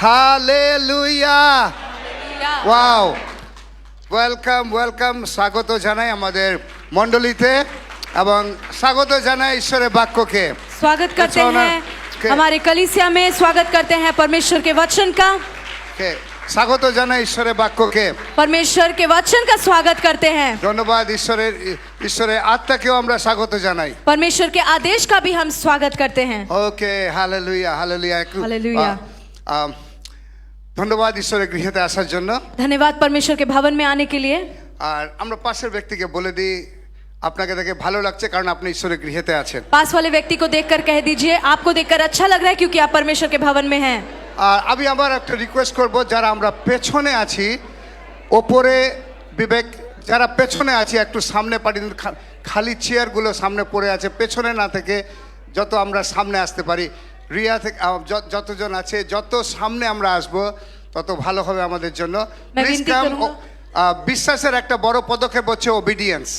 Hallelujah wow welcome welcome স্বাগত জানাই আমাদের মণ্ডলীতে এবং স্বাগত জানাই ঈশ্বরের বাক্যকে स्वागत करते हैं हमारे कलीसिया में स्वागत करते हैं परमेश्वर के वचन का স্বাগত জানাই ঈশ্বরের বাক্যকে परमेश्वर के वचन का स्वागत करते हैं ধন্যবাদ ঈশ্বরের আত্মাকেও আমরা স্বাগত জানাই परमेश्वर के आदेश का भी हम स्वागत करते हैं ওকে হালেলুয়া হালেলুয়া हालेलुया ধন্যবাদ ঈশ্বরের গৃহেতে আসার জন্য धन्यवाद परमेश्वर के भवन में आने के लिए আর আমরা পাশের ব্যক্তিকে বলে দিই আপনাকে দেখে ভালো লাগছে কারণ আপনি ঈশ্বরের গৃহেতে আছেন पास वाले व्यक्ति को देखकर कह दीजिए आपको देखकर अच्छा लग रहा है क्योंकि आप परमेश्वर के भवन में हैं আর আমি আবার একটা রিকোয়েস্ট করব যারা আমরা পেছনে আছি ওপরে বিবেক যারা পেছনে আছি একটু সামনে পাঠিয়ে দিন খালি চেয়ারগুলো সামনে পড়ে আছে পেছনে না থেকে যত আমরা সামনে আসতে পারি রিয়া থেকে যতজন আছে যত সামনে আমরা আসব তত ভালো হবে আমাদের জন্য বিশ্বাসের একটা বড় পদক্ষেপ হচ্ছে ওবিডিয়েন্স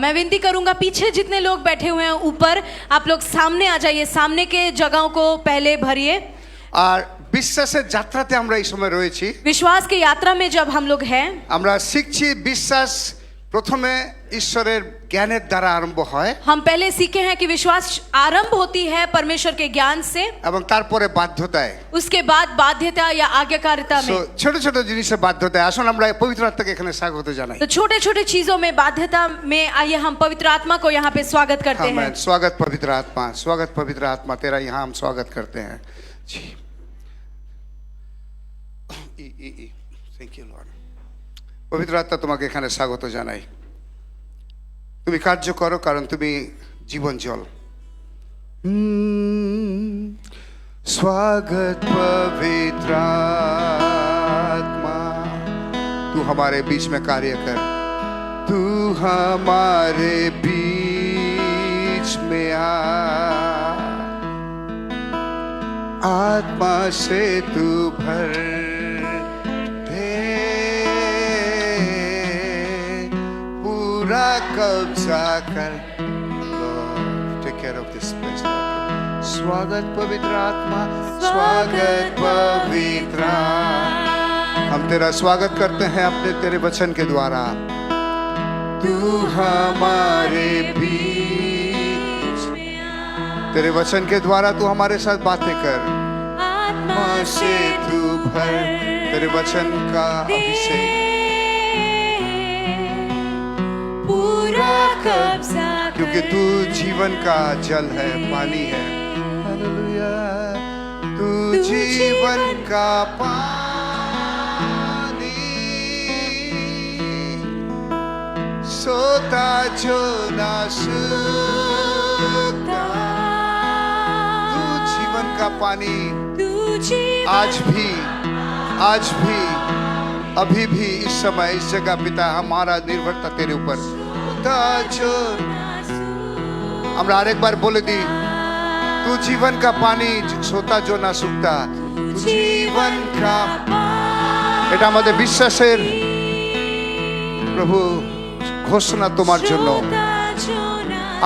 मैं विनती करूंगा पीछे जितने लोग बैठे हुए हैं ऊपर आप लोग सामने आ जाइए सामने के जगहों को पहले भरिए আর বিশ্বাসের যাত্রাতে আমরা এই সময় রয়েছি विश्वास की यात्रा में जब हम लोग हैं আমরা শিখছি বিশ্বাস প্রথমে ঈশ্বরের জ্ঞানের দ্বারা আরম্ভ হয় हम पहले सीखे हैं कि विश्वास आरंभ होती है परमेश्वर के ज्ञान से এবং তারপরে বাধ্যতায় उसके बाद बाध्यता या आज्ञाकारिता में ছোট ছোট জিনিসে বাধ্যতায় আসুন আমরা পবিত্র আত্মাকে এখানে স্বাগত জানাই तो छोटे छोटे चीजों में बाध्यता में आइए हम पवित्र आत्मा को यहाँ पे स्वागत करते हैं स्वागत पवित्र आत्मा तेरा यहाँ हम स्वागत करते हैं जी थैंक यू लॉर्ड পবিত্র আত্মা তোমাকে এখানে স্বাগত জানাই তুমি কার্য করো কারণ তুমি জীবন জল स्वागत पवित्र आत्मा तू हमारे बीच में कार्य कर तू हमारे बीच में आ आत्मा से तू भर कब्जा कर take care of this place स्वागत पवित्र आत्मा स्वागत पवित्र हम तेरा स्वागत करते हैं अपने तेरे वचन के द्वारा तू हमारे बीच तेरे वचन के द्वारा तू हमारे साथ बातें कर आत्मा से तू भर तेरे वचन का अभिषेक क्योंकि तू जीवन का जल है पानी है हालेलुया तू जीवन का पानी सोता जो ना सूखता तू जीवन का पानी आज भी अभी भी इस समय इस जगह पिता हमारा निर्भरता तेरे ऊपर আমরা আরেকবার বলে দিই तू जीवन का पानी सोता जो ना सूखता जीवन का এটা আমাদের বিশ্বাসের প্রভু ঘোষণা তোমার জন্য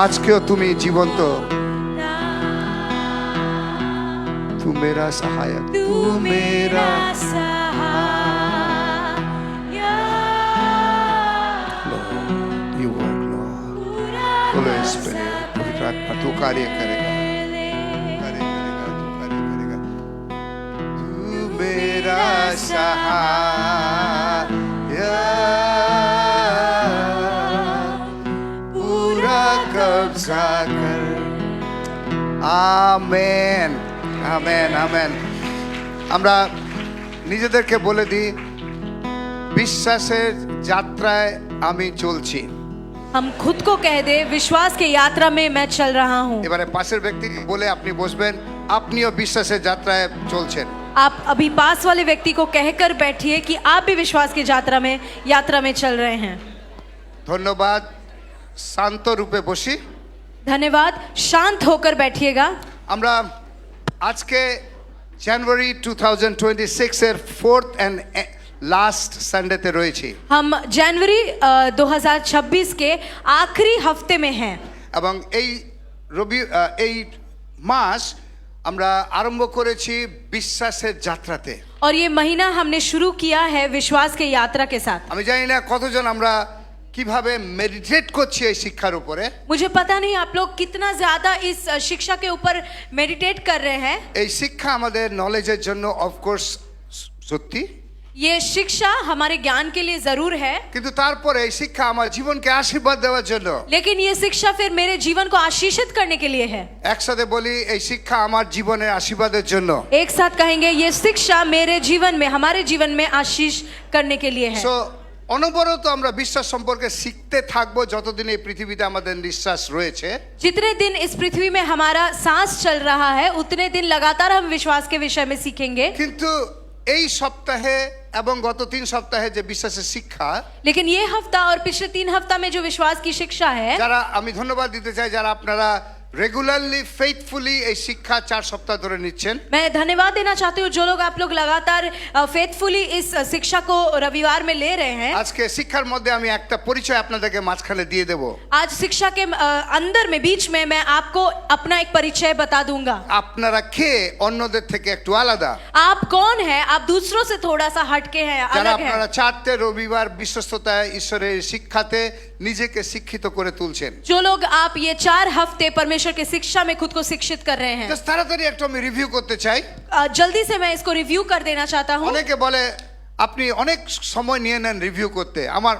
আজকেও তুমি জীবন্ত तू मेरा सहायक तू मेरा पवित्र आत्मा तू कार्य करेगा तू मेरा सहायक पूरा कब्जा कर आमेन आमेन आमेन আমরা নিজেদেরকে বলে দিই বিশ্বাসের যাত্রায় আমি চলছি हम खुद को कह दे विश्वास की यात्रा में मैं चल रहा हूँ এবারে পাশের ব্যক্তিকে বলে আপনি বসবেন আপনিও বিশ্বাসের যাত্রায় চলছেন आप अभी पास वाले व्यक्ति को कहकर बैठिए कि आप भी विश्वास की यात्रा में चल रहे हैं ধন্যবাদ শান্ত রূপে বসি धन्यवाद शांत होकर बैठिएगा আমরা আজকে জানুয়ারি 2026 এর 4th এন্ড लास्ट संडे ते রয়েছি हम जनवरी 2026 के आखिरी हफ्ते में हैं এবং এই মাস আমরা আরম্ভ করেছি বিশ্বাসের যাত্রাতে। और ये महीना हमने शुरू किया है विश्वास के यात्रा के साथ। আমি জানি না কতজন আমরা কিভাবে মেডিটেট করছি এই শিক্ষার উপরে। मुझे पता नहीं आप लोग कितना ज्यादा इस शिक्षा के ऊपर मेडिटेट कर रहे हैं। এই শিক্ষা আমাদের নলেজের জন্য অফকোর্স সত্যি, ये शिक्षा हमारे ज्ञान के लिए जरूर है, কিন্তু তারপরে এই শিক্ষা আমার জীবনকে আশীর্বাদ দেওয়ার জন্য। लेकिन ये शिक्षा फिर मेरे जीवन को आशीषित करने के लिए है। একসাথে বলি, এই শিক্ষা আমার জীবনের আশীর্বাদের জন্য। एक साथ कहेंगे, ये शिक्षा मेरे जीवन में, हमारे जीवन में आशीष करने के लिए है। সো অনবরত আমরা বিশ্বাস সম্পর্কে শিখতে থাকবো যতদিন এই পৃথিবীতে আমাদের নিঃশ্বাস রয়েছে। जितने दिन इस पृथ्वी में हमारा सांस चल रहा है उतने दिन लगातार हम विश्वास के विषय में सीखेंगे। কিন্তু এই সপ্তাহে এবং গত 3 সপ্তাহে যে বিশ্বাসের শিক্ষা, लेकिन ये हफ्ता और पिछले 3 हफ्ता में जो विश्वास की शिक्षा है, যারা আমি ধন্যবাদ দিতে চাই যারা আপনারা রেগুলারলি ফেথফুলি এই শিক্ষা 4 সপ্তাহ ধরে নিচ্ছেন। मैं धन्यवाद देना चाहती हूँ जो लोग आप लोग लगातार फेथफुली इस शिक्षा को रविवार में ले रहे हैं। আজকে শিক্ষার মধ্যে আমি একটা পরিচয় আপনাদেরকে মাঝখানে দিয়ে দেব। आज शिक्षा के अंदर में, बीच में मैं आपको अपना एक परिचय बता दूंगा। আপনারা কে অন্যদের থেকে একটু আলাদা, आप कौन है, आप दूसरों से थोड़ा सा हटके हैं, যারা अलग আপনারা है। 4টে রবিবার বিশ্বস্ততায় ঈশ্বরের শিক্ষাতে নিজেকে শিক্ষিত করে তুলছেন। जो लोग आप ये 4 हफ्ते परमेश्वर के शिक्षा में खुद को शिक्षित कर रहे हैं। জাস্ট তাড়াতাড়ি একটু আমি রিভিউ করতে চাই। जल्दी से मैं इसको रिव्यू कर देना चाहता हूँ। অনেকে বলে আপনি অনেক সময় নিয়ে নেন রিভিউ করতে, আমার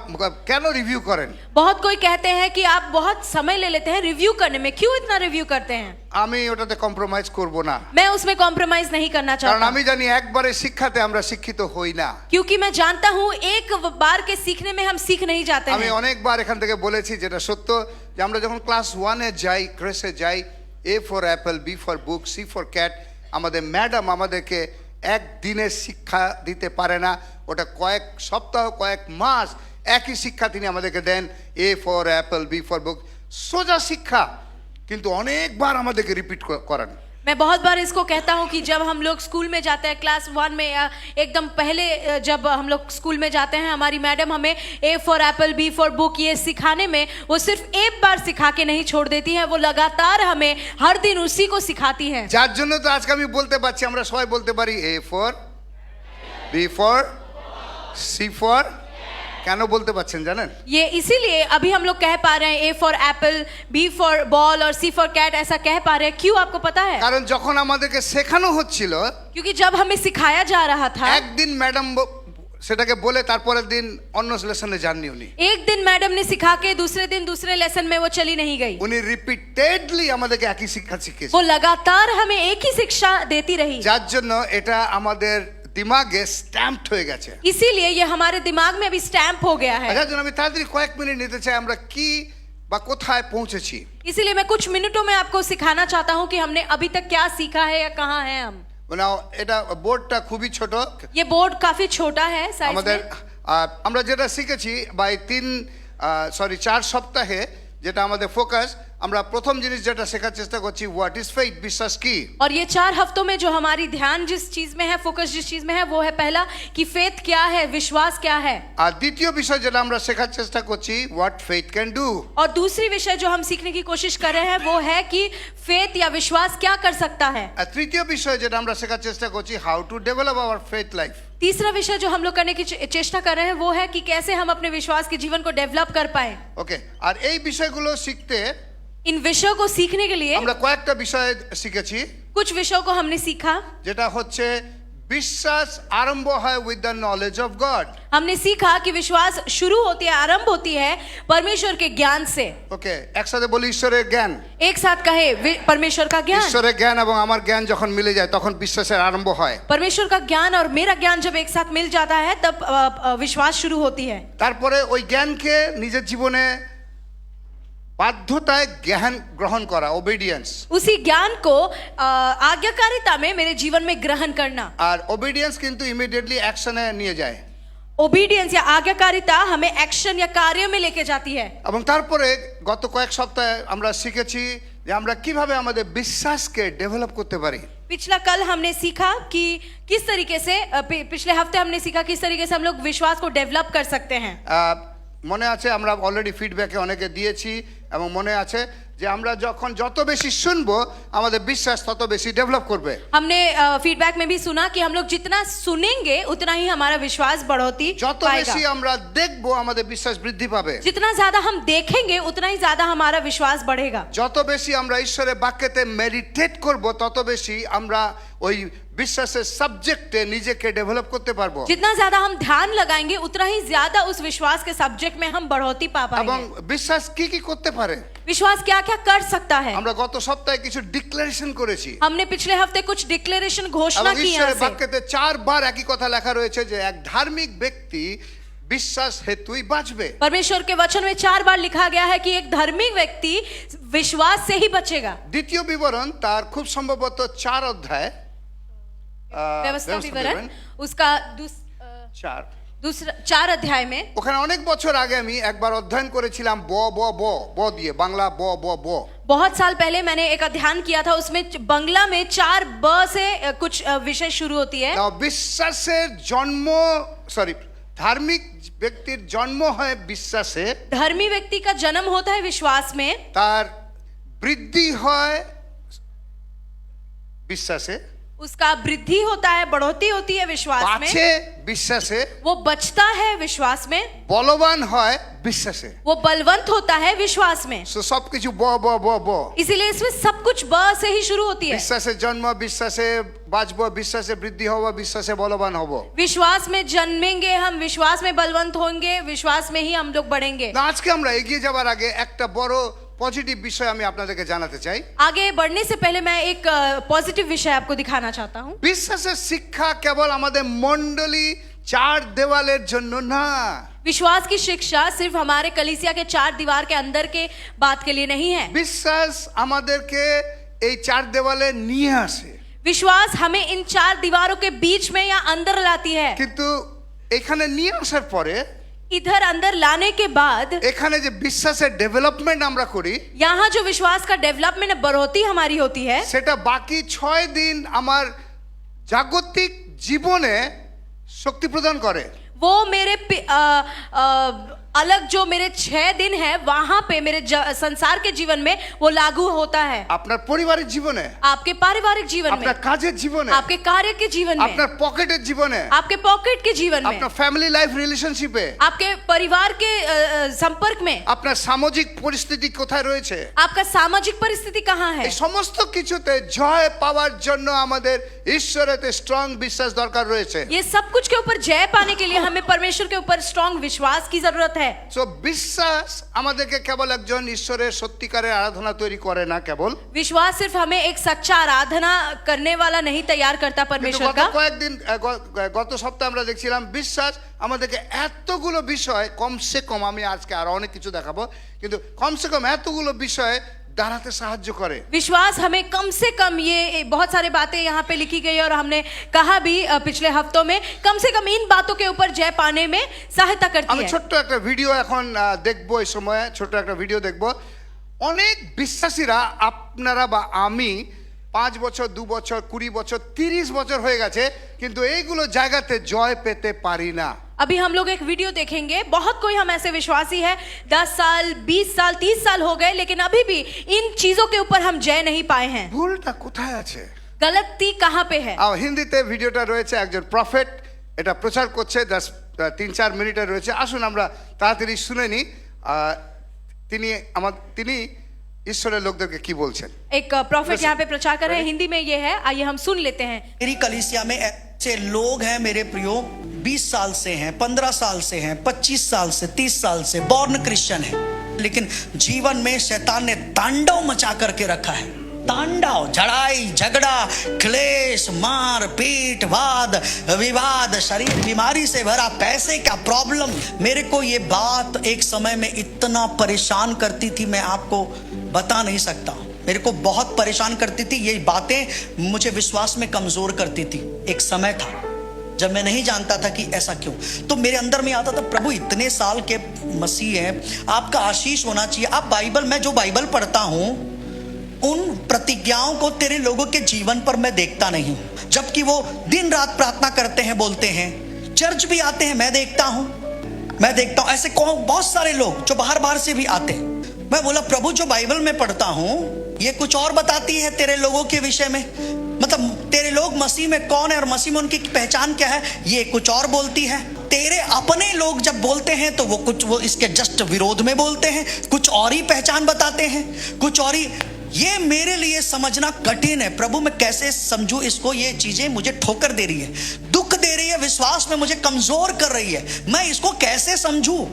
কেন রিভিউ করেন? बहुत कोई कहते हैं कि आप बहुत समय ले लेते हैं रिव्यू करने में, क्यों इतना रिव्यू करते हैं? আমি ওটাতে কম্প্রোমাইজ করব না, मैं उसमें कॉम्प्रोमाइज नहीं करना কারণ चाहता, আমি জানি একবারে শিক্ষাতে আমরা শিক্ষিত হই না। क्योंकि मैं जानता हूँ एक बार के सीखने में हम सीख नहीं जाते আমি हैं। অনেকবার এখান থেকে বলেছি যেটা সত্য, যে আমরা যখন ক্লাস 1-এ যাই, ক্রেসে যাই, A for apple, B for book, C for cat, আমাদের ম্যাডাম আমাদেরকে একদিনের শিক্ষা দিতে পারে না, ওটা কয়েক সপ্তাহ কয়েক মাস একই শিক্ষা তিনি আমাদেরকে দেন। A for apple, B for book, সোজা শিক্ষা, কিন্তু অনেকবার আমাদেরকে রিপিট করান। मैं बहुत बार इसको कहता हूँ कि जब हम लोग स्कूल में जाते हैं, क्लास 1 में या एकदम पहले जब हम लोग स्कूल में जाते हैं, हमारी मैडम हमें A for apple, B for book ये सिखाने में वो सिर्फ एक बार सिखा के नहीं छोड़ देती है, वो लगातार हमें हर दिन उसी को सिखाती है। যার জন্য তো আজকে আমি বলতে পারছি, আমরা সবাই বলতে পারি A for, B for, C for. কেন বলতে পারছেন জানেন? ये इसीलिए अभी हम लोग कह पा रहे हैं A for apple, B for ball और सी फॉर कैट, ऐसा कह पा रहे हैं। क्यों आपको पता है? কারণ যখন আমাদেরকে শেখানো হচ্ছিল, क्योंकि जब हमें सिखाया जा रहा था, একদিন ম্যাডাম সেটাকে বলে তারপরের দিন অন্য লেসনে যাননি উনি। एक दिन मैडम ने सिखा के दूसरे दिन दूसरे लेसन में वो चली नहीं गई, উনি রিপিটেডলি আমাদেরকে একই শিক্ষা শিখিয়েছেন। वो लगातार हमें एक ही शिक्षा देती रही। যার জন্য এটা আমাদের দিমাগে স্ট্যাম্পড হয়ে গেছে। इसीलिए ये हमारे दिमाग में अभी स्टैम्प हो गया है। যার জন্য আমি তাড়াতাড়ি কয়েক মিনিট নিতে চাই আমরা কি বা কোথায় পৌঁছেছি। इसीलिए मैं कुछ मिनटों में आपको सिखाना चाहता हूँ कि हमने अभी तक क्या सीखा है या कहाँ हैं हम। নাও এটা বোর্ডটা খুবই ছোট, ये बोर्ड काफी छोटा है साइज আমাদের में। আমরা যেটা শিখেছি বাই 4 সপ্তাহে, যেটা আমাদের ফোকাস, আমরা প্রথম জিনিস যেটা শেখার চেষ্টা করছি, হোয়াট ইজ ফেইথ, বিশ্বাস কি। और ये 4 हफ्तों में जो हमारी ध्यान जिस चीज में है, फोकस जिस चीज में है, वो है पहला कि फेथ क्या है, विश्वास क्या है। আর দ্বিতীয় বিষয় যেটা আমরা শেখার চেষ্টা করছি, হোয়াট ফেইথ ক্যান ডু। और दूसरी विषय जो हम सीखने की कोशिश कर रहे हैं वो है कि फेथ या विश्वास क्या कर सकता है। আর তৃতীয় বিষয় যেটা আমরা শেখার চেষ্টা করছি, how to develop hour faith life. तीसरा विषय जो हम लोग करने की चेष्टा कर रहे हैं वो है कि कैसे हम अपने विश्वास के जीवन को डेवलप कर पाए। ওকে, আর এই বিষয়গুলো শিখতে इन विषयों को सीखने के लिए আমরা কয়েকটা বিষয় শিখেছি, कुछ विषयों को हमने सीखा। যেটা হচ্ছে বিশ্বাস আরম্ভ হয় with the knowledge of god. हमने सीखा कि विश्वास शुरू होती है, आरंभ होती है परमेश्वर के ज्ञान से। ওকে, একসাথে বলি ঈশ্বরের জ্ঞান। एक साथ कहे परमेश्वर का ज्ञान। ঈশ্বরের জ্ঞান এবং আমার জ্ঞান যখন মিলে যায় তখন বিশ্বাসের আরম্ভ হয়। परमेश्वर का ज्ञान और मेरा ज्ञान जब एक साथ मिल जाता है तब विश्वास शुरू होती है। তারপরে ওই জ্ঞানকে নিজের জীবনে বাধ্যতায় জ্ঞান গ্রহণ করা, ওবিডিয়েন্স। उसी ज्ञान को आज्ञाकारिता में मेरे जीवन में ग्रहण करना। আর ওবিডিয়েন্স কিন্তু ইমিডিয়েটলি অ্যাকশনে নিয়ে যায়। ओबीडियंस या आज्ञाकारिता हमें एक्शन या कार्य में लेके जाती है। এবং তারপরে গত কয়েক সপ্তাহে আমরা শিখেছি যে আমরা কিভাবে আমাদের বিশ্বাসকে ডেভেলপ করতে পারি। पिछला कल हमने सीखा कि किस तरीके से पिछले हफ्ते हमने सीखा किस तरीके से हम लोग विश्वास को डेवलप कर सकते हैं। মনে আছে আমরা অলরেডি ফিডব্যাকে অনেকে দিয়েছি এবং মনে আছে যে আমরা যখন যত বেশি শুনবো আমাদের বিশ্বাস তত বেশি ডেভেলপ করবে। हमने फीडबैक में भी सुना कि हम लोग जितना सुनेंगे उतना ही हमारा विश्वास बढ़ोती যত पाएगा। বেশি আমরা দেখবো আমাদের বিশ্বাস বৃদ্ধি পাবে। जितना ज्यादा हम देखेंगे उतना ही ज्यादा हमारा विश्वास बढ़ेगा। যত বেশি আমরা ঈশ্বরের বাক্যতে মেডিটেট করব তত বেশি আমরা ওই বিশ্বাসের সাবজেক্টে নিজেকে ডেভেলপ করতে পারবো। जितना ज्यादा हम ध्यान लगाएंगे उतना ही ज्यादा उस विश्वास के सब्जेक्ट में हम बढ़ोती पा এবং पाएंगे। বিশ্বাস কি কি করতে পারে? विश्वास क्या क्या कर सकता है? আমরা গত সপ্তাহে কিছু ডিক্লারেশন করেছি हमने पिछले हफ्ते कुछ डिक्लेरेशन घोषणा এবং की यहाँ ঈশ্বরের से। বাক্যতে 4 বার একই কথা লেখা রয়েছে যে এক ধার্মিক ব্যক্তি বিশ্বাস হেতুই বাঁচবে। परमेश्वर के वचन में 4 बार लिखा गया है कि एक धार्मिक व्यक्ति विश्वास से ही बचेगा। দ্বিতীয় বিবরণ তার খুব সম্ভবত 4 অধ্যায় व्यवस्था विवरण उसका 4 दूसरा 4 अध्याय में। ওখানে অনেক বছর আগে আমি একবার অধ্যয়ন করেছিলাম ব ব ব ব দিয়ে বাংলা ব ব ব। बहुत साल पहले मैंने एक अध्ययन किया था, उसमें बंगला में 4 ब से कुछ विषय शुरू होती है। বিশ্বাসের জন্ম ধার্মিক ব্যক্তির জন্ম হয় বিশ্বাসে, धर्मी व्यक्ति का जन्म होता है विश्वास में, তার বৃদ্ধি হয় বিশ্বাসে, उसका वृद्धि होता है, बढ़ोतरी होती है विश्वास में, বাঁচে বিশ্বাসে, वो बचता है विश्वास में, বলবান হয় বিশ্বাসে। वो बलवंत होता है विश्वास में। সবকিছু ব ব ব ব। इसीलिए इसमें सब कुछ ब से ही शुरू होती है। বিশ্বাসে জন্ম, বিশ্বাসে বাঁচবো, বিশ্বাসে বৃদ্ধি হব, বিশ্বাসে বলবান হব। विश्वास में जन्मेंगे हम, विश्वास में बलवंत होंगे, विश्वास में ही हम लोग बढ़ेंगे। না, আজকে আমরা এগিয়ে যাবার আগে একটা বড় পজিটিভ বিষয় আমি আপনাদেরকে জানাতে চাই। आगे बढ़ने से पहले मैं एक पॉजिटिव विषय आपको दिखाना चाहता हूँ। বিশ্বাসের শিক্ষা কেবল আমাদের মণ্ডলী 4 দেওয়ালের জন্য না। विश्वास की शिक्षा सिर्फ हमारे कलीसिया के 4 दीवार के अंदर के बात के लिए नहीं है। বিশ্বাস আমাদেরকে এই 4 দেওয়ালে নিয়ে আসে, विश्वास हमें इन 4 दीवारों के बीच में या अंदर लाती है। কিন্তু এখানে নিয়ে আসার পরে इधर अंदर लाने के बाद এখানে যে বিশ্বাসের ডেভেলপমেন্ট আমরা করি, यहाँ जो विश्वास का डेवलपमेंट बढ़ोतरी हमारी होती है, সেটা বাকি 6 দিন আমার জাগতিক জীবনে শক্তি প্রদান করে। वो मेरे अलग जो मेरे 6 दिन है वहां पे मेरे संसार के जीवन में वो लागू होता है। আপনার পারিবারিক জীবনে, आपके पारिवारिक जीवन में, আপনার কাজের জীবনে, आपके कार्य के जीवन में, আপনার পকেটের জীবনে, आपके पॉकेट के जीवन में, আপনার ফ্যামিলি লাইফ রিলেশনশিপে, आपके परिवार के संपर्क में, আপনার সামাজিক পরিস্থিতি কোথায় রয়েছে, आपका सामाजिक परिस्थिति कहाँ है। এই সমস্ত কিছুতে জয় পাওয়ার জন্য আমাদের ঈশ্বরেতে স্ট্রং বিশ্বাস দরকার রয়েছে। ये सब कुछ के ऊपर जय पाने के लिए हमें परमेश्वर के ऊपर स्ट्रॉन्ग विश्वास की जरूरत है। সো বিশ্বাস আমাদেরকে কেবল একজন ঈশ্বরের সত্যিকারের আরাধনা তৈরি করে না কেবল, विश्वास सिर्फ हमें एक सच्चा आराधना करने वाला नहीं तैयार करता কিন্তু परमेश्वर গত का। কয়েকদিন গত সপ্তাহে আমরা দেখছিলাম বিশ্বাস আমাদেরকে এতগুলো বিষয়, কমসে কম আমি আজকে আরো অনেক কিছু দেখাবো, কিন্তু কমসে কম এতগুলো বিষয়ে দাঁড়াতে সাহায্য করে। विश्वास हमें कम से कम ये बहुत सारे बातें यहाँ पे लिखी गई और हमने कहा भी पिछले हफ्तों में, कम से कम इन बातों के ऊपर जय पाने में सहायता करती আমি है। ছোট্ট একটা ভিডিও এখন দেখবো, এই সময় ছোট্ট একটা ভিডিও দেখবো। অনেক বিশ্বাসীরা, আপনারা বা আমি 5 বছর, 2 বছর, 20 বছর, 30 বছর হয়ে গেছে, কিন্তু এইগুলো জায়গাতে জয় পেতে পারি না। अभी हम लोग एक वीडियो देखेंगे। बहुत कोई हम ऐसे विश्वासी है 10 साल, 20 साल, 30 साल हो गए, लेकिन अभी भी इन चीजों के ऊपर हम जय नहीं पाए हैं। ভুলটা কোথায় আছে? गलती कहाँ पे है? হিন্দিতে ভিডিওটা রয়েছে, একজন প্রফেট এটা প্রচার করছে, 3-4 মিনিটের রয়েছে। আসুন আমরা তাড়াতাড়ি শুনে নিই তিনি ঈশ্বরের লোকদেরকে কি বলছেন। एक प्रॉफिट यहाँ पे प्रचार कर रहे हैं, हिंदी में ये है, आइए हम सुन लेते हैं। मेरी कलीसिया में ऐसे लोग हैं मेरे प्रियो, 20 साल से हैं, 15 साल से हैं, 25 साल से, 30 साल से बॉर्न क्रिश्चियन है, लेकिन जीवन में शैतान ने तांडव मचा करके रखा है। तांडव, झड़ाई, झगड़ा, क्लेश, मार पीट, वाद विवाद, शरीर बीमारी से भरा, पैसे का प्रॉब्लम। मेरे को ये बात एक समय में इतना परेशान करती थी, मैं आपको बता नहीं सकता। मेरे को बहुत परेशान करती थी, ये बातें मुझे विश्वास में कमजोर करती थी। एक समय था जब मैं नहीं जानता था कि ऐसा क्यों, तो मेरे अंदर में आता था, प्रभु इतने साल के मसीह हैं, आपका आशीष होना चाहिए। आप बाइबल, मैं जो बाइबल पढ़ता हूं उन प्रतिज्ञाओं को तेरे लोगों के जीवन पर मैं देखता नहीं हूं, जबकि वो दिन रात प्रार्थना करते हैं, बोलते हैं, चर्च भी आते हैं, मैं देखता हूं ऐसे बहुत सारे लोग जो बाहर से भी आते हैं। मैं बोला प्रभु जो बाइबल में पढ़ता हूं ये कुछ और बताती है तेरे लोगों के विषय में, मतलब तेरे लोग मसीह में कौन है और मसीह में उनकी पहचान क्या है, ये कुछ और बोलती है। तेरे अपने लोग जब बोलते हैं तो वो इसके जस्ट विरोध में बोलते हैं, कुछ और ही पहचान बताते हैं, कुछ और ही। ये मेरे लिए समझना कठिन है। प्रभु मैं कैसे समझूं इसको, ये चीजें मुझे ठोकर दे रही है, दुख दे रही है, विश्वास में मुझे कमजोर कर रही है। मैं इसको कैसे समझूं?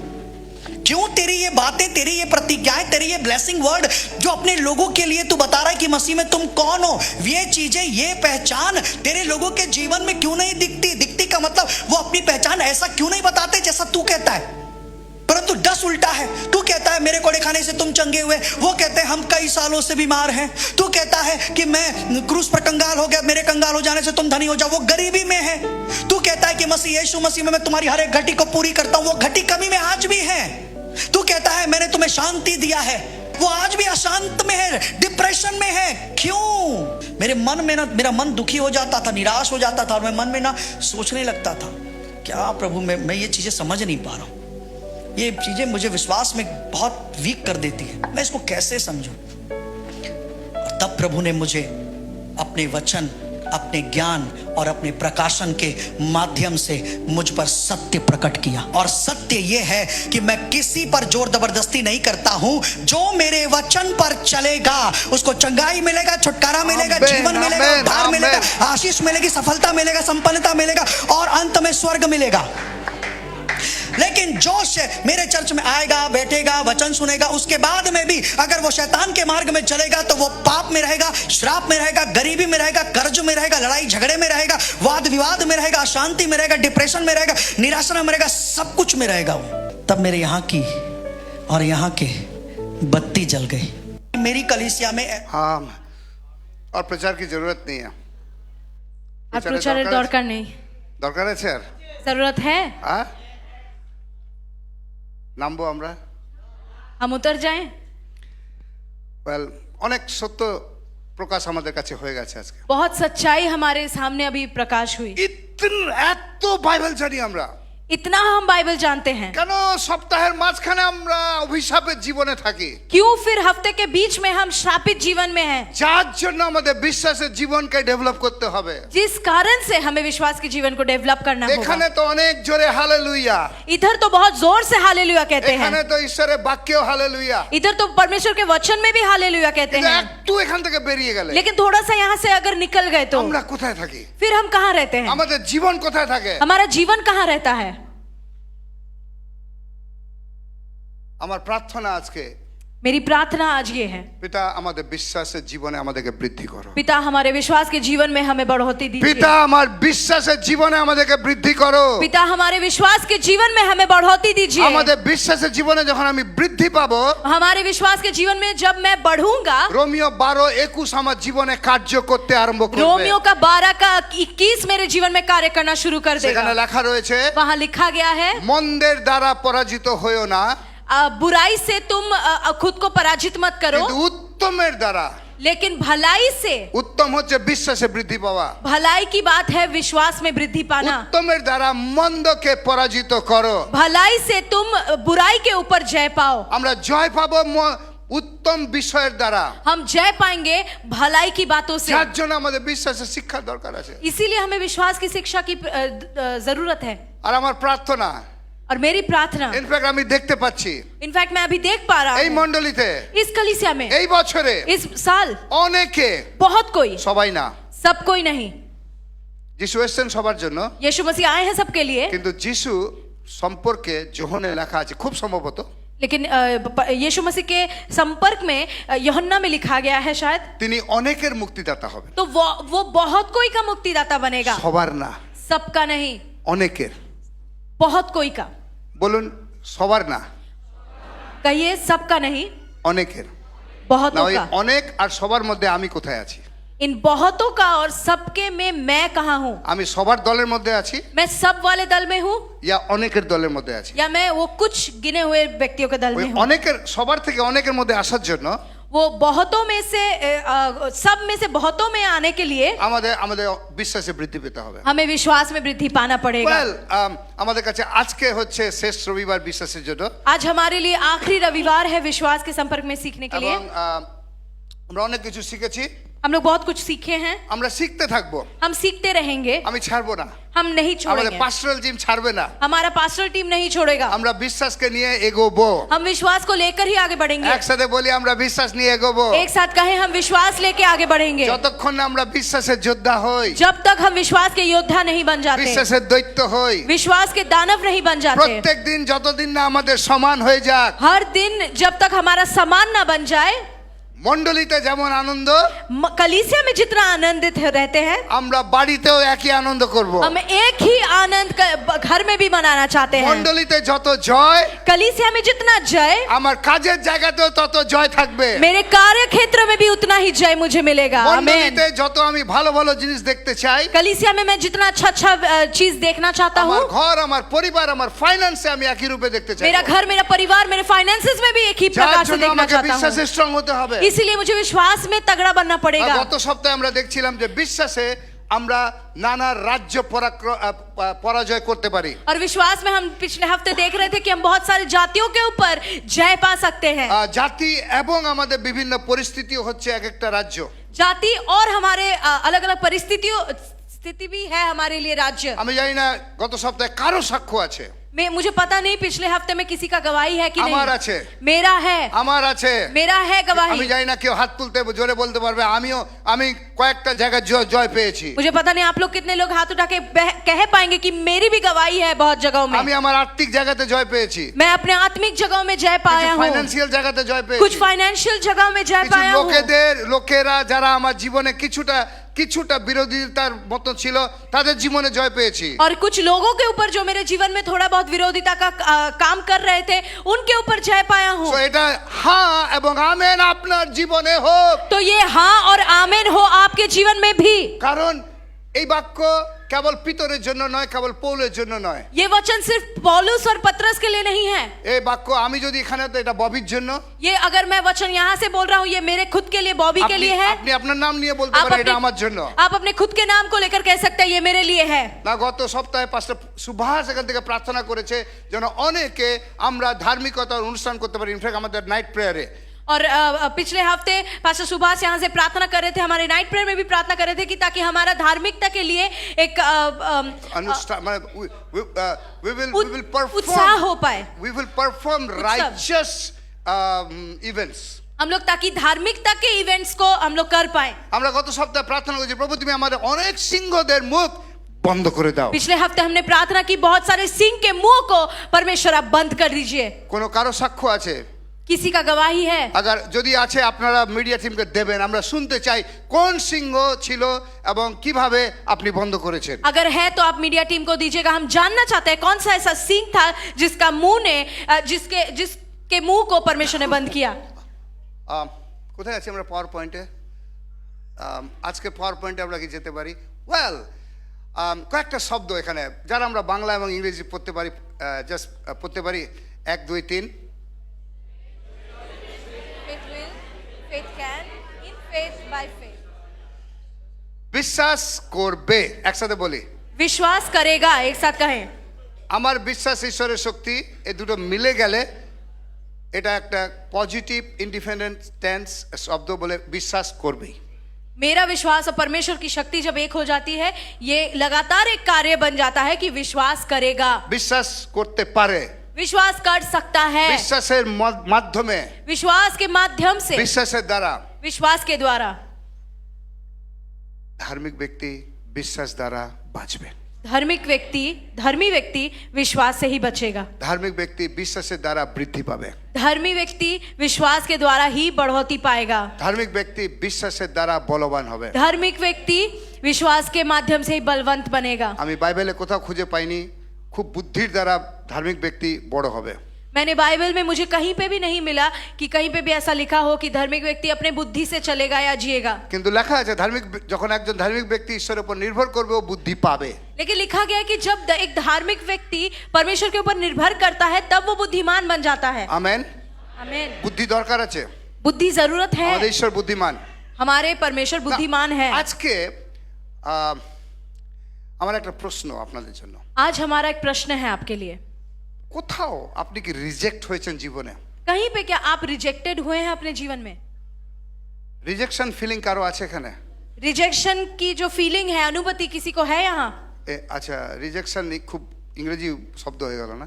क्यों तेरी ये बातें, तेरी ये प्रतिज्ञाएं, तेरी ये ब्लेसिंग वर्ड जो अपने लोगों के लिए तू बता रहा है कि मसीह में तुम कौन हो, ये चीजें, ये पहचान तेरे लोगों के जीवन में क्यों नहीं दिखती? दिखती का मतलब वो अपनी पहचान ऐसा क्यों नहीं बताते जैसा तू कहता है? परंतु दस उल्टा है। तू कहता है मेरे कोड़े खाने से तुम चंगे हुए, वो कहते हैं हम कई सालों से बीमार हैं। तू कहता है कि मैं क्रूस पर कंगाल हो गया, मेरे कंगाल हो जाने से तुम धनी हो जाओ, वो गरीबी में है। तू कहता है कि मसीह यीशु मसीह में मैं तुम्हारी हर एक घटी को पूरी करता हूं, वो घटी कमी में आज भी है। तू कहता है मैंने तुम्हें शांति दिया है, वो आज भी अशांत में है, डिप्रेशन में है। क्यों? मेरे मन में ना, मेरा मन दुखी हो जाता था, निराश हो जाता था, और मैं मन में ना सोचने लगता था क्या प्रभु मैं ये चीजें समझ नहीं पा रहा हूं, ये चीजें मुझे विश्वास में बहुत वीक कर देती है, मैं इसको कैसे समझूं? तब प्रभु ने मुझे अपने वचन, अपने ज्ञान और अपने प्रकाशन के माध्यम से मुझ पर सत्य प्रकट किया। और सत्य यह है कि मैं किसी पर जोर जबरदस्ती नहीं करता हूं। जो मेरे वचन पर चलेगा उसको चंगाई मिलेगा, छुटकारा मिलेगा, आमेन, जीवन मिलेगा, आमेन, उद्धार आमेन। मिलेगा, आशीष मिलेगी, सफलता मिलेगा, संपन्नता मिलेगा और अंत में स्वर्ग मिलेगा। लेकिन जो मेरे चर्च में आएगा, बैठेगा, वचन सुनेगा, उसके बाद में भी अगर वो शैतान के मार्ग में चलेगा तो वो पाप में रहेगा, श्राप में रहेगा, गरीबी में रहेगा, कर्ज में रहेगा, लड़ाई झगड़े में रहेगा, वाद विवाद में रहेगा, अशांति में रहेगा, डिप्रेशन में रहेगा, निराशा में रहेगा, सब कुछ में रहेगा वो। तब मेरे यहाँ की और यहाँ के बत्ती जल गई मेरी कलीसिया में। हाँ, और प्रचार की जरूरत नहीं है। আর প্রচারের দরকার নেই। দরকার আছে আর? जरूरत है? হ্যাঁ, নামবো আমরা। हम उतर जाएं? ওয়েল, অনেক সত্য প্রকাশ আমাদের কাছে হয়ে গেছে আজকে। बहुत सच्चाई हमारे सामने अभी प्रकाश हुई। এত বাইবেল জানি আমরা, इतना हम बाइबल जानते हैं, কেন সপ্তাহের মাঝখানে আমরা অভিশাপের জীবনে থাকি? क्यों फिर हफ्ते के बीच में हम श्रापित जीवन में हैं? যার জন্য আমাদের বিশ্বাসের জীবনকে ডেভেলপ করতে হবে। जिस कारण से हमें विश्वास के जीवन को डेवलप करना এখানে होगा। তো অনেক জোরে हालेलुया, इधर तो बहुत जोर से हालेलुया कहते এখানে हैं, তো ঈশ্বরের বাক্যেও हालेलुया, इधर तो परमेश्वर के वचन में भी हालेलुया कहते কিন্তু हैं। একটু এখান থেকে বেরিয়ে গেলে लेकिन थोड़ा सा यहाँ से अगर निकल गए तो আমরা কোথায় থাকি? फिर हम कहाँ रहते हैं? আমাদের জীবন কোথায় থাকে? हमारा जीवन कहाँ रहता है? আমার প্রার্থনা আজকে, मेरी प्रार्थना आज ये है, পিতা আমাদের বিশ্বাসের জীবনে আমাদেরকে বৃদ্ধি করো। पिता हमारे विश्वास के जीवन में हमें बढ़ोतरी পিতা दीजिए। আমার বিশ্বাসের জীবনে আমাদেরকে বৃদ্ধি করো। पिता हमारे विश्वास के जीवन में हमें बढ़ोतरी दीजिए। আমাদের বিশ্বাসের জীবনে যখন আমি বৃদ্ধি পাবো, हमारे विश्वास के जीवन में जब मैं बढ़ूंगा, রোমিও 12:21 আমার জীবনে কার্য করতে আরম্ভ করবে। रोमियो का 12 का 21 मेरे जीवन में कार्य करना शुरू कर সেখানে देगा। লেখা রয়েছে, वहां लिखा गया है, মন্দের দ্বারা পরাজিত হইও না, बुराई से तुम खुद को पराजित मत करो, কিন্তু উত্তমের দ্বারা। लेकिन भलाई से, উত্তম হচ্ছে বিশ্বাসে বৃদ্ধি পাওয়া। भलाई की बात है विश्वास में वृद्धि पाना। উত্তমের দ্বারা মন্দকে পরাজিত করো। भलाई से तुम बुराई के ऊपर जय पाओ। আমরা জয় পাবো উত্তম বিষয়ের দ্বারা, हम जय पाएंगे भलाई की बातों से। যার জন্য আমাদের বিশ্বাসের শিক্ষার দরকার আছে। इसीलिए हमें विश्वास की शिक्षा की जरूरत है। আর আমার প্রার্থনা, और मेरी प्रार्थना, ইনফ্যাক্ট আমি দেখতে পাচ্ছি इनफैक्ट मैं अभी देख पा रहा এই हूँ মণ্ডলীতে, इस कलीसिया में, এই বছরে इस साल অনেকে, बहुत कोई, সবাই না, सब कोई नहीं, যিশু এসেছেন সবার জন্য, यीशु मसीह आए हैं सबके लिए, কিন্তু যিশু সম্পর্কে যোহনে লেখা আছে খুব সম্ভবত, लेकिन यीशु मसीह के संपर्क में यूहन्ना में लिखा गया है शायद, তিনি অনেকের মুক্তিদাতা হবেন। तो वो बहुत कोई का मुक्तिदाता बनेगा, সবার না, सबका नहीं, অনেকের। बहुत कोई का। বলুন, সবার না, कहिए सबका नहीं, অনেকের। না, बहुतों ওই का। অনেক আর সবার মধ্যে আমি কোথায় আছি? इन बहुतों का और सबके में मैं कहाँ हूँ? আমি সবার দলের মধ্যে আছি, मैं सब वाले दल में हूँ, ইয়া অনেকের দলের মধ্যে আছি? या मैं वो कुछ गिने हुए व्यक्तियों के दल ওই में हूँ? অনেকের, সবার থেকে অনেকের মধ্যে আসার জন্য वो बहुतों में से सब में से बहुतों में आने के लिए আমাদের আমাদের বিশ্বাসে বৃদ্ধি পেতে হবে। हमें विश्वास में वृद्धि पाना पड़ेगा। ওয়েল আমাদের কাছে আজকে হচ্ছে শেষ রবিবার বিশ্বাসের জন্য आज हमारे लिए आखिरी रविवार है विश्वास के संपर्क में सीखने के लिए। এবং আমরা অনেক কিছু শিখেছি, हम लोग बहुत कुछ सीखे हैं, আমরা শিখতে থাকবো, हम सीखते रहेंगे, আমি ছাড়বো না, हम नहीं আমাদের छोड़ेंगे, পাস্টোরাল টিম ছাড়বে না, हमारा पास्टर टीम नहीं छोड़ेगा। আমরা বিশ্বাসকে নিয়ে এগোবো। हम विश्वास को लेकर ही आगे बढ़ेंगे। একসাথে বলি আমরা বিশ্বাস নিয়ে এগোবো। एक साथ कहें हम विश्वास लेके आगे बढ़ेंगे। যতক্ষণ না আমরা বিশ্বাসের যোদ্ধা হই, जब तक हम विश्वास के योद्धा नहीं बन जाते, বিশ্বাসের দৈত্য হই, विश्वास के दानव नहीं बन जाते, প্রত্যেক দিন যতদিন না আমাদের সমান হয়ে যাক, हर दिन जब तक हमारा समान ना बन जाए, মণ্ডলীতে যেমন আনন্দ, कलीसिया में जितना आनंदित रहते हैं, আমরা বাড়িতেও একই আনন্দ করব। हम एक ही आनंद घर में भी मनाना चाहते हैं। মণ্ডলীতে যত জয়, कलीसिया में जितना जय, আমার কাজের জায়গাতেও তত জয় থাকবে। मेरे कार्य क्षेत्र में भी उतना ही जय मुझे मिलेगा। आमीन। মণ্ডলীতে যত আমি ভালো ভালো জিনিস দেখতে চাই, कलीसिया में मैं जितना अच्छा अच्छा चीज देखना चाहता আমার हूँ, ঘর, আমার পরিবার, আমার ফাইন্যান্সে আমি একই রূপে দেখতে চাই। मेरा घर, मेरा परिवार, मेरे फाइनेंसेस में भी एक ही যার प्रकार से জন্য देखना আমাকে चाहता বিশ্বাসে हूँ। স্ট্রং হতে হবে। इसीलिए मुझे विश्वास में तगड़ा बनना पड़ेगा। গত সপ্তাহে আমরা দেখছিলাম যে বিশ্বাসে আমরা নানা রাজ্য পরাজয় করতে পারি। और विश्वास में हम पिछले हफ्ते देख रहे थे कि हम बहुत सारी जातियों के ऊपर जय पा सकते हैं। জাতি এবং আমাদের বিভিন্ন পরিস্থিতিও হচ্ছে এক একটা রাজ্য। जाति और हमारे अलग अलग परिस्थितियों स्थिति भी है हमारे लिए राज्य। আমি জানি না গত সপ্তাহে কারো সাক্ষ্য আছে, मुझे पता नहीं पिछले हफ्ते में किसी का गवाही है कि আমার नहीं। আছে, मेरा है, আমার আছে, मेरा है আমি गवाही। জানি না কেউ হাত তুলতে জোরে বলতে পারবে আমি কয়েকটা জায়গায় জয় পেয়েছি। मुझे पता नहीं आप लोग कितने लोग हाथ उठा के कह पाएंगे कि मेरी भी गवाही है बहुत जगहों में। আমি আমার আর্থিক জায়গাতে জয় পেয়েছি, मैं अपने आत्मिक जगहों में जय पाया हूँ, ফাইন্যান্সিয়াল জায়গাতে জয় कुछ পেয়েছি, फाइनेंशियल जगहों में जय কিছু पाया हूँ। লোকেরা যারা আমার জীবনে কিছুটা বিরোধিতার মতো ছিল তাদের জীবনে জয় পেয়েছি। और कुछ लोगों के ऊपर जो मेरे जीवन में थोड़ा बहुत विरोधिता का काम कर रहे थे, उनके ऊपर जय पाया हूँ। তো এটা হ্যাঁ এবং আমেন আপনার জীবনে হোক। तो ये हाँ और आमीन हो आपके जीवन में भी। কারণ এই বাক্য কেবল পিতরের জন্য নয়, কেবল পৌলের জন্য নয়। ये वचन सिर्फ पौलुस और पतरस के लिए नहीं है। এই বাক্য আমি যদি এখানে তো এটা ববির জন্য, ये अगर मैं वचन यहाँ से बोल रहा हूँ, ये मेरे खुद के लिए, बॉबी के लिए है। আপনি আপনার নাম নিয়ে বলতে आप পারেন এটা अपने, আমার জন্য। आप अपने खुद के नाम को लेकर कह सकते हैं ये मेरे लिए है। না গত সপ্তাহে পাস্টার সুভাষ এখান থেকে প্রার্থনা করেছে যেন অনেকে আমরা ধার্মিকতার অনুষ্ঠান করতে পারি। ইনফ্যাক্ট আমাদের নাইট প্রেয়ারে और पिछले हफ्ते पास्टर सुभाष यहाँ से प्रार्थना कर रहे थे, हमारे नाइट प्रेयर में भी प्रार्थना कर रहे थे कि ताकि हमारा धार्मिकता के लिए एक অনুষ্ঠান মানে we will उत्साह हो पाए, perform righteous events। हम लोग ताकि धार्मिकता के इवेंट्स को हम लोग कर पाए। আমরা গত সপ্তাহে প্রার্থনা করেছি প্রভু তুমি আমাদের অনেক সিংহদের মুখ বন্ধ করে দাও। पिछले हफ्ते हमने प्रार्थना की बहुत सारे सिंह के मुंह को परमेश्वर आप बंद कर दीजिए। কোনো কারো সাক্ষ্য আছে? किसी का गवाही है? अगर যদি আছে আপনারা মিডিয়া টিমকে দেবেন, আমরা শুনতে চাই কোন সিংহ ছিল এবং কিভাবে আপনি বন্ধ করেছেন। अगर है तो आप मीडिया टीम को दीजिएगा, हम जानना चाहते हैं कौन सा ऐसा सिंह था जिसका मुंह ने जिसके मुंह को परमेश्वर ने बंद किया। কোথায় আছি আমরা? পাওয়ার পয়েন্টে। আজকে পাওয়ার পয়েন্টে আমরা কি যেতে পারি? ওয়েল কয়েকটা শব্দ এখানে যারা আমরা বাংলা এবং ইংরেজি পড়তে পারি, জাস্ট পড়তে পারি 1 2 3। Faith can, in faith by faith. বিশ্বাস করবে, একসাথে বলি विश्वास करेगा, एक साथ कहें। আমার বিশ্বাস ঈশ্বরের শক্তি, এই দুটো মিলে গেলে এটা একটা পজিটিভ ইন্ডিপেন্ডেন্ট টেন্স শব্দ বলে বিশ্বাস করবেই। मेरा विश्वास और परमेश्वर की शक्ति जब एक हो जाती है, ये लगातार एक कार्य बन जाता है कि विश्वास करेगा। বিশ্বাস করতে পারে, विश्वास कर सकता है, বিশ্বাসের মাধ্যমে, विश्वास के माध्यम से, বিশ্বাসের দ্বারা। विश्वास के द्वारा। ধার্মিক ব্যক্তি বিশ্বাস দ্বারা বাঁচবে। धर्मी व्यक्ति विश्वास से ही बचेगा। ধার্মিক ব্যক্তি বিশ্বাসের দ্বারা বৃদ্ধি পাবে। धर्मी व्यक्ति विश्वास के द्वारा ही बढ़ोतरी पाएगा। ধার্মিক ব্যক্তি বিশ্বাসের দ্বারা বলবান হবে। धार्मिक व्यक्ति विश्वास के माध्यम से ही बलवंत बनेगा। আমি বাইবেলে কোথাও খুঁজে পাইনি খুব বুদ্ধির দ্বারা ধার্মিক ব্যক্তি বড় হবে। मैंने बाइबल में मुझे कहीं पे भी नहीं मिला कि कहीं पे भी ऐसा लिखा हो कि धार्मिक व्यक्ति अपने बुद्धि से चलेगा या जिएगा। কিন্তু লেখা আছে যখন একজন ধার্মিক ব্যক্তি ঈশ্বরের উপর নির্ভর করবে ও বুদ্ধি পাবে। लेकिन लिखा गया है कि जब एक धार्मिक व्यक्ति परमेश्वर के ऊपर निर्भर करता है तब वो बुद्धिमान बन जाता है। আমেন। आमीन। বুদ্ধি দরকার আছে। बुद्धि जरूरत আমাদের है, ঈশ্বর বুদ্ধিমান। हमारे परमेश्वर बुद्धिमान है। আজকে আহ, আমার একটা প্রশ্ন আপনাদের জন্য। आज हमारा एक प्रश्न है आपके लिए, কোথাও আপনি কি রিজেক্ট হয়েছেন জীবনে? कहीं पे क्या आप रिजेक्टेड हुए हैं अपने जीवन में? রিজেকশন ফিলিং কারো আছে এখানে? रिजेक्शन की जो फीलिंग है, अनुभूति किसी को है यहाँ? আচ্ছা, রিজেকশন খুব ইংরেজি শব্দ হয়ে গেল না?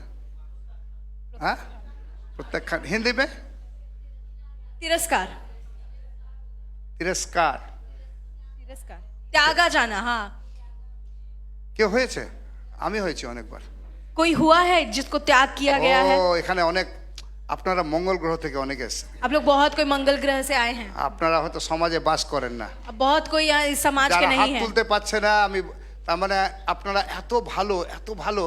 হ্যাঁ, প্রত্যাখ্যান হিন্দি মে तिरस्कार, তিরস্কার तिरस्कार, त्यागा जाना। हाँ, কেউ হয়েছে? আমি হয়েছি অনেকবার। कोई हुआ है जिसको त्याग किया गया है? ও এখানে অনেক, আপনারা মঙ্গল গ্রহ থেকে অনেক এসেছে। आप लोग बहुत कोई मंगल ग्रह से आए हैं, আপনারা হয়তো সমাজে বাস করেন না, अब बहुत कोई यहाँ इस समाज के যারা হাত नहीं है। তুলতে পারছে না, আমি তার মানে আপনারা এত ভালো, এত ভালো,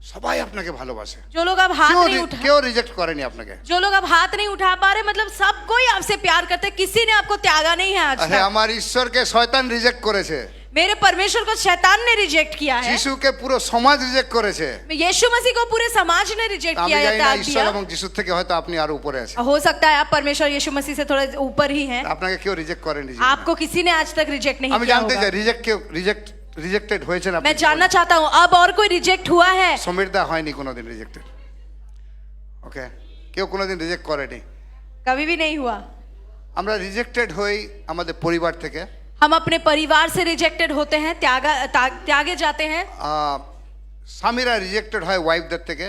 সবাই আপনাকে ভালোবাসে। जो लोग अब हाथ नहीं उठा কেউ রিজেক্ট করেনি আপনাকে। जो लोग अब हाथ नहीं उठा पा रहे, मतलब सब कोई आपसे प्यार करते, किसी ने आपको त्यागा नहीं है आज আরে तक। আমার ঈশ্বরকে শয়তান রিজেক্ট করেছে, मेरे परमेश्वर को शैतान ने रिजेक्ट किया है, যিশুকে পুরো সমাজ রিজেক্ট করেছে। यीशु मसीह को पूरे समाज ने रिजेक्ट আমি किया है, জানি না त्याग ঈশ্বর दिया। এবং যিশুর থেকে হয়তো আপনি আরো উপরে আছেন। हो सकता है आप परमेश्वर यीशु मसीह से थोड़ा ऊपर ही हैं, আপনাকে কেউ রিজেক্ট করেনি জীবনে। आपको किसी ने आज तक रिजेक्ट नहीं আমি किया জানতে होगा। চাই রিজেক্টেড হয়েছেন আপনি? मैं जानना चाहता हूँ, अब और कोई रिजेक्ट हुआ है? সমীরদা হয়নি কোনোদিন রিজেক্টেড। ওকে, কেউ কোনোদিন রিজেক্ট করেনি। कभी भी नहीं हुआ। আমরা রিজেক্টেড হই আমাদের পরিবার থেকে, हम अपने परिवार से रिजेक्टेड होते हैं, त्यागे जाते हैं। স্বামীরা রিজেক্টেড হয় ওয়াইফদের থেকে,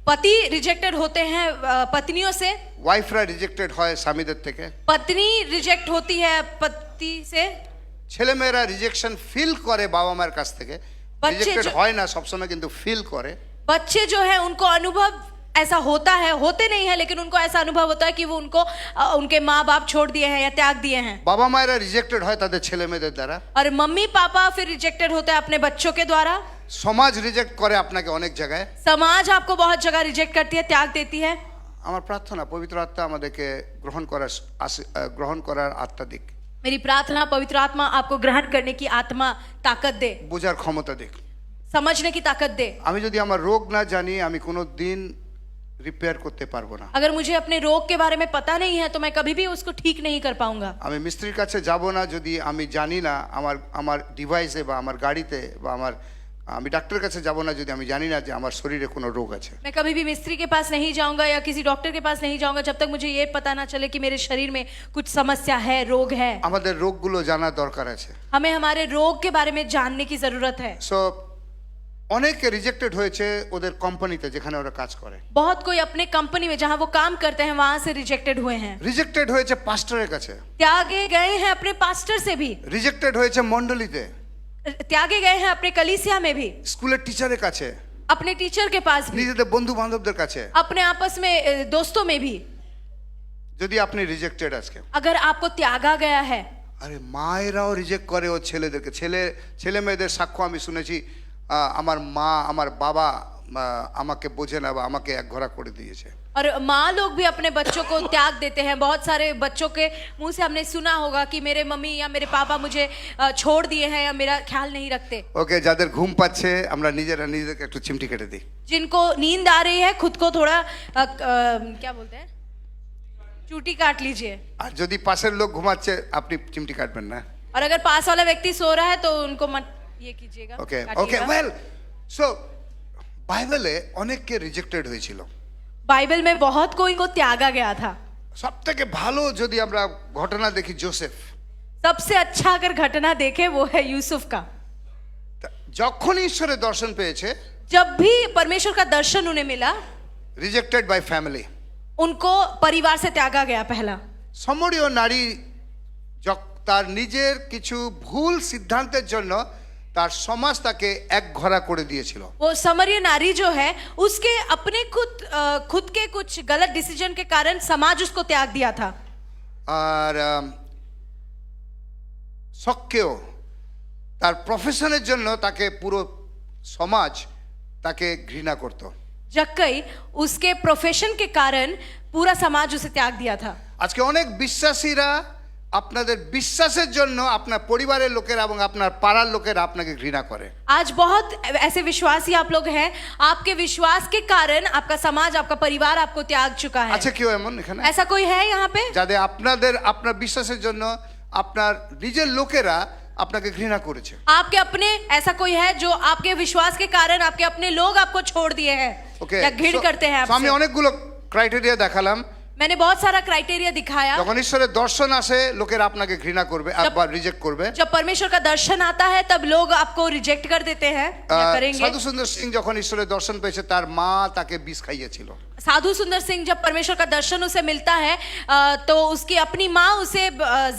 पति रिजेक्टेड होते हैं पत्नियों से, ওয়াইফরা রিজেক্টেড হয় স্বামীদের থেকে, पत्नी रिजेक्ट होती है पति से, ছেলেমেয়েরা রিজেকশন ফিল করে বাবা মায়ের কাছ থেকে। বাচ্চে রিজেক্টেড जो- হয় না সবসময়, কিন্তু ফিল করে। बच्चे जो है उनको अनुभव ऐसा होता है, होते नहीं है लेकिन उनको ऐसा अनुभव होता है कि वो उनको उनके माँ बाप छोड़ दिए हैं या त्याग दिए हैं। বাবা মায়েরা রিজেক্টেড হয় তাদের ছেলে মেয়েদের দ্বারা। और मम्मी पापा फिर रिजेक्टेड होते हैं अपने बच्चों के द्वारा। সমাজ রিজেক্ট করে আপনাকে অনেক জায়গায়। समाज आपको बहुत जगह रिजेक्ट करती है, त्याग देती है। আমার প্রার্থনা পবিত্র আত্মা আমাদেরকে গ্রহণ করার আত্মা দিক, मेरी प्रार्थना पवित्र आत्मा आपको ग्रहण करने की आत्मा ताकत दे, বোঝার ক্ষমতা দিক। समझने की ताकत दे। আমি যদি আমার রোগ না জানি, আমি কোনো দিন রিপেয়ার করতে পারবো না। अगर मुझे अपने रोग के बारे में पता नहीं है तो मैं कभी भी उसको ठीक नहीं कर पाऊंगा। আমি মিস্ত্রির কাছে যাব না যদি আমি জানি না আমার ডিভাইসে বা আমার গাড়িতে বা আমি ডাক্তারের কাছে যাব না যদি আমি জানি না যে আমার শরীরে কোনো রোগ আছে। मैं कभी भी मिस्त्री के पास नहीं जाऊंगा या किसी डॉक्टर के पास नहीं जाऊंगा जब तक मुझे ये पता ना चले कि मेरे शरीर में कुछ समस्या है, रोग है। আমাদের রোগগুলো জানার দরকার আছে। हमें हमारे रोग के बारे में जानने की जरूरत है। সো অনেকে রিজেক্টেড হয়েছে ওদের কোম্পানিতে যেখানে ওরা কাজ করে। बहुत कोई अपने कंपनी में जहां वो काम करते हैं वहां से रिजेक्टेड हुए हैं, রিজেক্টেড হয়েছে পাস্টরের কাছে, त्यागे गए हैं अपने पास्टर से भी, রিজেক্টেড হয়েছে মণ্ডলীতে, त्यागे गए हैं अपने कलीसिया में भी, স্কুলের টিচারের কাছে, अपने टीचर के पास भी, নিজেদের বন্ধু বান্ধবদের কাছে। अपने आपस में दोस्तों में भी। যদি আপনি রিজেক্টেড আজকে, अगर आपको त्यागा गया है, আরে মায়েরাও রিজেক্ট করে ও ছেলেদেরকে। ছেলে মেয়েদের সাক্ষ্য আমি শুনেছি, আমার মা আমার বাবা আমাকে বোঝে না বা আমাকে একঘরা করে দিয়েছে। और माँ लोग भी अपने बच्चों को त्याग देते हैं। बहुत सारे बच्चों के मुंह से हमने सुना होगा कि मेरे मम्मी या मेरे पापा मुझे छोड़ दिए हैं या मेरा ख्याल नहीं रखते। ওকে, যাদের ঘুম পাচ্ছে আমরা নিজেদেরকে একটু চিমটি কেটে দিই। जिनको नींद आ रही है खुद को थोड़ा क्या बोलते हैं, चूटी काट लीजिए। আর যদি পাশের লোক ঘুমাচ্ছে আপনি চিমটি কাটবেন না। और अगर पास वाला व्यक्ति सो रहा है तो उनको मत ये कीजिएगा, ওকে ওকে काटिएगा। ওয়েল, সো বাইবেলে অনেককে রিজেক্টেড হয়েছিল। बाइबल में बहुत कोई को त्यागा गया था। সবথেকে ভালো যদি আমরা ঘটনা দেখি জোসেফ। सबसे अच्छा अगर घटना देखे वो है यूसुफ का। যখন ঈশ্বরের দর্শন পেয়েছে, जब भी परमेश्वर का दर्शन उन्हें मिला, রিজেক্টেড বাই ফ্যামিলি, उनको परिवार से त्यागा गया पहला। সমরীয় নারী তার নিজের কিছু ভুল সিদ্ধান্তের জন্য তার সমাজ তাকে একঘরা করে দিয়েছিল। वो समरिय नारी जो है उसके अपने खुद के कुछ गलत डिसीजन के कारण समाज उसको त्याग दिया था। আর শক্কেও তার প্রফেশনের জন্য তাকে পুরো সমাজ তাকে ঘৃণা করত। जक्कई उसके प्रोफेशन के कारण पूरा समाज उसे त्याग दिया था। আজকে অনেক বিশ্বাসীরা আপনাদের বিশ্বাসের জন্য আপনার পরিবারের লোকেরা এবং আপনার পাড়ার লোকেরা আপনাকে ঘৃণা করে। आज बहुत ऐसे विश्वासी आप लोग हैं, आपके विश्वास के कारण आपका समाज, आपका परिवार आपको त्याग चुका है। আছে কেউ এমন এখানে ऐसा कोई है यहाँ पे যাদের আপনার বিশ্বাসের জন্য আপনার নিজের লোকেরা আপনাকে ঘৃণা করেছে? आपके अपने, ऐसा कोई है जो आपके विश्वास के कारण आपके अपने लोग आपको छोड़ दिए हैं ওকে, या घृण करते हैं আমি आपसे? অনেকগুলো ক্রাইটেরিয়া দেখালাম। मैंने बहुत सारा क्राइटेरिया दिखाया। যখন ঈশ্বরের দর্শন আসে লোকেরা আপনাকে ঘৃণা করবে বা রিজেক্ট করবে। जब परमेश्वर का दर्शन आता है तब लोग आपको रिजेक्ट कर देते हैं या करेंगे। সাধু সুন্দর সিং যখন ঈশ্বরের দর্শন পেয়েছে তার মা তাকে বিষ খাইয়েছিল। साधु सुंदर सिंह जब परमेश्वर का दर्शन उसे मिलता है तो उसकी अपनी माँ उसे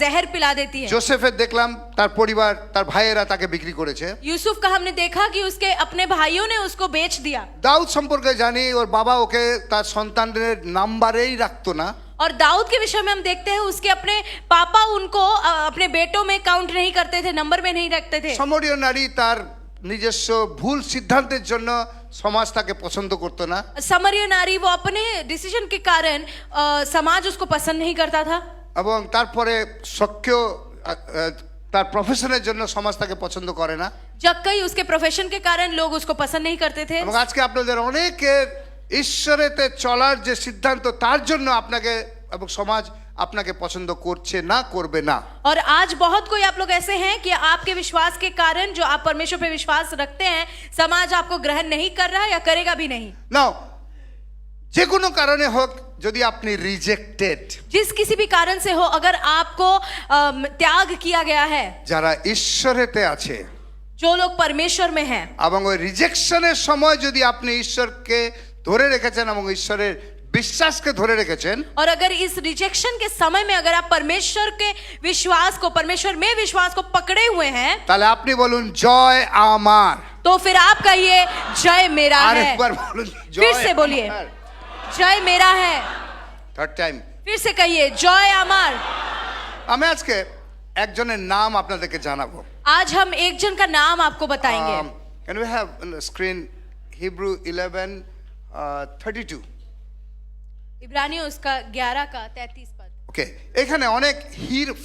जहर पिला देती है। জোসেফের দেখলাম তার পরিবার তার ভাইয়েরা তাকে বিক্রি করেছে। यूसुफ का हमने देखा कि उसके अपने भाइयों ने उसको बेच दिया। দাউদ সম্পর্কে জানি ওর বাবা ওকে তার সন্তানদের নাম্বারেই রাখতো না। और दाऊद के विषय में हम देखते हैं उसके अपने पापा उनको अपने बेटों में काउंट नहीं करते थे, नंबर में नहीं रखते थे। সমরীয় নারী তার নিজস্ব ভুল সিদ্ধান্তের জন্য সমাজ তাকে পছন্দ করতো না। समरिया नारी वो अपने डिसीजन के कारण समाज उसको पसंद नहीं करता था। এবং তারপরে সক্রিয় তার প্রফেশনের জন্য সমাজ তাকে পছন্দ করে না। जक्कई उसके प्रोफेशन के कारण लोग उसको पसंद नहीं करते थे। এবং আজকে আপনাদের অনেকের ঈশ্বরেতে চলার যে সিদ্ধান্ত তার জন্য আপনাকে এবং সমাজ আপনাকে পছন্দ করছে না, করবে না। और आज बहुत कोई आप लोग ऐसे हैं कि आपके विश्वास के कारण जो आप परमेश्वर पे विश्वास रखते हैं, समाज आपको ग्रहण नहीं कर रहा या करेगा भी नहीं। নাও যে কোনো কারণে হোক যদি আপনি রিজেক্টেড, जिस किसी भी कारण से हो, अगर आपको त्याग किया गया है, যারা ঈশ্বরেতে আছে जो लोग परमेश्वर में हैं, এবং ওই রিজেকশনের সময় যদি আপনি ঈশ্বরকে ধরে রেখেছেন এবং ঈশ্বরের বিশ্বাসকে ধরে রেখেছেন, और अगर इस रिजेक्शन के समय में अगर आप परमेश्वर के विश्वास को, परमेश्वर में विश्वास को पकड़े हुए हैं, তাহলে আপনি বলুন জয় আমার। तो फिर आप कहिए जय मेरा है। আরেকবার বলুন फिर से बोलिए जय मेरा है। থার্ড টাইম फिर से कहिए जय अमर। আমি আজকে একজনের নাম আপনাদেরকে জানাবো। आज हम एक जन का नाम आपको बताएंगे। Can we have on the screen Hebrew 11:32? इब्रानियों उसका 11 का 33 पद। ওকে, এখানে অনেক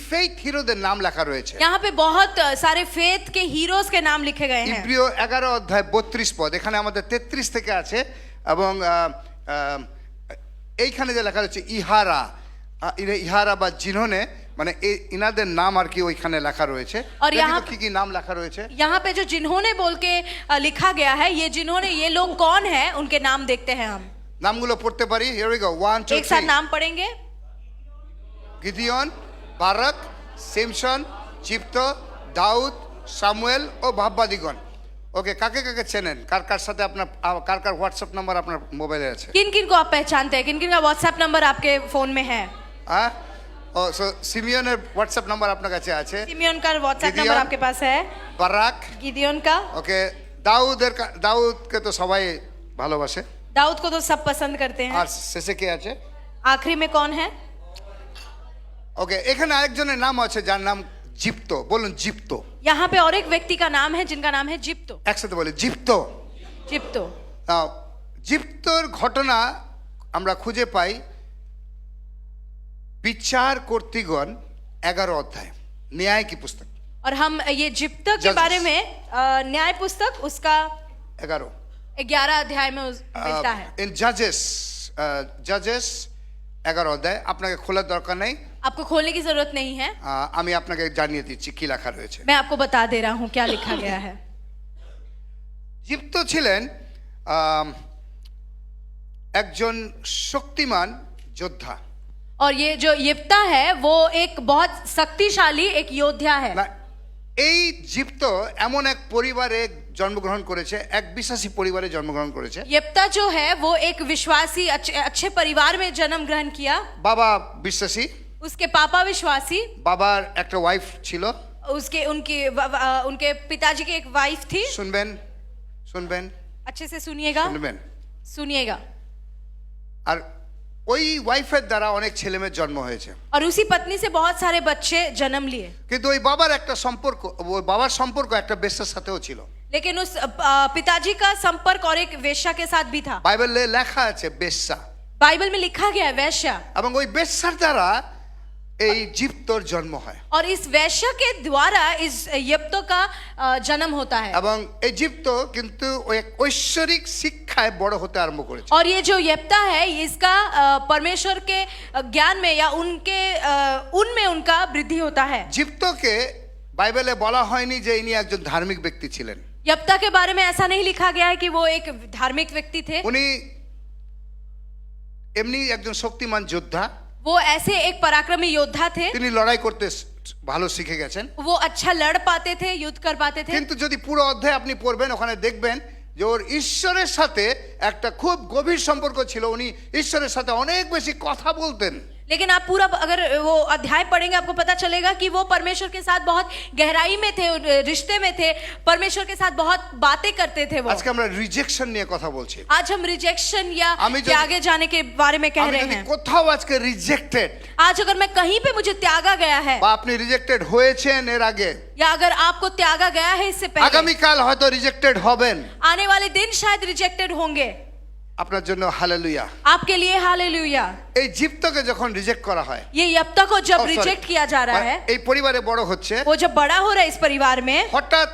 ফেথ হিরোদের নাম লেখা রয়েছে। यहाँ पे बहुत सारे फेथ के हीरोज के नाम लिखे गए हैं। ইব্রিয় 11:32 পদ, এখানে আমাদের 33 থেকে আছে এবং এইখানে যে লেখা রয়েছে ইহারা বা জিনহনে, মানে ইনাদের নাম আর কি ওইখানে লেখা রয়েছে। और यहाँ কি কি নাম লেখা রয়েছে? यहाँ पे जो जिन्होंने बोल के लिखा गया है, ये जिन्होंने, ये लोग कौन है, उनके नाम देखते हैं हम। নামগুলো পড়তে পারি। Here we go. 1 2 एक साथ 3. नाम पढ़ेंगे। গিদিয়ন, বারাক, সিমশন, জিপ্ত, দাউদ, সামুয়েল ও ভাববাদিগণ। ওকে, কাকে কাকে চেনেন? কার কার সাথে আপনার কার কার হোয়াটসঅ্যাপ নাম্বার আপনার মোবাইলে আছে? किन किन को आप पहचानते हैं, किन किन का व्हाट्सएप नंबर आपके फोन में है? হ্যাঁ, ও সিমিয়নের হোয়াটসঅ্যাপ নাম্বার আপনার কাছে আছে। सिमियोन का व्हाट्सएप गिदियोन। नंबर आपके पास है। বারাক, गिदियोन का। ওকে, দাউদকে তো সবাই ভালোবাসে। दाऊद को तो सब पसंद करते हैं। আর শেষে কে আছে? आखिरी में कौन है? ওকে, এখানে আরেকজনের নাম আছে যার নাম জিপ্ত। বলুন জিপ্ত। यहाँ पे और एक व्यक्ति का नाम है जिनका नाम है जिप्तो। একসাথে বলি জিপ্ত। जिप्तो। জিপ্তর ঘটনা আমরা খুঁজে পাই বিচার কর্তৃগণ 11 অধ্যায়, ন্যায় কি পুস্তক। और हम ये जिप्तो के Judges। बारे में न्याय पुस्तक उसका 11 11 अध्याय में मिलता है। ইন জাজেস 11 অধ্যায়। আপনাকে খোলার দরকার নেই, आपको खोलने की जरूरत नहीं है, আমি আপনাকে জানিয়ে দিচ্ছি কি লেখা রয়েছে। मैं आपको बता दे रहा हूँ क्या लिखा गया है। জিপ্ত ছিলেন একজন শক্তিমান যোদ্ধা। और ये जो यिप्ता है वो एक बहुत शक्तिशाली एक योद्धा है। না, এই জিপ্ত এমন এক পরিবারে জন্মগ্রহণ করেছে, এক বিশ্বাসী পরিবারে জন্মগ্রহণ করেছে। यिप्ता जो है वो एक विश्वासी अच्छे परिवार में जन्म ग्रहण किया। বাবা বিশ্বাসী, उसके पापा विश्वासी, বাবার একটা ওয়াইফ ছিল। उसके उनके पिताजी की एक वाइफ थी। শুনবেন শুনবেন अच्छे से सुनिएगा, শুনবেন। सुनिएगा। আর ওই ওয়াইফের দ্বারা অনেক ছেলে মেয়ের জন্ম হয়েছে। और उसी पत्नी से बहुत सारे बच्चे जन्म लिए। কিন্তু ওই বাবার একটা সম্পর্ক, ওই বাবার সম্পর্ক একটা বেশ্যার সাথেও ছিল। लेकिन उस पिताजी का संपर्क और एक वेश्या के साथ भी था। বাইবেলে লেখা আছে বেশ্যা, बाइबल में लिखा गया है वेश्या। এবং ওই বেশ্যার দ্বারা এই জিপ্তর জন্ম হয় और इस वैश्य के द्वारा इस यप्तो का जन्म होता है। এবং এই জিপ্ত কিন্তু ওই এক ঐশ্বরিক শিক্ষায় বড় হতে আরম্ভ করেছে। और ये जो यप्ता है इसका परमेश्वर के ज्ञान में या उनके उनमें उनका वृद्धि होता है। জিপ্তকে বাইবেলে বলা হয়নি যে ইনি একজন ধার্মিক ব্যক্তি ছিলেন। यप्ता के बारे में ऐसा नहीं लिखा गया है कि वो एक धार्मिक व्यक्ति थे। উনি এমনি একজন শক্তিমান যোদ্ধা। वो ऐसे एक पराक्रमी योद्धा थे। তিনি লড়াই করতে ভালো শিখে গেছেন। वो अच्छा लड़ पाते थे, युद्ध कर पाते थे। কিন্তু যদি পুরো অধ্যায় আপনি পড়বেন ওখানে দেখবেন যে ওর ঈশ্বরের সাথে একটা খুব গভীর সম্পর্ক ছিল। উনি ঈশ্বরের সাথে অনেক বেশি কথা বলতেন। लेकिन आप पूरा अगर वो अध्याय पढ़ेंगे आपको पता चलेगा कि वो परमेश्वर के साथ बहुत गहराई में थे, रिश्ते में थे, परमेश्वर के साथ बहुत बातें करते थे वो। আজকে আমরা রিজেকশন নিয়ে কথা বলছি। आज हम रिजेक्शन या আমি যদি- त्यागे जाने के बारे में कह আমি रहे যদি हैं। কোথাও আজকে রিজেক্টেড आज अगर मैं कहीं पे मुझे त्यागा गया है বা আপনি রিজেক্টেড হয়েছেন এর আগে, या अगर आपको त्यागा गया है इससे पहले, আগামীকাল হয়তো রিজেক্টেড হবেন, आने वाले दिन शायद रिजेक्टेड होंगे, আপনার জন্য হালেলুয়া। आपके लिए हालेलुया। এই জিপ্তকে যখন রিজেক্ট করা হয়, ये यप्ता को जब Oh, sorry. रिजेक्ट किया जा रहा है, এই পরিবারে বড় হচ্ছে, वो जब बड़ा हो रहा है इस परिवार में, হঠাৎ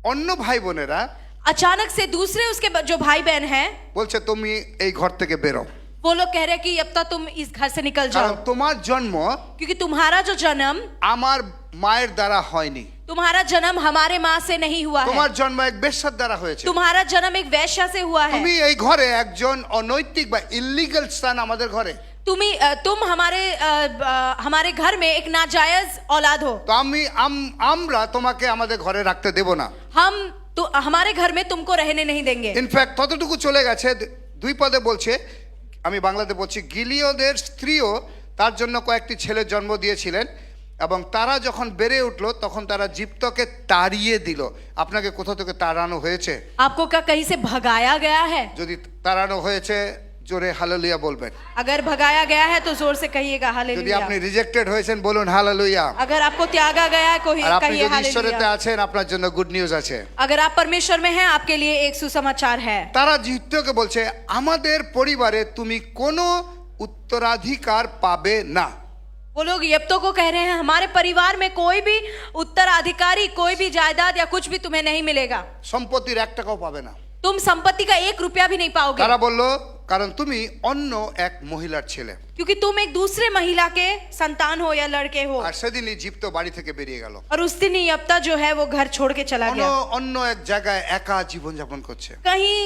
অন্য ভাই বোনেরা अचानक से दूसरे उसके जो भाई बहन हैं বলছে তুমি এই ঘর থেকে বেরো, वो लोग कह रहे हैं कि यप्ता तुम इस घर से निकल কারণ जाओ, তোমার জন্ম क्योंकि तुम्हारा जो जन्म, আমার মায়ের দ্বারা হয়নি, तुम्हारा जन्म हमारे माँ से नहीं हुआ है, তোমার জন্ম এক বেশ্যার দ্বারা হয়েছে। तुम्हारा जन्म एक वैश्या से हुआ है। তুমি এই ঘরে একজন অনৈতিক বা ইল্লিগাল স্থান আমাদের ঘরে, तुम हमारे घर में एक नाजायज औलाद हो। তো আমরা তোমাকে আমাদের ঘরে রাখতে দেব না। हम तो हमारे घर में तुमको रहने नहीं देंगे। ইনফ্যাক্ট ততটুকু চলে গেছে, দুই পদে বলছে, আমি বাংলাতে বলছি, গিলিয়দের স্ত্রীও তার জন্য কয়েকটি ছেলে জন্ম দিয়েছিলেন এবং তারা যখন বেড়ে উঠলো তখন তারা জিপ্তকে তাড়িয়ে দিল। আপনাকে কোথা থেকে তাড়ানো হয়েছে? आपको क्या कहीं से भगाया गया है? যদি তাড়ানো হয়েছে জোরে হালেলুয়া বলবেন। अगर भगाया गया है तो जोर से कहिएगा যদি हालेलुया। আপনি রিজেক্টেড হয়েছেন বলুন হালেলুয়া। अगर आपको त्यागा गया है আর আপনি कहिए যদি ঈশ্বরেতে हालेलुया। আছেন আপনার জন্য গুড নিউজ আছে। अगर आप परमेश्वर में हैं आपके लिए एक सुसमाचार है। তারা জিপ্তকে বলছে আমাদের পরিবারে তুমি কোনো উত্তরাধিকার পাবে না। वो लोग यप्तो को कह रहे हैं हमारे परिवार में कोई भी उत्तराधिकारी, कोई भी जायदाद या कुछ भी तुम्हें नहीं मिलेगा, সম্পত্তির 1 টাকাও পাবে না। तुम संपत्ति का 1 रुपया भी नहीं पाओगे, তারা বলল কারণ তুমি অন্য এক মহিলার ছেলে। क्योंकि तुम एक दूसरे महिला के संतान हो या लड़के हो। আর সেদিনই জিপ্ত বাড়ি থেকে বেরিয়ে গেল। और उस दिन ही यप्ता जो है वो घर छोड़ के चला गया, অন্য এক জায়গায় একা জীবন যাপন করছে। कहीं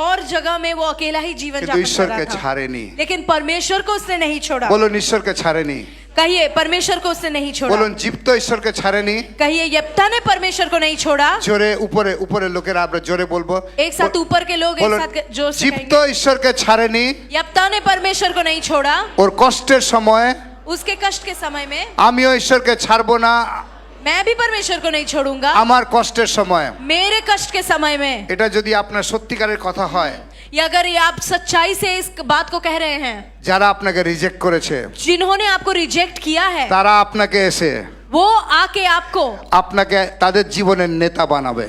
और जगह में वो अकेला ही जीवन কিন্তু जापन कर ঈশ্বরকে रहा था, ছাড়েনি। लेकिन परमेश्वर को उसने नहीं छोड़ा। বলুন ঈশ্বরকে ছাড়েনি। कहिए परमेश्वर को उसने नहीं छोड़ा। বলুন জিপ্ত ঈশ্বরকে ছাড়েনি। कहिए यप्ता ने परमेश्वर को नहीं छोड़ा। জোরে উপরে উপরে লোকেরা আমরা জোরে বলবো। एक साथ ऊपर के लोग एक বলুন साथ जोर से জিপ্ত कहेंगे ঈশ্বরকে ছাড়েনি। यप्ता ने परमेश्वर को नहीं छोड़ा। ওর কষ্টের সময় उसके कष्ट के समय में আমিও ঈশ্বরকে ছাড়বো না मैं भी परमेश्वर को नहीं छोड़ूंगा। আমার কষ্টের সময়। मेरे कष्ट के समय में, এটা যদি আপনার সত্যিকারের কথা হয়, या अगर ये आप सच्चाई से इस बात को कह रहे हैं, যারা আপনাকে রিজেক্ট করেছে जिन्होंने आपको रिजेक्ट किया है, তারা আপনাকে এসে वो आके आपको আপনাকে তাদের জীবনের নেতা বানাবে।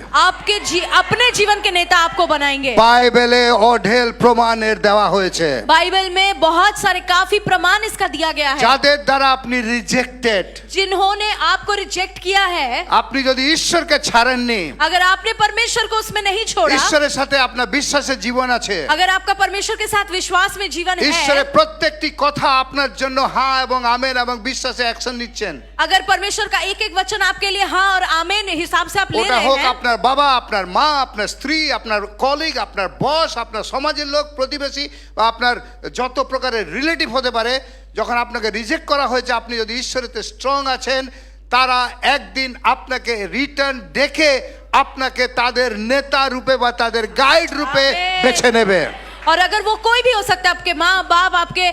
अपने जीवन के नेता आपको बनाएंगे। বাইবেলে অঢেল প্রমাণের দেওয়া হয়েছে बाइबल में बहुत सारे काफी प्रमाण इसका दिया गया है। যাদের দ্বারা আপনি রিজেক্টেড, जिन्होंने आपको रिजेक्ट किया है, আপনি যদি ঈশ্বরকে ছাড়েননি, अगर आपने परमेश्वर को उसमें नहीं छोड़ा, ঈশ্বরের সাথে আপনার বিশ্বাসের জীবন আছে, अगर आपका परमेश्वर के साथ विश्वास में जीवन है, ঈশ্বরের প্রত্যেকটি কথা আপনার জন্য হ্যাঁ এবং আমেন এবং বিশ্বাসে অ্যাকশন নিচ্ছেন, अगर परमेश्वर का एक एक वचन आपके लिए हाँ और आमीन हिसाब से आप ले ওটা रहे হোক हैं, আপনার বাবা, আপনার মা, আপনার স্ত্রী, আপনার কলিগ, আপনার বস, আপনার সমাজের লোক, প্রতিবেশী বা আপনার যত প্রকারের রিলেটিভ হতে পারে, যখন আপনাকে রিজেক্ট করা হয়েছে আপনি যদি ঈশ্বরেতে স্ট্রং আছেন, তারা একদিন আপনাকে রিটার্ন দেখে আপনাকে তাদের নেতা রূপে বা তাদের গাইড রূপে আমেন। বেছে নেবে। और अगर वो कोई भी हो सकता है, आपके माँ बाप, आपके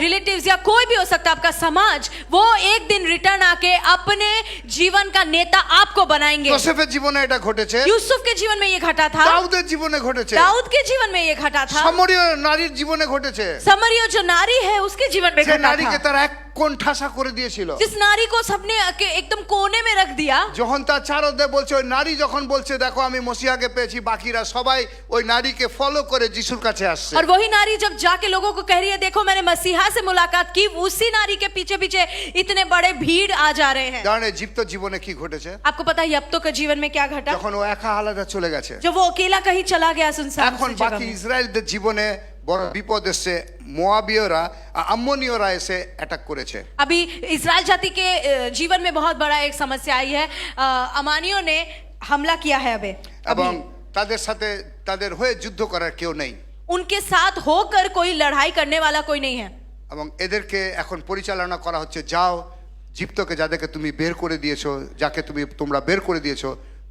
रिलेटिव्स या कोई भी हो सकता है, आपका समाज, वो एक दिन रिटर्न आके अपने जीवन का नेता आपको बनाएंगे। যোসেফের জীবনে এটা ঘটেছে, यूसुफ के जीवन में ये घटा था, দাউদের জীবনে ঘটেছে, दाऊद के जीवन में ये घटा था, সামরীয় নারীর জীবনে ঘটেছে। समरिया जो नारी है उसके जीवन में যে घटा নারীকে था, তারা এক কোণঠাসা করে দিয়েছিল, जिस नारी को सबने एकदम कोने में रख दिया, যখন তার চারদে বলছে, ওই নারী যখন বলছে দেখো আমি মসিহাকে পেয়েছি, বাকিরা সবাই ওই নারীকে ফলো করে যিশুর কাছে আসছে। और वही नारी जब जाके लोगों को कह रही है देखो मैंने मसीहा से मुलाकात की, उसी नारी के पीछे पीछे इतने बड़े भीड़ आ जा रहे हैं। কারণ ইজিপ্ত জীবনে কি ঘটেছে, आपको पता है यप्तो के जीवन में क्या घटा? যখন ও একা আলাদা চলে গেছে, जब वो अकेला कहीं चला गया सुनसान এখন सी जगह বাকি में। ইসরায়েলদের জীবনে বড় বিপদ এসে মোয়াবীয়রা আম্মনীয়রা এসে অ্যাটাক করেছে। अभी इस्राएल जाति के जीवन में बहुत बड़ा एक समस्या आई है, अमानियों ने हमला किया है এবং अभी তাদের সাথে তাদের হয়ে যুদ্ধ করার কেউ নেই, उनके साथ होकर कोई लड़ाई करने वाला कोई नहीं है। এবং এদেরকে এখন পরিচালনা করা হচ্ছে, যাও জিপ্তকে যাদেরকে তুমি বের করে দিয়েছো, যাকে তোমরা বের করে দিয়েছো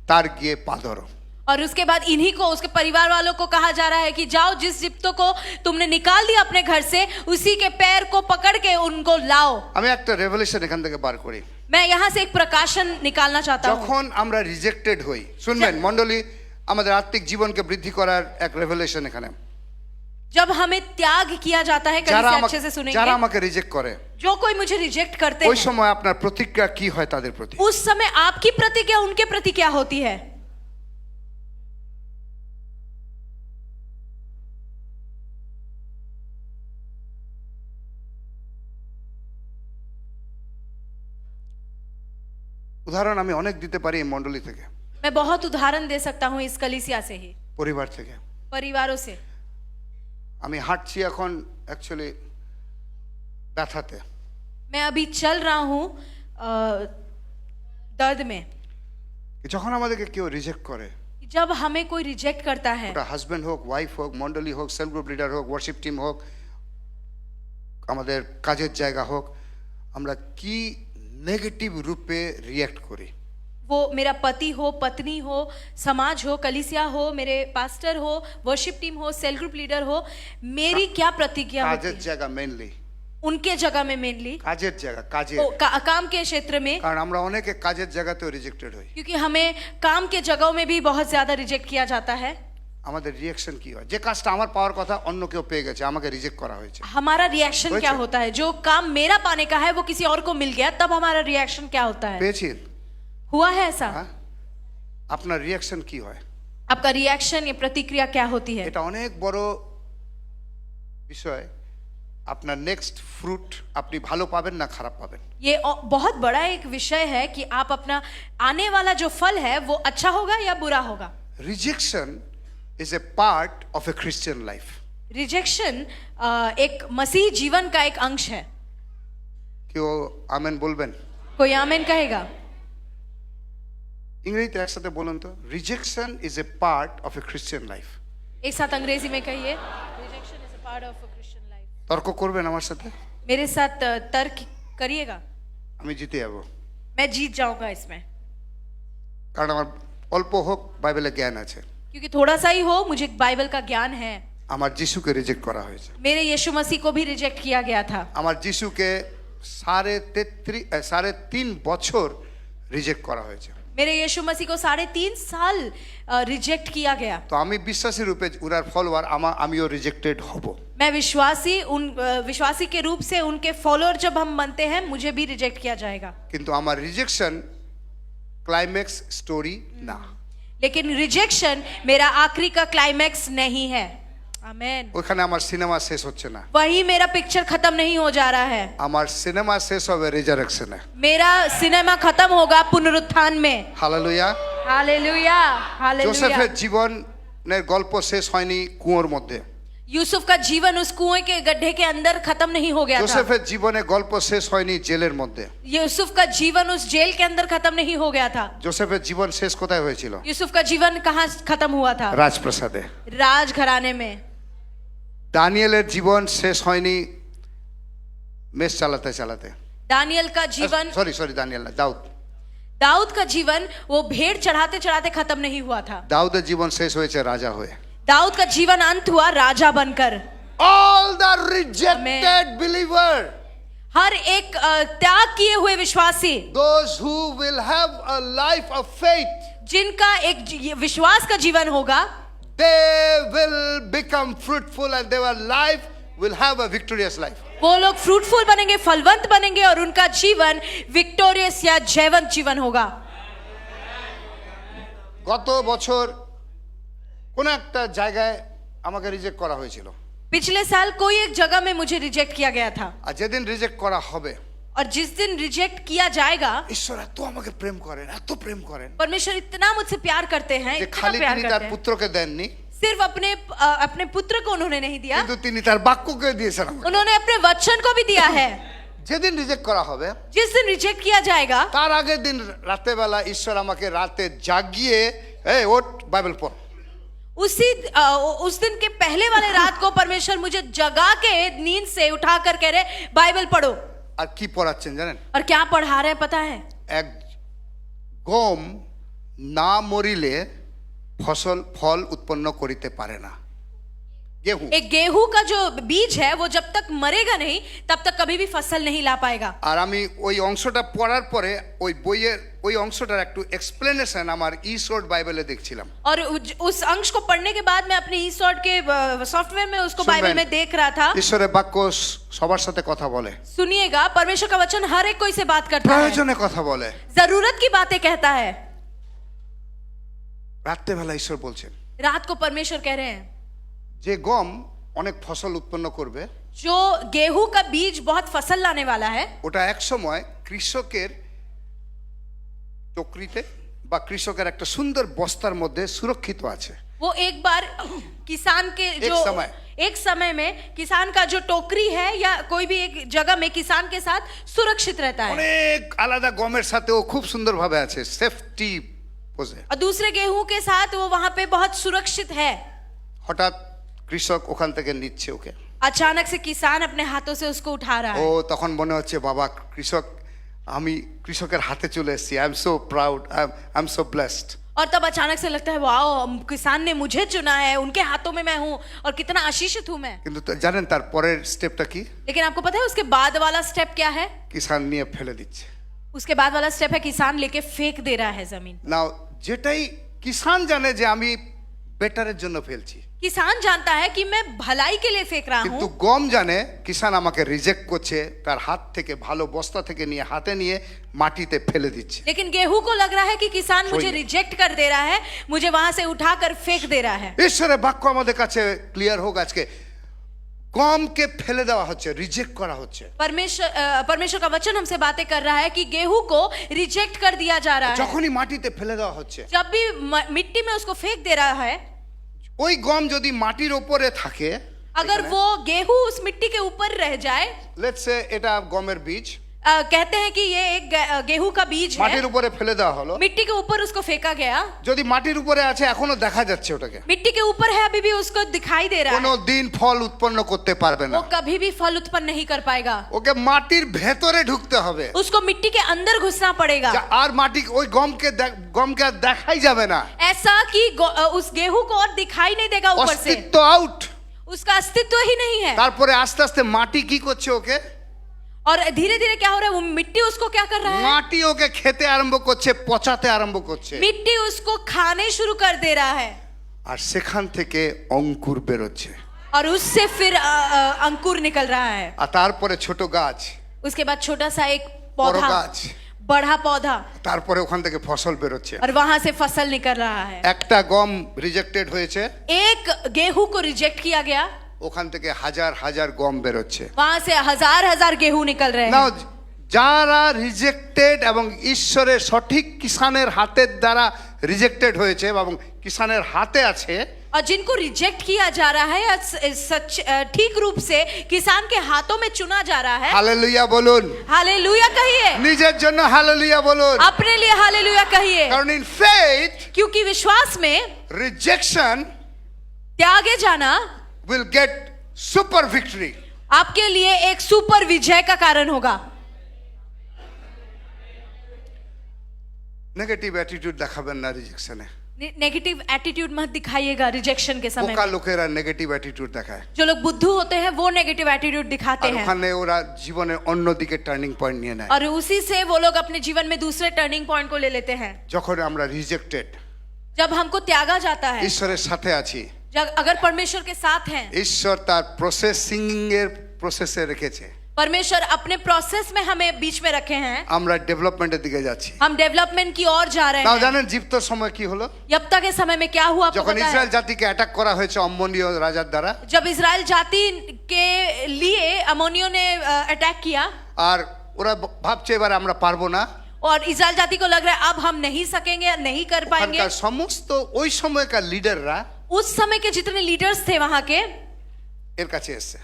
তার গিয়ে পা ধরো। और उसके बाद इन्हीं को उसके परिवार वालों को कहा जा रहा है कि जाओ जिस जिप्तो को तुमने निकाल दिया अपने घर से, उसी के पैर को पकड़ के उनको लाओ। আমি একটা রেভেলেশন এখান থেকে বার করি। मैं यहाँ से एक प्रकाशन निकालना चाहता हूँ। যখন আমরা রিজেক্টেড হই, শুনবেন মণ্ডলী, আমাদের আত্মিক জীবনকে বৃদ্ধি করার এক রেভেলেশন এখানে। जब हमें त्याग किया जाता है, যারা कहीं से अच्छे से যারা सुनेंगे, আমাকে রিজেক্ট করে, जो कोई मुझे रिजेक्ट करते ওই हैं, সময় আপনার প্রতিক্রিয়া কি হয় তাদের প্রতি? उस समय आपकी प्रतिक्रिया उनके प्रति क्या होती है? উদাহরণ আমি অনেক দিতে পারি এই মণ্ডলী থেকে, मैं बहुत उदाहरण दे सकता हूँ इस कलीसिया से ही, পরিবার থেকে। परिवारों से। আমি হাঁটছি এখন অ্যাকচুয়ালি ব্যথাতে, मैं अभी चल रहा हूँ दर्द में। যখন আমাদেরকে কেউ রিজেক্ট করে, जब हमें कोई रिजेक्ट करता है, ওটা হাজব্যান্ড হোক, ওয়াইফ হোক, মণ্ডলী হোক, সেলফ গ্রুপ লিডার হোক, ওয়ার্শিপ টিম হোক, আমাদের কাজের জায়গা হোক, আমরা কি নেগেটিভ রূপে রিয়্যাক্ট করি। वो मेरा पति हो, पत्नी हो, समाज हो, कलीसिया हो, मेरे पास्टर हो, वर्शिप टीम हो, सेल ग्रुप लीडर हो, मेरी क्या प्रतिक्रिया होती কাজের है? জায়গা মেইনলি, उनके जगह में मेनली কাজের জায়গা, কাজের, काम के क्षेत्र में, কারণ আমরা অনেকে কাজের জায়গাতেও রিজেক্টেড হই। क्योंकि हमें काम के जगहों में भी बहुत ज्यादा रिजेक्ट किया जाता है। আমাদের রিঅ্যাকশন কি হয়? যে কাজটা আমার পাওয়ার কথা অন্য কেউ পেয়ে গেছে, আমাকে রিজেক্ট করা হয়েছে, हमारा रिएक्शन क्या होता होता है? जो काम मेरा पाने का है वो किसी और को मिल गया, तब हमारा रिएक्शन क्या होता है? পেয়েছেন? हुआ है ऐसा? হ্যাঁ, আপনার রিঅ্যাকশন কি হয়? आपका रिएक्शन या प्रतिक्रिया क्या होती है? এটা অনেক বড় বিষয়। আপনার নেক্সট ফ্রুট আপনি ভালো পাবেন না খারাপ পাবেন। ये बहुत बड़ा एक विषय है कि आप अपना आने वाला जो फल है वो अच्छा होगा या बुरा होगा। Rejection is a part of A Christian life. Rejection एक मसीह जीवन का एक अंश है। কেউ আমেন বলবেন? कोई आमेन कहेगा? ইংরেজিতে একসাথে বলুন তো, rejection is a part of a Christian life. एक साथ अंग्रेजी में कहिए, rejection is a part of a Christian life. তর্ক করবেন আমার সাথে? मेरे साथ तर्क करिएगा, আমি জিতে যাব, मैं जीत जाऊंगा इसमें, কারণ আমার অল্প হোক বাইবেলে জ্ঞান আছে। क्योंकि थोड़ा सा ही हो मुझे बाइबल का ज्ञान है। আমার যিশুকে রিজেক্ট করা হয়েছে, मेरे यीशु मसीह को भी रिजेक्ट किया गया था। আমার যিশুকে 3.5 বছর রিজেক্ট করা হয়েছে। मेरे यीशु मसीह को 3.5 साल रिजेक्ट किया गया। তো আমি বিশ্বাসী রূপে উনার ফলোয়ার, আমিও রিজেক্টেড হব। मैं विश्वासी के रूप से उनके फॉलोअर जब हम बनते हैं, मुझे भी रिजेक्ट किया जाएगा। কিন্তু আমার রিজেকশন ক্লাইম্যাক্স স্টোরি না। लेकिन रिजेक्शन मेरा आखिरी का क्लाइमैक्स नहीं है। आमेन। ওখানে আমার সিনেমা শেষ হচ্ছে না, वही मेरा पिक्चर खत्म नहीं हो जा रहा है। আমার সিনেমা শেষ হবে রিজারেকশনে। मेरा सिनेमा खत्म होगा पुनरुत्थान में। হালেলুয়া। Hallelujah, hallelujah. জোসেফের জীবনের গল্প শেষ হয়নি কুয়োর মধ্যে। यूसुफ का जीवन उस कुएं के गड्ढे के अंदर खत्म नहीं हो गया था। জোসেফের জীবনে গল্প শেষ হয়নি জেলের মধ্যে। यूसुफ का जीवन उस जेल के अंदर खत्म नहीं हो गया था। জোসেফের জীবন শেষ কোথায় হয়েছিল? यूसुफ का जीवन कहाँ खत्म हुआ था? রাজপ্রাসাদে। राजघराने में। দানিয়েলের জীবন শেষ হয়নি মেষ চালাতে চালাতে। दानियल का जीवन, সরি দানিয়েল না, दाऊद का जीवन वो भेड़ चढ़ाते चढ़ाते खत्म नहीं हुआ था। দাউদের জীবন শেষ হয়েছে রাজা হয়ে। दाऊद का जीवन अंत हुआ राजा बनकर। All the rejected believer, हर एक त्याग किए हुए विश्वासी, those who will have a life of faith, जिनका एक विश्वास का जीवन होगा, they will become fruitful and their life will have a victorious life. वो लोग फ्रूटफुल बनेंगे, फलवंत बनेंगे और उनका जीवन विक्टोरियस या जयवंत जीवन होगा। গত বছর কোন একটা জায়গায় আমাকে রিজেক্ট করা হয়েছিল, पिछले साल कोई एक जगह में मुझे रिजेक्ट किया गया था, আর যেদিন রিজেক্ট করা হবে और जिस दिन रिजेक्ट किया जाएगा, ঈশ্বর এত আমাকে প্রেম করেন, এত প্রেম করেন परमेश्वर इतना मुझसे प्यार करते हैं, যে इतना খালি प्यार তিনি करते তার हैं। পুত্রকে দেননি, सिर्फ अपने पुत्र को उन्होंने नहीं दिया, কিন্তু তিনি তার বাক্যকে দিয়েছেন আমাকে। उन्होंने अपने वचन को भी दिया है। যেদিন রিজেক্ট করা হবে जिस दिन रिजेक्ट किया जाएगा, তার আগের দিন রাতে বেলা ঈশ্বর আমাকে রাতে জাগিয়ে এই ওঠ বাইবেল পড়। उस दिन के पहले वाले रात को परमेश्वर मुझे जगा के नींद से उठाकर कह रहे बाइबल पढ़ो। আর কি পড়াচ্ছেন জানেন? और क्या पढ़ा रहे पता है? এক গম না মরিলে ফল উৎপন্ন করিতে পারে না। गेहूं एक गेहूं का जो बीज है वो जब तक मरेगा नहीं तब तक कभी भी फसल नहीं ला पाएगा। আর আমি ওই অংশটা পড়ার পরে ওই বইয়ের ওই অংশটার একটু এক্সপ্লেনেশন আমার ই-সোর্ড বাইবেলে দেখছিলাম। और उस अंश को पढ़ने के बाद मैं अपने ई-सॉर्ट के सॉफ्टवेयर में उसको बाइबल में देख रहा था। ঈশ্বরের বাক্য সবার সাথে কথা বলে, सुनिएगा, परमेश्वर का वचन हर एक कोई से बात करता है, প্রয়োজনে কথা বলে, जरूरत की बातें कहता है। রাত্রেবেলা ঈশ্বর বলছেন रात को परमेश्वर कह रहे हैं যে গম অনেক ফসল উৎপন্ন করবে, जो गेहूं का बीज बहुत फसल लाने वाला है, ওটা এক সময় কৃষকের টকরিতে বা কৃষকের একটা সুন্দর বস্তার মধ্যে সুরক্ষিত আছে। वो एक बार किसान के जो एक समय में किसान का जो टोकरी है या कोई भी एक जगह में किसान के साथ सुरक्षित रहता है, অনেক আলাদা গমের সাথে ও খুব সুন্দরভাবে আছে, সেফটি পোজে। और दूसरे गेहूं के साथ वो वहां पे बहुत सुरक्षित है। হঠাৎ কৃষক ওখান থেকে নিচ্ছে ওকে, अचानक से किसान अपने हाथों से उसको उठा रहा ও है। তখন মনে হচ্ছে বাবা কৃষক, আমি কৃষকের হাতে চলে এসেছি, I am so proud, I am so blessed. और तब अचानक से लगता है वाओ, किसान ने मुझे चुना है, उनके हाथों में मैं हूं और कितना आशीषित हूं मैं। কিন্তু জানেন তার পরের স্টেপটা কি? लेकिन आपको पता है उसके बाद वाला स्टेप क्या है? কিষান নিয়ে ফেলে দিচ্ছে। उसके बाद वाला स्टेप है किसान लेके फेंक दे रहा है जमीन। নাও যেটাই কিষান জানে যে আমি বেটারের জন্য ফেলছি, किसान जानता है कि मैं भलाई के लिए फेंक रहा কিন্তু हूं, গম জানে কিষান আমাকে রিজেক্ট করছে, তার হাত থেকে ভালো বস্তা থেকে নিয়ে হাতে নিয়ে মাটিতে ফেলে দিচ্ছে। लेकिन गेहूं को लग रहा है कि किसान मुझे नहीं। रिजेक्ट कर दे रहा है, मुझे वहां से उठाकर फेंक दे रहा है। ঈশ্বরের বাক্য আমাদের কাছে ক্লিয়ার হোক আজকে, গমকে ফেলে দেওয়া হচ্ছে, রিজেক্ট করা হচ্ছে। परमेश्वर का वचन हमसे बातें कर रहा है कि गेहूं को रिजेक्ट कर दिया जा रहा है। যখনই মাটিতে ফেলে দেওয়া হচ্ছে, जब भी मिट्टी में उसको फेंक दे रहा है, ওই গম যদি মাটির ওপরে থাকে, अगर वो गेहूं उस मिट्टी के ऊपर रह जाए, লেটস সে এটা গমের বীজ, कहते हैं कि ये एक गेहूं का बीज है, মাটির উপরে ফেলে দেওয়া হলো, मिट्टी के ऊपर उसको फेंका गया, যদি মাটির উপরে আছে এখনো দেখা যাচ্ছে ওটাকে, मिट्टी के ऊपर है अभी भी उसको दिखाई दे रहा কোনো है, দিন ফল উৎপন্ন করতে পারবে না। वो कभी भी फल उत्पन्न नहीं कर पाएगा। ওকে মাটির ভেতরে ঢুকতে হবে, उसको मिट्टी के अंदर घुसना पड़ेगा, আর মাটি ওই গমকে আর দেখাই যাবে না, ऐसा कि उस गेहूं को और दिखाई नहीं देगा ऊपर से, অস্তিত্ব আউট। उसका अस्तित्व ही नहीं है। তারপরে আস্তে আস্তে মাটি কি করছে ওকে? और धीरे धीरे क्या हो रहा है, वो मिट्टी उसको क्या कर रहा है, মাটি ওকে খেতে আরম্ভ করছে, পচাতে আরম্ভ করছে, मिट्टी उसको खाने शुरू कर दे रहा है, আর সেখান থেকে অঙ্কুর বেরোচ্ছে, और उससे फिर अंकुर निकल रहा है। আর তারপরে ছোট গাছ, उसके बाद छोटा सा एक বড় पौधा, গাছ, बड़ा पौधा, তারপরে ওখান থেকে ফসল বেরোচ্ছে। और वहां से फसल निकल रहा है। একটা গম রিজেক্টেড হয়েছে, एक गेहूं को रिजेक्ट किया गया, ওখান থেকে হাজার হাজার গম বেরোচ্ছে। वहां से हजार हजार गेहूं निकल रहे নাও हैं। যারা রিজেক্টেড এবং ঈশ্বরের সঠিক কিষানের হাতের দ্বারা রিজেক্টেড হয়েছে এবং কিষানের হাতে আছে, और जिनको रिजेक्ट किया जा रहा है या सच ठीक रूप से किसान के हाथों में चुना जा रहा है, হালেলুয়া বলুন, हालेलुया कहिए, নিজের জন্য হালেলুয়া বলুন। अपने लिए हालेलुया कहिए, কারণ ইন ফেথ क्योंकि विश्वास में রিজেকশন त्यागे जाना will get super victory. आपके लिए एक सुपर विजय का कारण होगा। নেগেটিভ অ্যাটিটিউড দেখাবেন না রিজেকশনে। नेगेटिव एटीट्यूड मत दिखाइएगा रिजेक्शन के समय বোকা में। লোকেরা নেগেটিভ অ্যাটিটিউড দেখায়, जो लोग बुद्धू होते हैं वो नेगेटिव एटीट्यूड दिखाते আর हैं, ওখানে ওরা জীবনের অন্যদিকে টার্নিং পয়েন্ট নিয়ে নেয়। और उसी से वो लोग अपने जीवन में दूसरे टर्निंग पॉइंट को ले लेते हैं। যখন আমরা রিজেক্টেড, जब हमको त्यागा जाता है, ঈশ্বরের সাথে আছি, अगर परमेश्वर के साथ हैं, ঈশ্বর তার প্রসেসিং এর প্রসেসে রেখেছে। परमेश्वर अपने प्रोसेस में हमें बीच में रखे हैं, আমরা ডেভেলপমেন্টের দিকে যাচ্ছি। हम डेवलपमेंट की ओर जा रहे তাও हैं। জানেন জিপ্তর সময় কি হলো? यप्ता के समय में क्या हुआ आपको যখন पता ইসরায়েল है? জাতিকে অ্যাটাক করা হয়েছে অম্মনীয় রাজার দ্বারা, जब इजराइल जाति के लिए अमोनियो ने अटैक किया আর ওরা ভাবছে এবার আমরা পারবো না। और इजराइल जाति को लग रहा है अब हम नहीं सकेंगे, नहीं कर पाएंगे। ওখানকার সমস্ত ওই সময়কার লিডাররা उस समय के जितने लीडर्स थे वहां के এর কাছে এসেছে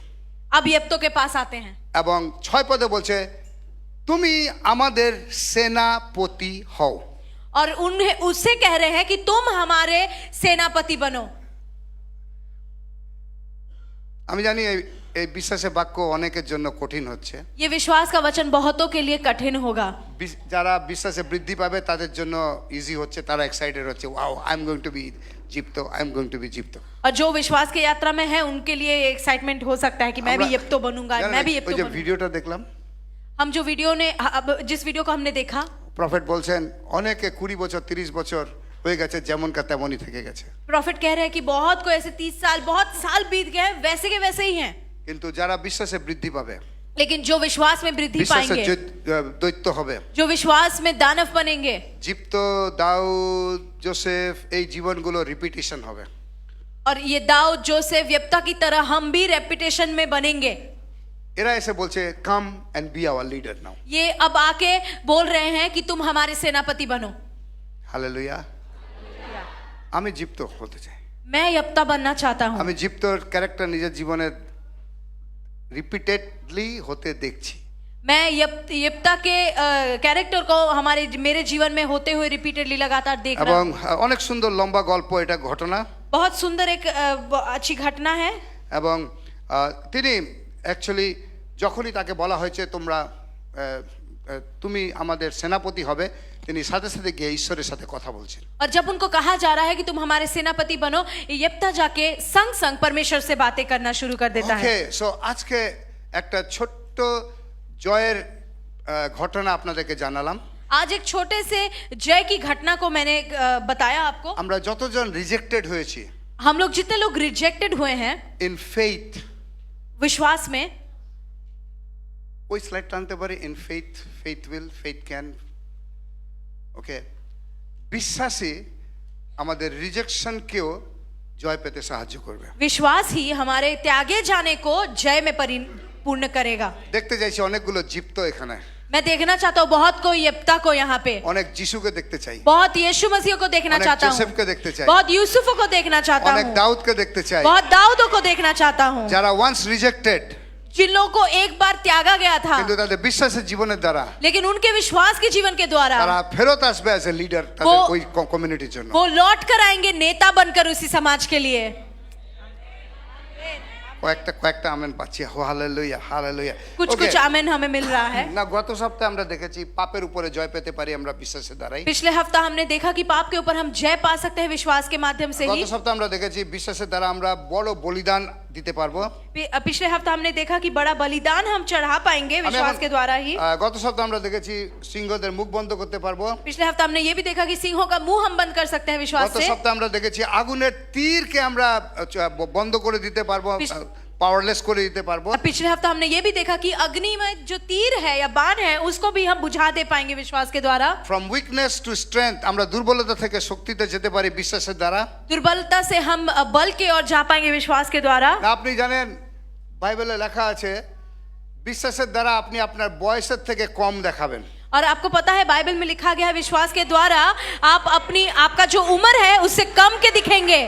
अब यप्तो के पास आते हैं এবং 6 পদে বলছে তুমি আমাদের সেনাপতি হও। और उन्हें उससे कह रहे हैं कि तुम हमारे सेनापति बनो। আমি জানি এই বিশ্বাসের বাক্য অনেকের জন্য কঠিন হচ্ছে। ये विश्वास का वचन बहुतों के लिए कठिन होगा। যারা বিশ্বাসে বৃদ্ধি পাবে তাদের জন্য ইজি হচ্ছে, তারা এক্সাইটেড হচ্ছে, wow I am going to be জিপ্তো, I am going to be জিপ্তো। और जो विश्वास की यात्रा में है उनके लिए एक्साइटमेंट हो सकता है कि मैं भी यप्तो बनूंगा, मैं भी यप्तो ওই যে बनूंगा। ভিডিওটা দেখলাম, हम जो वीडियो ने अब जिस वीडियो को हमने देखा, প্রফেট বলছেন অনেকে 20 বছর 30 বছর হয়ে গেছে, যেমন কা তেমনই থেকে গেছে। प्रॉफिट कह रहे हैं कि बहुत को ऐसे 30 साल बहुत साल बीत गए हैं, वैसे के वैसे ही हैं। কিন্তু যারা বিশ্বাসে বৃদ্ধি পাবে, लेकिन जो विश्वास में वृद्धि বিশ্বাসে पाएंगे, দৈত্য হবে, जो विश्वास में दानव बनेंगे, জিপ্ত, দাউদ, জোসেফ, এই জীবনগুলো রিপিটিশন হবে। और ये दाऊद जोसेफ यप्ता की तरह हम भी रेपुटेशन में बनेंगे। এরা এসে বলছে come and be our leader now. ये अब आके बोल रहे हैं कि तुम हमारे सेनापति बनो। হালেলুয়া। আমি জিপ্ত হতে চাই। मैं यप्ता बनना चाहता हूँ। আমি জিপ্তর ক্যারেক্টার নিজের জীবনে রিপিটেডলি হতে দেখছি। मैं यप्ता के कैरेक्टर को मेरे जीवन में होते हुए रिपीटेडली लगातार देख रहा এবং हूँ। অনেক সুন্দর লম্বা গল্প, এটা ঘটনা। बहुत सुंदर एक अच्छी घटना है। এবং তিনি অ্যাকচুয়ালি যখনই তাকে বলা হয়েছে তোমরা তুমি আমাদের সেনাপতি হবে, তিনি সাথে সাথে গিয়ে ঈশ্বরের সাথে কথা বলছেন। और जब उनको कहा जा रहा है कि तुम हमारे सेनापति बनो, यप्ता जाके संग संग परमेश्वर से बातें करना शुरू कर देता है। ওকে, সো আজকে একটা ছোট্ট জয়ের ঘটনা আপনাদেরকে জানালাম। आज एक छोटे से जय की घटना को मैंने बताया आपको। আমরা যতজন রিজেক্টেড হয়েছি हम लोग जितने लोग रिजेक्टेड हुए हैं ইন ফেইথ, विश्वास में, ওই স্লাইড টানতে পারি, in faith, faith will, faith can. Okay, বিশ্বাসী আমাদের রিজেকশনকেও জয় পেতে সাহায্য করবে। विश्वास ही हमारे त्यागे जाने को जय में परिपूर्ण करेगा। দেখতে চাইছি অনেকগুলো জিপ্ত এখানে, मैं देखना चाहता हूँ बहुत को यप्ता को यहाँ पे, অনেক যিশুকে দেখতে চাই, बहुत यीशु मसीह को देखना অনেক चाहता हूँ, জোসেফকে দেখতে চাই, बहुत यूसुफों को देखना चाहता অনেক हूँ, দাউদকে দেখতে চাই, बहुत दाऊदों को देखना चाहता हूँ, যারা ওয়ান্স রিজেক্টেড जिन लोगों को एक बार त्यागा गया था, কিন্তু তাদের বিশ্বাসের জীবনের দ্বারা लेकिन उनके विश्वास के जीवन के द्वारा তারা ফেরত আসবে অ্যাজ এ লিডার তাদের ওই কমিউনিটির জন্য। वो लौट कर आएंगे नेता बनकर उसी समाज के लिए। কয়েকটা আমেন পাচ্ছি। Hallelujah, hallelujah. कुछ कुछ आमेन हमें मिल रहा है। না, গত সপ্তাহে আমরা দেখেছি পাপের উপরে জয় পেতে পারি আমরা বিশ্বাসের দ্বারাই। पिछले हफ्ता हमने देखा कि पाप के ऊपर हम जय पा सकते हैं विश्वास के माध्यम से ही। গত সপ্তাহে আমরা দেখেছি বিশ্বাসের দ্বারা আমরা বড় বলিদান দিতে পারবো। पिछले हफ्ता हमने देखा कि बड़ा बलिदान हम चढ़ा पाएंगे विश्वास के द्वारा ही। গত সপ্তাহে আমরা দেখেছি সিংহদের মুখ বন্ধ করতে পারবো। पिछले हफ्ता हमने ये भी देखा कि सिंहों का मुंह हम बंद कर सकते हैं विश्वास গত से। সপ্তাহে আমরা দেখেছি আগুনের তীরকে আমরা বন্ধ করে দিতে পারবো, পাওয়ারলেস করে দিতে পারবো। और पिछले हफ्ता हमने ये भी देखा कि अग्नि में जो तीर है या बाण है उसको भी हम बुझा दे पाएंगे विश्वास के द्वारा। ফ্রম উইকনেস টু স্ট্রেংথ, আমরা দুর্বলতা থেকে শক্তিতে যেতে পারি বিশ্বাসের দ্বারা। दुर्बलता से हम बल के ओर जा पाएंगे विश्वास के द्वारा। আপনি জানেন বাইবেলে লেখা আছে বিশ্বাসের দ্বারা আপনি আপনার বয়সের থেকে কম দেখাবেন। और आपको पता है बाइबल में लिखा गया है विश्वास के द्वारा आप आपका जो उम्र है उससे कम के दिखेंगे।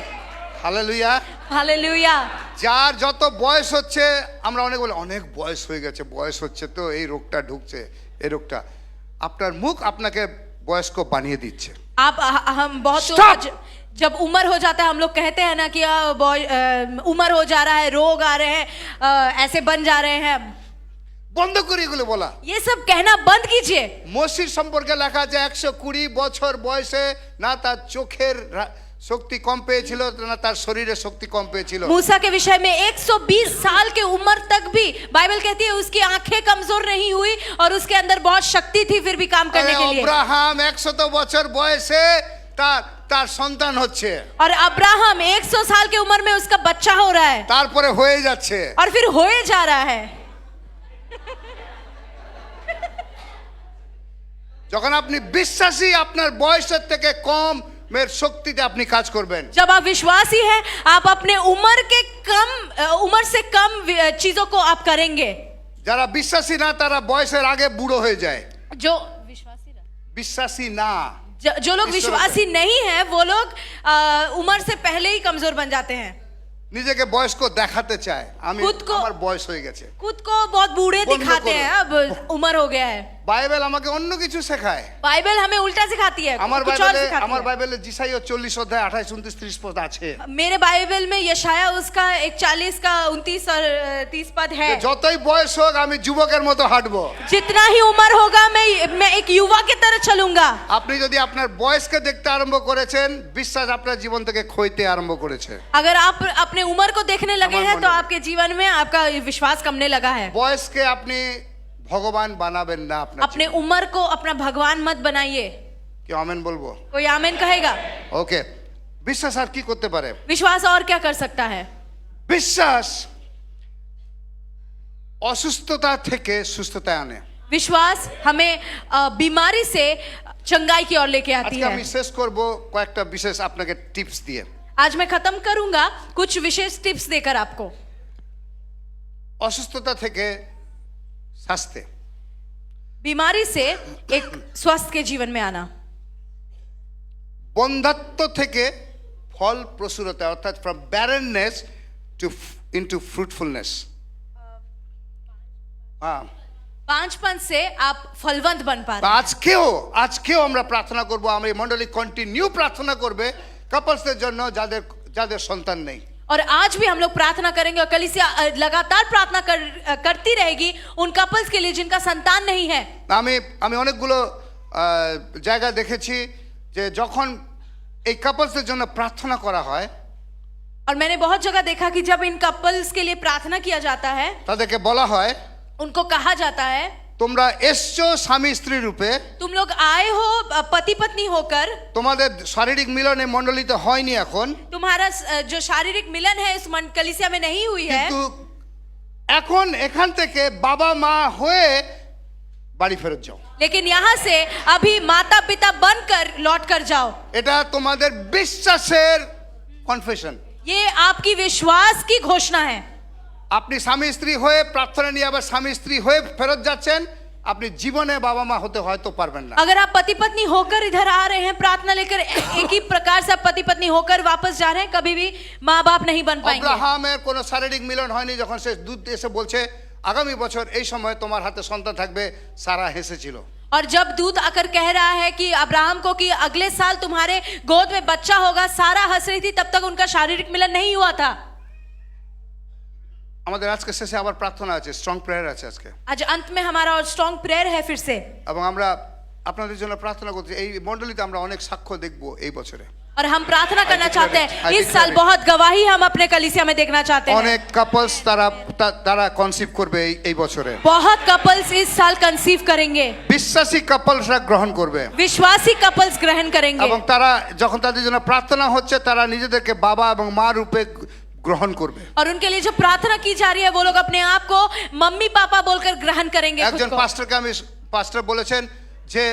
হালেলুয়া। हालेलुया। যার যত বয়স হচ্ছে আমরা অনেক বলি অনেক বয়স হয়ে গেছে, বয়স হচ্ছে তো এই রোগটা ঢুকছে, এই রোগটা। আপনার মুখ আপনাকে বয়স্ক বানিয়ে দিচ্ছে। आप हम बहुत Stop! जब उम्र हो जाता है हम लोग कहते हैं ना कि उम्र हो जा रहा है, रोग आ रहे हैं, ऐसे बन जा रहे हैं। বন্ধ করে এগুলো বলা। ये सब कहना बंद कीजिए। মসির সম্পর্কে লেখা আছে 120 বছর বয়সে না তার চোখের শক্তি কম পেয়েছিল না তার শরীরে শক্তি কম পেয়েছিল। मूसा के विषय में 120 साल के उम्र तक भी बाइबल कहती है उसकी आंखें कमजोर नहीं हुई और उसके अंदर बहुत शक्ति थी फिर भी काम करने के लिए। अब्राहम 100 বছর বয়সে তার তার সন্তান হচ্ছে, और अब्राहम 100 साल की उम्र में उसका बच्चा हो रहा है তারপরে হয়ে যাচ্ছে। और फिर होए जा रहा है। যখন আপনি বিশ্বাসী, আপনার বয়সের থেকে কম মের শক্তিতে আপনি কাজ করবেন। जब आप विश्वासी हैं, आप अपने उम्र से कम चीजों को आप करेंगे। যারা বিশ্বাসী না তারা বয়সের আগে বুড়ো হয়ে যায়। जो বিশ্বাসী না, जो लोग ईश्वर विश्वासी नहीं है वो लोग उम्र से पहले ही कमजोर बन जाते हैं। নিজেকে বয়স্ক দেখাতে চায়, আমি खुद को- আমার বয়স হয়ে গেছে। खुद को बहुत बूढ़े बंद दिखाते करो। हैं, अब उम्र हो गया है। বাইবেল আমাকে অন্য কিছু শেখায়। बाइबल हमें उल्टा सिखाती है, আমার कुछ और বাইবেলে सिखाती আমার है। বাইবেলে যিশাইয়া 40 অধ্যায় 28 29 30 পদ আছে। मेरे बाइबल में यशाया उसका 41 का 29 और 30 पद है। যে যতই বয়স হোক আমি যুবকের মতো হাঁটবো। जितना ही उम्र होगा मैं एक युवा की तरह चलूंगा। আপনি যদি আপনার বয়সকে দেখতে আরম্ভ করেছেন, বিশ্বাস আপনার জীবন থেকে ক্ষইতে আরম্ভ করেছে। अगर आप अपने उम्र को देखने लगे हमारे हैं तो मन में। आपके जीवन में आपका विश्वास कमने लगा है। বয়সকে আপনি ভগবান বানাবেন না আপনার अपने उम्र को अपना भगवान मत बनाइए। কি আমেন বলবো? कोई आमीन कहेगा? ওকে, বিশ্বাস আর কি করতে পারে? विश्वास और क्या कर सकता है? বিশ্বাস অসুস্থতা থেকে সুস্থতা আনে। विश्वास हमें बीमारी से चंगाई की ओर लेके आती আজকে है। আমি শেষ করব কয়েকটা বিশেষ আপনাকে টিপস দিয়ে। आज मैं खत्म करूंगा कुछ विशेष टिप्स देकर आपको। অসুস্থতা থেকে স্বাস্থ্যে, बीमारी से एक स्वस्थ के जीवन में आना, বন্ধ্যাত্ব থেকে ফল প্রসূরতা, অর্থাৎ ফ্রম ব্যারেননেস টু ইনটু ফ্রুটফুলনেস। হ্যাঁ, पांचपन से आप फलवंत बन पा তা रहे हैं। আজকেও আমরা প্রার্থনা করব, আমরা এই মণ্ডলী কন্টিনিউ প্রার্থনা করবে কাপলসদের জন্য যাদের যাদের সন্তান নেই। और आज भी हम लोग प्रार्थना करेंगे और कलीसिया लगातार प्रार्थना करती रहेगी उन कपल्स के लिए जिनका संतान नहीं है। আমি আমি অনেকগুলো জায়গা দেখেছি যে যখন এই কাপলসদের জন্য প্রার্থনা করা হয়, और मैंने बहुत जगह देखा कि जब इन कपल्स के लिए प्रार्थना किया जाता है, তাদেরকে বলা হয় उनको कहा जाता है তোমরা এসছো স্বামী স্ত্রী রূপে, तुम लोग आए हो पति पत्नी होकर, তোমাদের শারীরিক মিলন এই মণ্ডলীতে হয়নি এখন, तुम्हारा जो शारीरिक मिलन है इस कलीसिया में नहीं हुई है, কিন্তু এখন এখাन থেকে বাবা মা হয়ে বাড়ি ফেরত যাও। लेकिन यहाँ से अभी माता पिता बनकर लौट कर जाओ। এটা তোমাদের বিশ্বাসের কনফেশন। ये आपकी विश्वास की घोषणा है। আপনি স্বামী স্ত্রী হয়ে প্রার্থনা নিয়ে আবার স্বামী স্ত্রী হয়ে ফেরত যাচ্ছেন, আপনি জীবনে বাবা মা হতে হয়তো পারবেন না। अगर आप पति पत्नी होकर इधर आ रहे हैं प्रार्थना लेकर, एक ही प्रकार से आप पति पत्नी होकर वापस जा रहे हैं, कभी भी माँ बाप नहीं बन पाएंगे। আব্রাহামের কোনো শারীরিক মিলন হয়নি, যখন সে দূত এসে বলছে আগামী বছর এই সময় তোমার হাতে সন্তান থাকবে, সারা হেসেছিল। और जब दूत आकर कह रहा है कि अब्राहम को कि अगले साल तुम्हारे गोद में बच्चा होगा, सारा हंस रही थी, तब तक उनका शारीरिक मिलन नहीं हुआ था। আমাদের আজকে শেষে আবার প্রার্থনা আছে, স্ট্রং প্রেয়ার আছে আজকে, आज अंत में हमारा और स्ट्रॉन्ग प्रेयर है फिर से, এবং আমরা আপনাদের জন্য প্রার্থনা করছি। এই মণ্ডলীতে আমরা অনেক সাক্ষ্য দেখব এই বছরে। और हम प्रार्थना करना चाहते हैं I इस साल declare it. बहुत गवाही हम अपने कलीसिया में देखना चाहते हैं। অনেক কাপলস তারা কনসিভ করবে এই বছরে। बहुत कपल्स इस साल कंसीव करेंगे, বিশ্বাসী কাপলসরা গ্রহণ করবে, विश्वासी कपल्स ग्रहण करेंगे, এবং তারা যখন তাদের জন্য প্রার্থনা হচ্ছে তারা নিজেদেরকে বাবা এবং মা রূপে গ্রহণ করবে। और उनके लिए जो प्रार्थना की जा रही है वो लोग अपने आप को मम्मी पापा बोलकर ग्रहण करेंगे खुद একজন को। পাস্টরকে আমি পাস্টর বলেছেন যে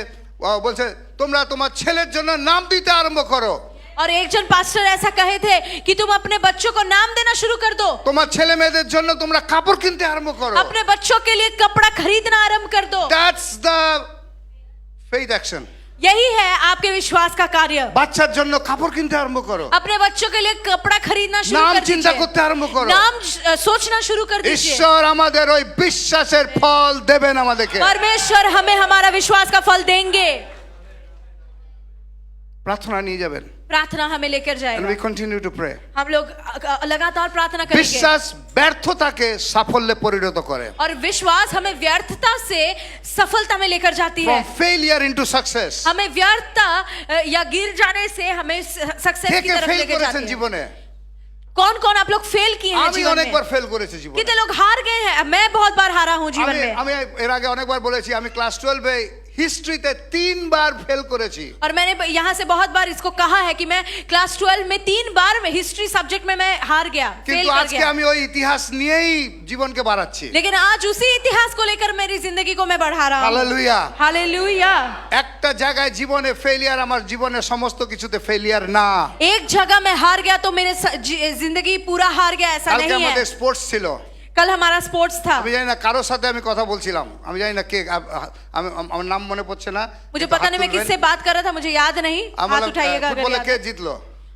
বলছে তোমরা তোমার ছেলের জন্য নাম দিতে আরম্ভ করো। और एक जन पास्टर ऐसा कहे थे कि तुम अपने बच्चों को नाम देना शुरू कर दो, তোমার ছেলে মেয়েদের জন্য তোমরা কাপড় কিনতে আরম্ভ করো। अपने बच्चों के लिए कपड़ा खरीदना आरंभ कर दो। That's the faith action. यही है आपके विश्वास का कार्य। বাচ্চার জন্য কাপড় কিনতে আরম্ভ করো, अपने बच्चों के लिए कपड़ा खरीदना शुरू নাম कर চিন্তা दीजिए, করতে আরম্ভ করো। नाम सोचना शुरू कर दीजिए। ঈশ্বর আমাদের ওই বিশ্বাসের ফল দেবেন আমাদেরকে। परमेश्वर हमें हमारा विश्वास का फल देंगे। প্রার্থনা নিয়ে যাবেন। प्रार्थना हमें लेकर And जाएगा। we continue to pray. हम लोग लगातार प्रार्थना करेंगे। বিশ্বাস ব্যর্থতাকে সাফল্যে পরিণত করে। और विश्वास हमें व्यर्थता से सफलता में लेकर जाती है। From failure into success. हमें व्यर्थता या गिर जाने से हमें सक्सेस কে की কে तरफ ফেল लेके করেছেন जाती है। জীবনে? कौन कौन आप लोग फेल किए हैं আমি जीवन অনেকবার में? ফেল করেছি জীবনে। कितने लोग हार गए हैं? मैं बहुत बार हारा हूँ जीवन में। আমি এর আগে অনেকবার বলেছি আমি ক্লাস 12 এ হিস্ট্রিতে 3 বার ফেল করেছি। और मैंने यहाँ से बहुत बार इसको कहा है कि मैं क्लास 12 में 3 बार हिस्ट्री सब्जेक्ट में मैं हार गया, फेल কিন্তু कर আজকে गया। আমি ওই ইতিহাস নিয়েই জীবনকে বাড়াচ্ছি। लेकिन आज उसी इतिहास को लेकर मेरी जिंदगी को मैं बढ़ा रहा हूँ। হালেলুয়া। हालेलुया। একটা জায়গায় জীবনে ফেলিয়ার আমার জীবনের সমস্ত কিছুতে ফেলিয়ার না। एक जगह मैं हार गया तो मेरे जिंदगी पूरा हार गया, ऐसा কালকে नहीं আমাদের है। স্পোর্টস ছিল। कल हमारा स्पोर्ट्स था। আমি জানি না কারোর সাথে আমি কথা বলছিলাম, আমি জানি না কে, আমার নাম মনে পড়ছে না। मुझे पता नहीं मैं किससे बात कर रहा था, मुझे याद नहीं। हाथ उठाइएगा अगर ফুটবলে याद কে है। জিতলো?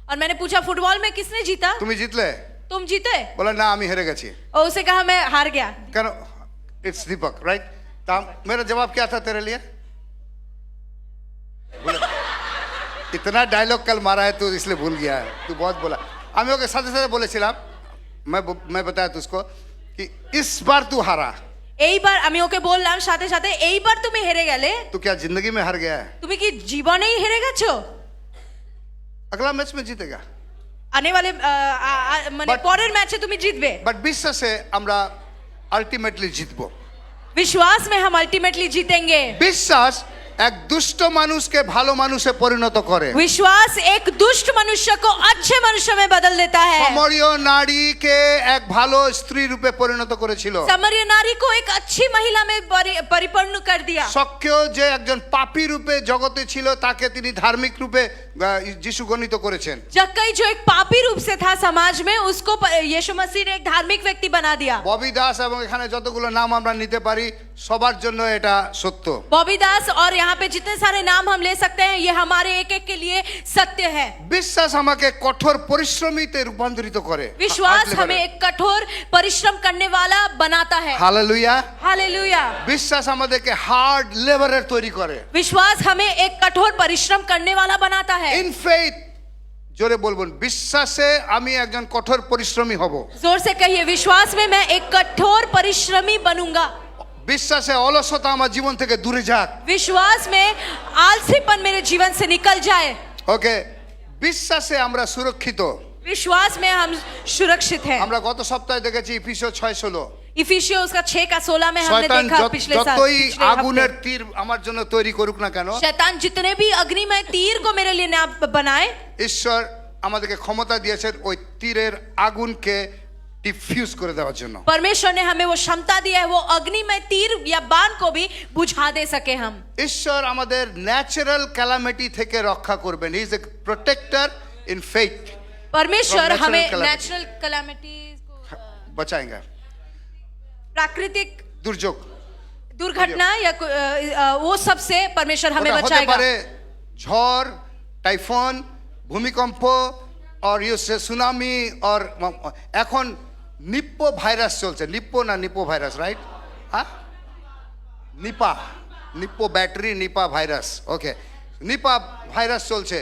और मैंने पूछा फुटबॉल में किसने जीता? তুমি জিতলে? तुम जीते? বলে না আমি হেরে গেছি। और उसे कहा मैं हार गया। কেন? It's Deepak right. मेरा जवाब क्या था तेरे लिए? इतना डायलॉग कल मारा है तू, इसलिए भूल गया है, तू बहुत बोला। আমি ওকে সাথে সাথে বলেছিলাম, मैं बताया तुझको कि इस बार तू हारा। এইবার আমি ওকে বললাম সাথে সাথে এইবার তুমি হেরে গেলে। तू क्या जिंदगी में हार गया है? তুমি কি জীবনেই হেরে গেছো? अगला मैच में जीतेगा। আনে वाले মানে But- পরের ম্যাচে তুমি জিতবে। বাট বিশ্বাসে আমরা আলটিমেটলি জিতবো। विश्वास में हम अल्टीमेटली जीतेंगे। বিশ্বাস এক দুষ্ট মানুষকে ভালো মানুষে পরিণত করে। विश्वास एक दुष्ट मनुष्य को अच्छे मनुष्य में बदल देता है। সমরীয় নারীকে এক ভালো স্ত্রী রূপে পরিণত করেছিল। समरिया नारी को एक अच्छी महिला में परिपूर्ण कर दिया। সক্রিয় যে একজন পাপী রূপে জগতে ছিল তাকে তিনি ধার্মিক রূপে যিশু গণিত করেছেন। जक्कई जो एक पापी रूप से था समाज में, उसको यीशु मसीह ने एक धार्मिक व्यक्ति बना दिया। ববি দাস এবং এখানে যতগুলো নাম আমরা নিতে পারি সবার জন্য এটা সত্য। बॉबी दास और यहाँ पे जितने सारे नाम हम ले सकते हैं, ये हमारे एक एक के लिए सत्य है। বিশ্বাস আমাকে কঠোর পরিশ্রমীতে রূপান্তরিত করে। विश्वास हमें एक कठोर परिश्रम करने वाला बनाता है। হালেলুয়া। हालेलुया। বিশ্বাস আমাদেরকে হার্ড লেবারের তৈরি করে। विश्वास हमें एक कठोर परिश्रम करने वाला बनाता है। ইন ফেথ, জোরে বলবেন, বিশ্বাসে আমি একজন কঠোর পরিশ্রমী হব। जोर से कहिए, विश्वास में मैं एक कठोर परिश्रमी बनूंगा। বিশ্বাসে অলসতা আমার জীবন থেকে দূরে যাক। विश्वास में आलसीपन मेरे जीवन से निकल जाए। ওকে, বিশ্বাসে আমরা সুরক্ষিত। विश्वास में हम सुरक्षित हैं। আমরা গত সপ্তাহে দেখেছি ইফিসীয় 6:16। इफिसियों उसका 6 का 16 में हमने শয়তান देखा पिछले साल, যতই पिछले আগুনের हफ्ते। তীর আমার জন্য তৈরি করুক না কেন, शैतान जितने भी अग्निमय तीर को मेरे लिए ना बनाए, ঈশ্বর আমাদেরকে ক্ষমতা দিয়েছেন ওই তীরের আগুনকে ডিফিউজ করে দেওয়ার জন্য। परमेश्वर ने हमें वो क्षमता दिया है, वो अग्निमय तीर या बाण को भी बुझा दे सके हम। ঈশ্বর আমাদের ন্যাচারাল ক্যালামিটি থেকে রক্ষা করবেন। He is a protector in faith. परमेश्वर From natural हमें calamity. नेचुरल कैलामिटीज को, বাঁচাएंगे। प्राकृतिक দুর্যোগ दुर्घटना या वो सब से परमेश्वर हमें ওটা হতে बचाएगा। পারে ঝড়, টাইফুন, ভূমিকম্প और ये সুনামি और এখন নিপ্পো ভাইরাস চলছে। নিপ্পো না নিপো ভাইরাস, রাইট? হ্যাঁ, Nipah, Nippo battery, Nipah virus. Okay, Nipah virus চলছে।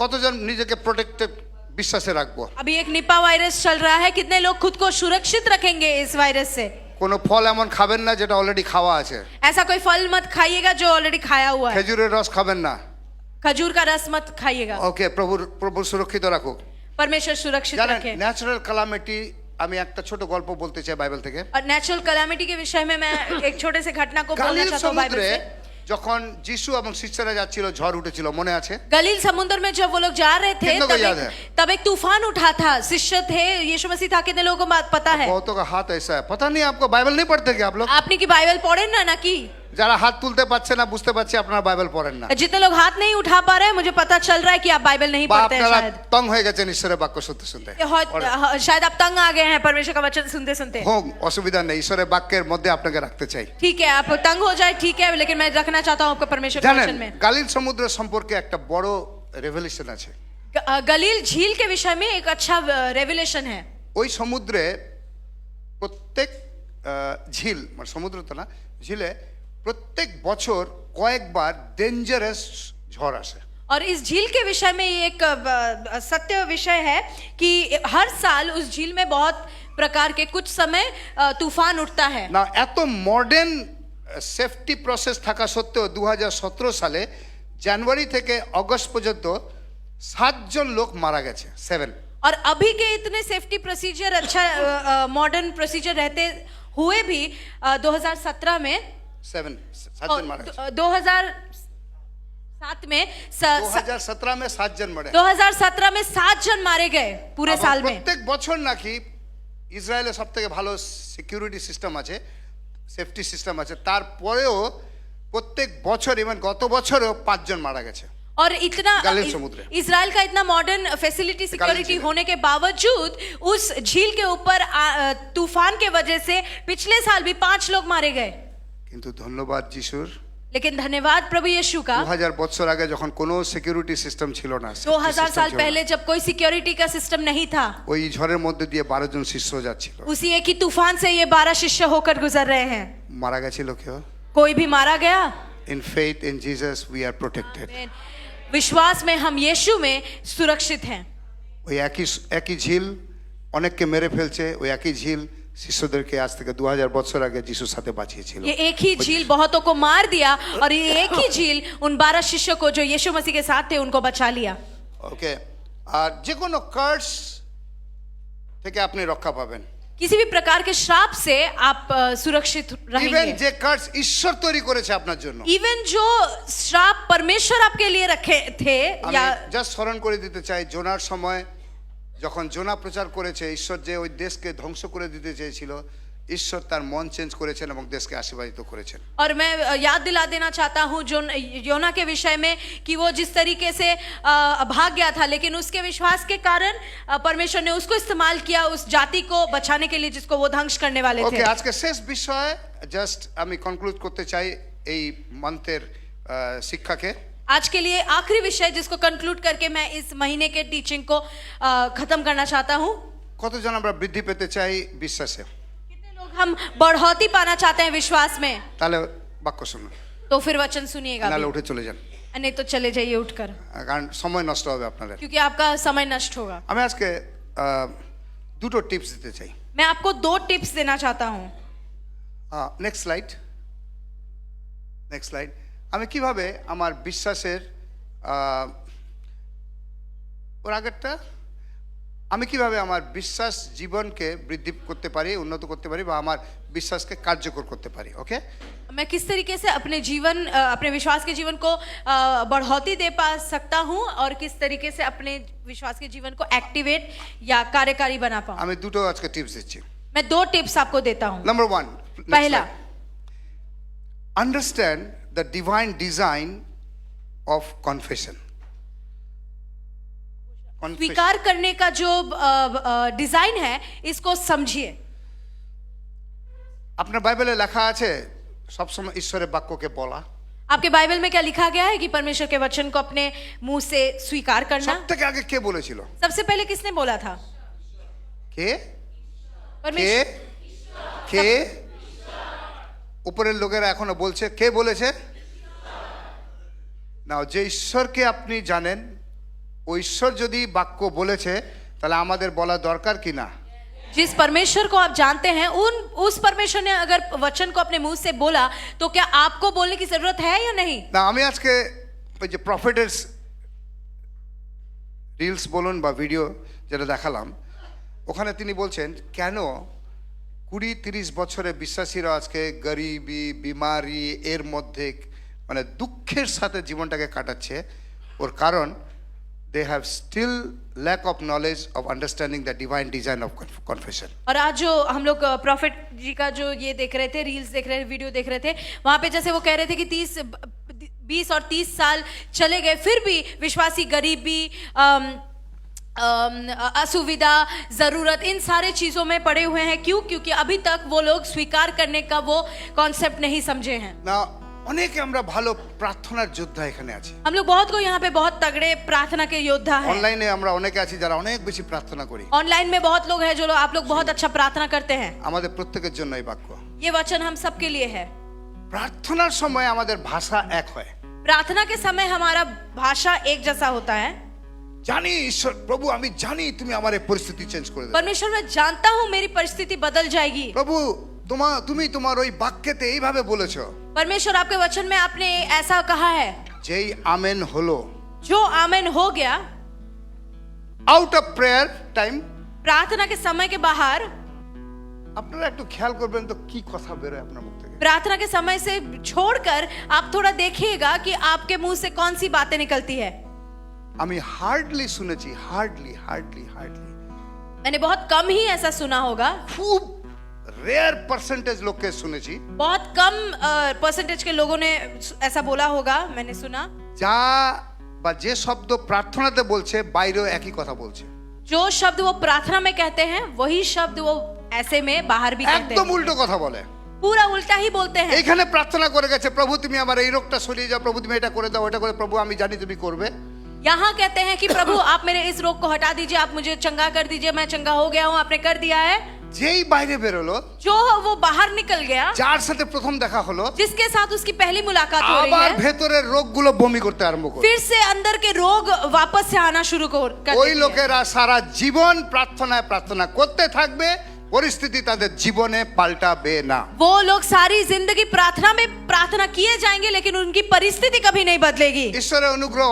কতজন নিজেকে প্রোটেক্টেড বিশ্বাসে রাখবো? अभी एक निपा वायरस चल रहा है, कितने लोग खुद को सुरक्षित रखेंगे इस वायरस से? কোনো ফল এমন খাবেন না যেটা অলরেডি খাওয়া আছে। ऐसा कोई फल मत खाइएगा जो ऑलरेडी खाया हुआ है। খেজুরের রস খাবেন না। खजूर का रस मत खाइएगा। ওকে, প্রভু সুরক্ষিত রাখুক। परमेश्वर सुरक्षित জানেন रखे। ন্যাচারাল ক্যালামিটি, আমি একটা ছোট গল্প বলতে চাই বাইবেল থেকে। और नेचुरल कैलामिटी के विषय में मैं एक छोटे से घटना को बोलना গালিল चाहता हूँ बाइबल সমুদ্রে से। যখন যিশু এবং শিষ্যরা যাচ্ছিল ঝড় উঠেছিল, মনে আছে? गलील समुद्र में जब वो लोग जा रहे थे, कितनों को याद है? तब एक तूफान उठा था। शिष्य थे, यीशु मसीह था, कितने लोगों को पता है? बहुतों का हाथ ऐसा है, पता नहीं आपको बाइबल नहीं पढ़ते क्या आप लोग? आपने की बाइबल पढ़े ना कि যারা হাত তুলতে পারছে না বুঝতে পারছি আপনারা বাইবেল পড়েন না, जितने लोग हाथ नहीं उठा पा रहे हैं, मुझे पता चल रहा है कि आप बाइबल नहीं বা पढ़ते हैं আপনারা शायद। তং হয়ে গেছেন ঈশ্বরের বাক্য শুনতে শুনতে। शायद आप तंग आ गए हैं परमेश्वर का वचन सुनते सुनते। হোক, অসুবিধা নেই, ঈশ্বরের বাক্যের মধ্যে আপনাকে রাখতে চাই। ठीक है, आप तंग हो जाए, ठीक है, लेकिन मैं रखना चाहता हूँ आपको परमेश्वर के জানেন वचन में। গালিল সমুদ্র সম্পর্কে একটা বড় রেভেলেশন আছে। गलील झील के विषय में एक अच्छा रेवलेशन है। ওই সমুদ্রে প্রত্যেক ঝিল, মানে সমুদ্র তো না, ঝিলে প্রত্যেক বছর কয়েকবার ডেঞ্জারাস ঝড় আসে। और इस झील के विषय में ये एक सत्य विषय है कि हर साल उस झील में बहुत प्रकार के कुछ समय तूफान उठता है। না, এত মডার্ন সেফটি প্রসেস থাকা সত্ত্বেও 2017 সালে জানুয়ারি থেকে আগস্ট পর্যন্ত 7 জন লোক মারা গেছে। 7। और अभी के इतने सेफ्टी प्रोसीजर, अच्छा मॉडर्न प्रोसीजर रहते हुए भी 2017 में সাতজন মারা গেছে 2007 में 2017 में 7 जन मरे 2017 में 7 जन मारे गए पूरे আবার साल में। প্রত্যেক বছর নাকি ইসরায়েলের সবথেকে ভালো সিকিউরিটি সিস্টেম আছে, সেফটি সিস্টেম আছে, তারপরেও প্রত্যেক বছর ইভেন গত বছরও 5 জন মারা গেছে। और इतना गलील समुद्र। इजराइल का इतना मॉडर्न फैसिलिटी सिक्योरिटी झील है। होने के बावजूद उस झील के ऊपर तूफान के वजह से पिछले साल भी 5 लोग मारे गए। কিন্তু ধন্যবাদ যিশুর, लेकिन धन्यवाद प्रभु यीशु का, 2000 বছর আগে যখন কোনো সিকিউরিটি সিস্টেম ছিল না, 2000 साल पहले जब कोई सिक्योरिटी का सिस्टम नहीं था, ওই ঝড়ের মধ্যে দিয়ে 12 জন শিষ্য যাচ্ছিল, उसी एक ही तूफान से ये 12 शिष्य होकर गुजर रहे हैं। মারা গেছিল কেউ? कोई भी मारा गया? In faith in Jesus we are protected. विश्वास में हम यीशु में सुरक्षित हैं। ওই একই ঝিল অনেককে মেরে ফেলছে, ওই একই ঝিল শিষ্যদেরকে আজ থেকে 2000 বছর আগে যিশুর সাথে বাঁচিয়েছিল। ये एक ही झील बहुतों को मार दिया और ये एक ही झील उन 12 शिष्यों को जो यीशु मसीह के साथ थे उनको बचा लिया। ওকে, আর যে কোনো কার্স থেকে আপনি রক্ষা পাবেন। किसी भी प्रकार के श्राप से आप सुरक्षित ইভেন रहेंगे। যে কার্স ঈশ্বর তৈরি করেছে আপনার জন্য, इवन जो श्राप परमेश्वर आपके लिए रखे थे আমি या জাস্ট স্মরণ করে দিতে চাই, জোনার সময় যখন জোনা প্রচার করেছে, ঈশ্বর যে ওই দেশকে ধ্বংস করে দিতে চেয়েছিল, ঈশ্বর তার মন চেঞ্জ করেছেন এবং দেশকে আশীর্বাদিত করেছেন। और मैं याद दिला देना चाहता हूँ जो योना के विषय में कि वो जिस तरीके से भाग गया था, लेकिन उसके विश्वास के कारण परमेश्वर ने उसको इस्तेमाल किया उस जाति को बचाने के लिए जिसको वो ध्वंस करने वाले ওকে, थे। আজকে শেষ বিষয় জাস্ট আমি কনক্লুড করতে চাই এই মান্থের শিক্ষাকে। आज के लिए आखिरी विषय जिसको कंक्लूड करके मैं इस महीने के टीचिंग को खत्म करना चाहता हूँ। কতজন আমরা বৃদ্ধি পেতে চাই বিশ্বাসে? कितने लोग हम बढ़ोतरी पाना चाहते हैं विश्वास में? তাহলে বাক্য শুনুন, तो फिर वचन सुनिएगा নাহলে भी। উঠে চলে যান, नहीं तो चले जाइए उठकर, কারণ সময় নষ্ট হবে আপনাদের। क्योंकि आपका समय नष्ट होगा। আমি আজকে দুটো টিপস দিতে চাই। मैं आपको 2 टिप्स देना चाहता हूँ। নেক্সট স্লাইড, আমি কিভাবে আমার বিশ্বাসের ওর আগেরটা, আমি কিভাবে আমার বিশ্বাস জীবনকে বৃদ্ধি করতে পারি, উন্নত করতে পারি, বা আমার বিশ্বাসকে কার্যকর করতে পারি। ওকে, मैं किस तरीके से अपने जीवन अपने विश्वास के जीवन को बढ़ोतरी दे पा सकता हूँ और किस तरीके से अपने विश्वास के जीवन को एक्टिवेट या कार्यकारी बना पाऊँ। আমি দুটো আজকে টিপস দিচ্ছি। मैं 2 टिप्स आपको देता हूँ। নাম্বার 1, पहला, understand the divine design of confession. स्वीकार करने का जो डिजाइन है इसको समझिए। আপনার বাইবেলে লেখা আছে সবসময় ঈশ্বরের বাক্যকে বলা। आपके बाइबल में क्या लिखा गया है कि परमेश्वर के वचन को अपने मुंह से स्वीकार करना? সবথেকে আগে কে বলেছিল? सबसे पहले किसने बोला था? কে কে परमेश्वर। কে উপরের লোকেরা এখনো বলছে কে বলেছে না, যে ঈশ্বরকে আপনি জানেন ওই ঈশ্বর যদি বাক্য বলেছে তাহলে আমাদের বলা দরকার কি না? जिस परमेश्वर को आप जानते हैं उस परमेश्वर ने अगर वचन को अपने मुंह से बोला तो क्या आपको बोलने की जरूरत है या नहीं? না, আমি আজকে ওই যে প্রফেটের রিলস বলুন বা ভিডিও যেটা দেখালাম, ওখানে তিনি বলছেন কেন 20-30 বছরে বিশ্বাসীরা আজকে গরিবি বিমারি এর মধ্যে মানে দুঃখের সাথে জীবনটাকে কাটাচ্ছে। ওর কারণ they have still lack of knowledge of understanding the divine design of confession. और आज जो हम लोग प्रॉफिट जी का जो ये देख रहे थे, रील्स देख रहे थे, वीडियो देख रहे थे, वहाँ पे जैसे वो कह रहे थे कि 20 और 30 साल चले गए फिर भी विश्वासी गरीबी असुविधा जरूरत इन सारे चीजों में पड़े हुए हैं। क्यों? क्योंकि अभी तक वो लोग स्वीकार करने का वो कॉन्सेप्ट नहीं समझे हैं। না, অনেকে আমরা ভালো প্রার্থনার যোদ্ধা এখানে আছি। हम लोग बहुत को यहाँ पे बहुत तगड़े प्रार्थना के योद्धा हैं। অনলাইনে আমরা অনেকে আছি যারা অনেক বেশি প্রার্থনা করি। ऑनलाइन में बहुत लोग हैं जो लोग आप लोग बहुत अच्छा प्रार्थना करते हैं। আমাদের প্রত্যেকের জন্য এই বাক্য। ये वचन हम सबके लिए है। প্রার্থনার সময় আমাদের ভাষা এক হয়। प्रार्थना के समय हमारा भाषा एक जैसा होता है। জানি ঈশ্বর প্রভু আমি জানি তুমি আমার এই পরিস্থিতি চেঞ্জ করে দেবে। परमेश्वर मैं जानता हूँ मेरी परिस्थिति बदल जाएगी। প্রভু তুমি তোমার ওই বাক্যেতে এইভাবে বলেছো। परमेश्वर आपके वचन में आपने ऐसा कहा है। যেই আমেন হলো, जो आमेन हो गया, আউট অফ প্রেয়ার টাইম, प्रार्थना के समय के बाहर আপনারা একটু খেয়াল করবেন তো কি কথা বেরোয় আপনার মুখ থেকে। प्रार्थना के समय से छोड़कर आप थोड़ा देखिएगा कि आपके मुंह से कौन सी बातें निकलती है। আমি হার্ডলি শুনেছি, হার্ডলি হার্ডলি হার্ডলি, मैंने बहुत कम ही ऐसा सुना होगा, খুব রেয়ার পার্সেন্টেজ লোককে শুনেছি बहुत कम परसेंटेज के लोगों ने ऐसा बोला होगा, मैंने सुना। যা বা যে শব্দ প্রার্থনাতে বলছে বাইরেও একই কথা বলছে, जो शब्द वो प्रार्थना में कहते हैं वही शब्द वो ऐसे में बाहर भी कहते একদম हैं, উল্টো কথা বলে। पूरा उल्टा ही बोलते हैं। এইখানে প্রার্থনা করে গেছে, প্রভু তুমি আমার এই রোগটা সরিয়ে যাও, প্রভু তুমি এটা করে দাও, ওটা করে, প্রভু আমি জানি তুমি করবে। यहाँ कहते हैं कि प्रभु आप मेरे इस रोग को हटा दीजिए, आप मुझे चंगा कर दीजिए, मैं चंगा हो गया हूँ, आपने कर दिया है। যেই বাইরে বেরোলো, जो वो बाहर निकल गया, যার সাথে প্রথম দেখা হলো, जिसके साथ उसकी पहली मुलाकात हो रही আবার है, ভেতরের রোগগুলো বমি করতে আরম্ভ করে। फिर से अंदर के रोग वापस से आना शुरू कर ওই देते हैं। লোকেরা সারা জীবন প্রার্থনায় প্রার্থনা করতে থাকবে, পরিস্থিতি তাদের জীবনে পাল্টাবে না। वो लोग सारी जिंदगी प्रार्थना में प्रार्थना किए जाएंगे, लेकिन उनकी परिस्थिति कभी नहीं बदलेगी। ঈশ্বরের অনুগ্রহ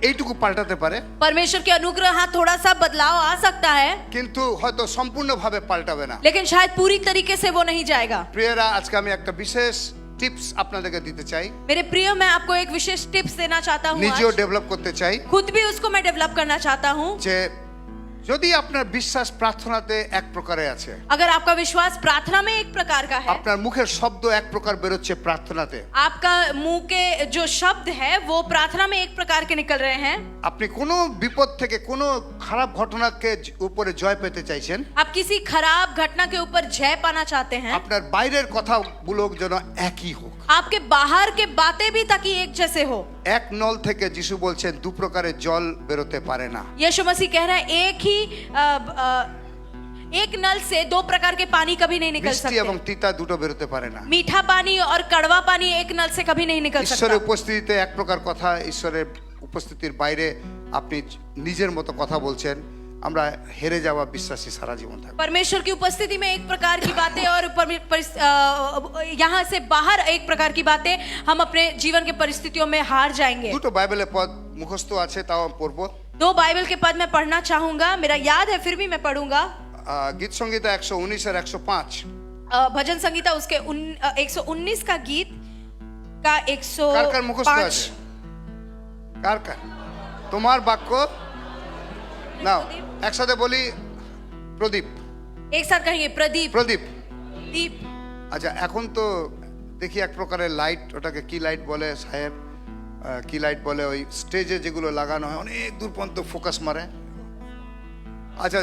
এইটুকু পাল্টাতে পারে, परमेश्वर के अनुग्रह हाँ थोड़ा सा बदलाव आ सकता है, কিন্তু হয়তো সম্পূর্ণভাবে পাল্টাবে না। लेकिन शायद पूरी तरीके से वो नहीं जाएगा। প্রিয়রা, আজকে আমি একটা বিশেষ টিপস আপনাদেরকে দিতে চাই, मेरे प्रिय, मैं आपको एक विशेष टिप्स देना चाहता हूँ নিজেও आज। ডেভেলপ করতে চাই, खुद भी उसको मैं डेवलप करना चाहता हूँ। যে যদি আপনার বিশ্বাস প্রার্থনাতে এক প্রকারে আছে, अगर आपका विश्वास प्रार्थना में एक प्रकार का है, আপনার মুখের শব্দ এক প্রকার বেরোচ্ছে প্রার্থনাতে, आपका मुंह के जो शब्द है वो प्रार्थना में एक प्रकार के निकल रहे हैं, আপনি কোনো বিপদ থেকে কোনো খারাপ ঘটনাকে উপরে জয় পেতে চাইছেন, आप किसी खराब घटना के ऊपर जय पाना चाहते हैं, আপনার বাইরের কথাগুলো যেন একই হোক। आपके बाहर के बातें भी ताकि एक जैसे हो। এক নল থেকে যিশু বলছেন দু প্রকারের জল বেরোতে পারে না। यीशु मसीह कह रहा है एक नल से दो प्रकार के पानी कभी नहीं निकल মিষ্টি এবং सकते। তিতা দুটো বেরোতে পারে না। मीठा पानी और कड़वा पानी एक नल से कभी नहीं निकल ঈশ্বরের सकता। উপস্থিতিতে এক প্রকার কথা, ঈশ্বরের উপস্থিতির বাইরে আপনি নিজের মতো কথা বলছেন, আমরা হেরে যাওয়া বিশ্বাসী সারা জীবন থাকবে। परमेश्वर की उपस्थिति में एक प्रकार की बातें और यहाँ से बाहर एक प्रकार की बातें, हम अपने जीवन के परिस्थितियों में हार जाएंगे। দুটো বাইবেলের পদ মুখস্থ আছে, তাও আমি পড়বো। दो बाइबल के पद मैं पढ़ना चाहूंगा, मेरा याद है फिर भी मैं पढ़ूंगा। গীত সংহিতা 119 আর 105। भजन संगीता उसके 119 का गीत का কার কার মুখস্থ আছে? 105। কার কার? তোমার বাক্য নাও একসাথে বলি। প্রদীপ, एक साथ कहेंगे प्रदीप। প্রদীপ। दीप। আচ্ছা, এখন তো দেখি এক প্রকারের লাইট, ওটাকে কি লাইট বলে সাহেব? কি লাইট বলে? ওই স্টেজে যেগুলো লাগানো হয় অনেক দূর পর্যন্ত ফোকাস মারে। আচ্ছা,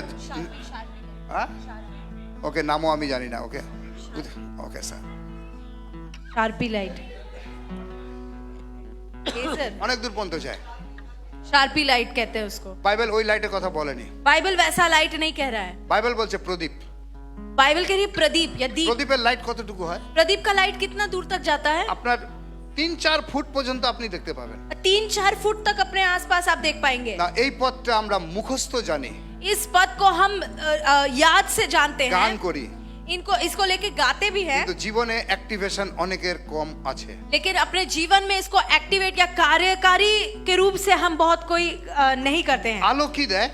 হ্যাঁ, ওকে, নামও আমি জানি না। ওকে ওকে স্যার, शार्पी लाइट। অনেক দূর পর্যন্ত যায়। शार्पी लाइट कहते हैं उसको। বাইবেল ওই লাইটের কথা বলেনি, बाइबल वैसा लाइट नहीं कह रहा है, বাইবেল বলছে প্রদীপ। बाइबल कह रही है प्रदीप या दीप। প্রদীপের লাইট কতটুকু হয়? प्रदीप का लाइट कितना दूर तक जाता है? আপনার 3-4 ফুট পর্যন্ত আপনি দেখতে পাবেন 3-4 फुट तक अपने आसपास आप देख पाएंगे। না। এই পথটা আমরা মুখস্থ জানি, इस पद को हम याद से जानते গান हैं, করি, इसको लेके गाते भी हैं, কিন্তু জীবনে অ্যাক্টিভেশন অনেকের কম আছে। लेकिन अपने जीवन में इसको एक्टिवेट या कार्यकारी के रूप से हम बहुत कोई नहीं करते हैं। আলো কি দেয়?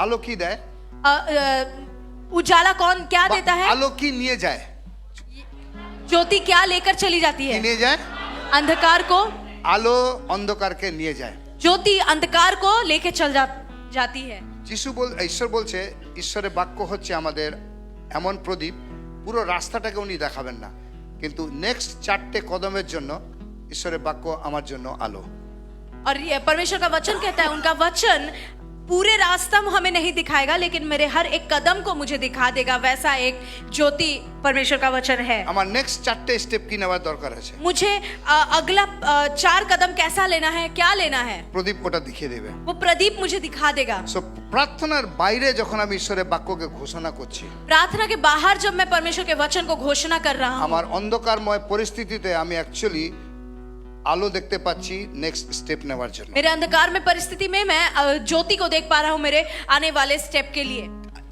আলো কি দেয়? उजाला कौन क्या देता है? আলো কি নিয়ে যায়? ज्योति क्या लेकर चली जाती কি है? নিয়ে যায়? अंधकार को। আলো অন্ধকারকে নিয়ে যায়। ज्योति अंधकार को लेके जाती है। ঈশ্বর বলছে, ঈশ্বরের বাক্য হচ্ছে আমাদের এমন প্রদীপ, পুরো রাস্তাটাকে উনি দেখাবেন না, কিন্তু নেক্সট 4টে কদমের জন্য ঈশ্বরের বাক্য আমার জন্য আলো। और ये परमेश्वर का वचन कहता है, उनका वचन पूरे रास्ता हमें नहीं दिखाएगा, लेकिन मेरे हर एक कदम को मुझे दिखा देगा। वैसा एक ज्योति परमेश्वर का वचन है। আমার নেক্সট 4টে স্টেপ কি নেওয়ার দরকার আছে? मुझे अगला 4 कदम कैसा लेना है, क्या लेना है, প্রদীপ ওটা দেখিয়ে দেবে। वो प्रदीप मुझे दिखा देगा। সো প্রার্থনার বাইরে যখন আমি ঈশ্বরের বাক্যকে ঘোষণা করছি, प्रार्थना के बाहर जब मैं परमेश्वर के वचन को घोषणा कर रहा हूँ, আমার অন্ধকারময় পরিস্থিতিতে আমি অ্যাকচুয়ালি আলো দেখতে পাচ্ছি নেক্সট স্টেপ নেওয়ার জন্য। मेरे अंधकार में परिस्थिति में मैं ज्योति को देख पा रहा हूँ मेरे आने वाले स्टेप के लिए।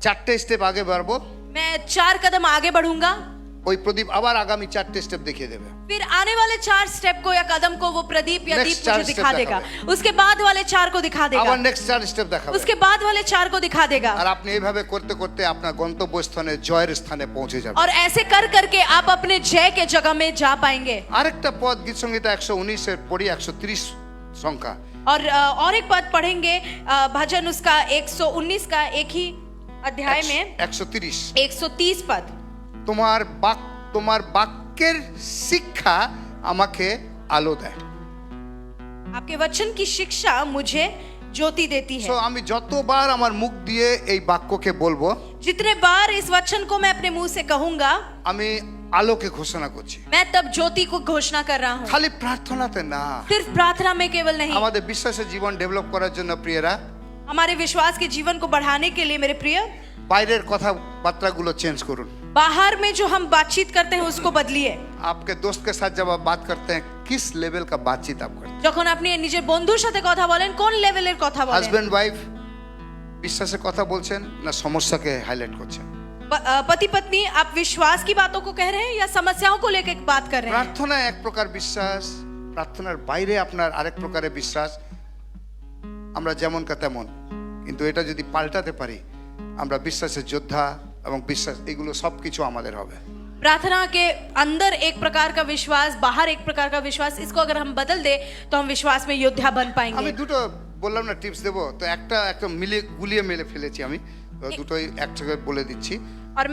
4টে স্টেপ আগে বাড়বো। मैं 4 कदम आगे बढ़ूंगा। ওই প্রদীপ আবার আগামী 4টে স্টেপ দেখিয়ে দেবে। फिर आने वाले 4 स्टेप को या कदम को वो प्रदीप या Next दीप 4 मुझे step दिखा देगा, दिखावे। उसके बाद वाले 4 को दिखा देगा, আবার নেক্সট 4 স্টেপ দেখাবে। उसके बाद वाले 4 को दिखा देगा। আর আপনি এইভাবে করতে করতে আপনার গন্তব্যস্থানে জয়ের স্থানে পৌঁছে যাবেন। और ऐसे कर करके आप अपने जय के जगह में जा पाएंगे। আরেকটা পদ গীত সংহিতা 119 এর পড়ি 130 সংখ্যা। और एक पद पढ़ेंगे, भजन उसका 119 का एक ही अध्याय में 130 130 पद। তোমার বাক্যের শিক্ষা আমাকে আলো দেয়। आपके वचन की शिक्षा मुझे ज्योति देती है। সো আমি যতবার আমার মুখ দিয়ে এই বাক্যকে বলবো, जितने बार इस वचन को मैं अपने मुंह से कहूंगा, আমি আলোকে ঘোষণা করছি। मैं तब ज्योति को घोषणा कर रहा हूँ। খালি প্রার্থনাতে না, सिर्फ प्रार्थना में केवल नहीं, আমাদের বিশ্বাসের জীবন ডেভেলপ করার জন্য প্রিয়রা हमारे विश्वास के जीवन को बढ़ाने के लिए मेरे प्रिय, বাইরের কথাবার্তাগুলো চেঞ্জ করুন। बाहर में जो हम बातचीत करते हैं उसको बदलिए। आपके दोस्त के साथ जब आप बात करते हैं, किस लेवल का बातचीत आप करते हैं? যখন আপনি নিজের বন্ধুর সাথে কথা বলেন, কোন লেভেলের কথা বলেন? হাজবেন্ড ওয়াইফ বিশ্বাসের কথা বলছেন না সমস্যাকে হাইলাইট করছেন? पति पत्नी, आप विश्वास की बातों को कह रहे हैं या समस्याओं को लेकर बात कर रहे हैं? প্রার্থনা এক প্রকার বিশ্বাস, প্রার্থনার বাইরে আপনার আরেক প্রকারের বিশ্বাস। আমরা যেমন কা তেমন, কিন্তু এটা যদি পাল্টাতে পারি, আমরা বিশ্বাসের যোদ্ধা এবং বিশ্বাস এগুলো সবকিছু আমাদের হবে। प्रार्थना के अंदर एक प्रकार का विश्वास, बाहर एक प्रकार का विश्वास, इसको अगर हम बदल दे तो हम विश्वास में योद्धा बन আমি पाएंगे। দুটো বললাম না টিপস দেবো, তো একটা গুলিয়ে মেলে ফেলেছি আমি, তো দুটোই একসাথে বলে দিচ্ছি। और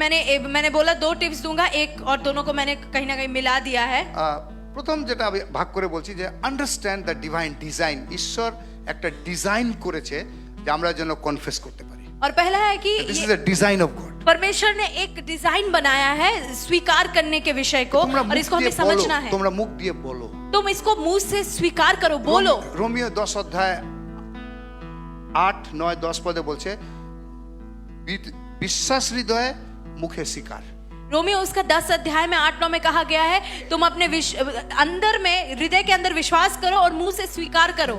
मैंने बोला 2 टिप्स दूंगा, एक और दोनों को मैंने कहीं ना कहीं मिला दिया है। প্রথম যেটা আমি ভাগ করে বলছি যে আন্ডারস্ট্যান্ড দ্য ডিভাইন ডিজাইন। ঈশ্বর একটা ডিজাইন করেছে যে আমরা যেন কনফেস করতে পারি। और पहला है कि দিস ইজ ये দ্য ডিজাইন অফ গড। परमेश्वर ने एक डिजाइन बनाया है स्वीकार करने के विषय को, তোমরা और মুখ इसको দিয়ে हमें বলো, समझना है। তোমরা মুখ দিয়ে বলো। तुम इसको मुंह से स्वीकार करो, बोलो। রোমিও 10 অধ্যায় 8, 9, 10 পদে বলছে বিশ্বাস হৃদয়ে মুখে স্বীকার। रोमियो उसका 10 अध्याय में 8-9 में कहा गया है, तुम अपने अंदर में, हृदय के अंदर विश्वास करो और मुंह से स्वीकार करो।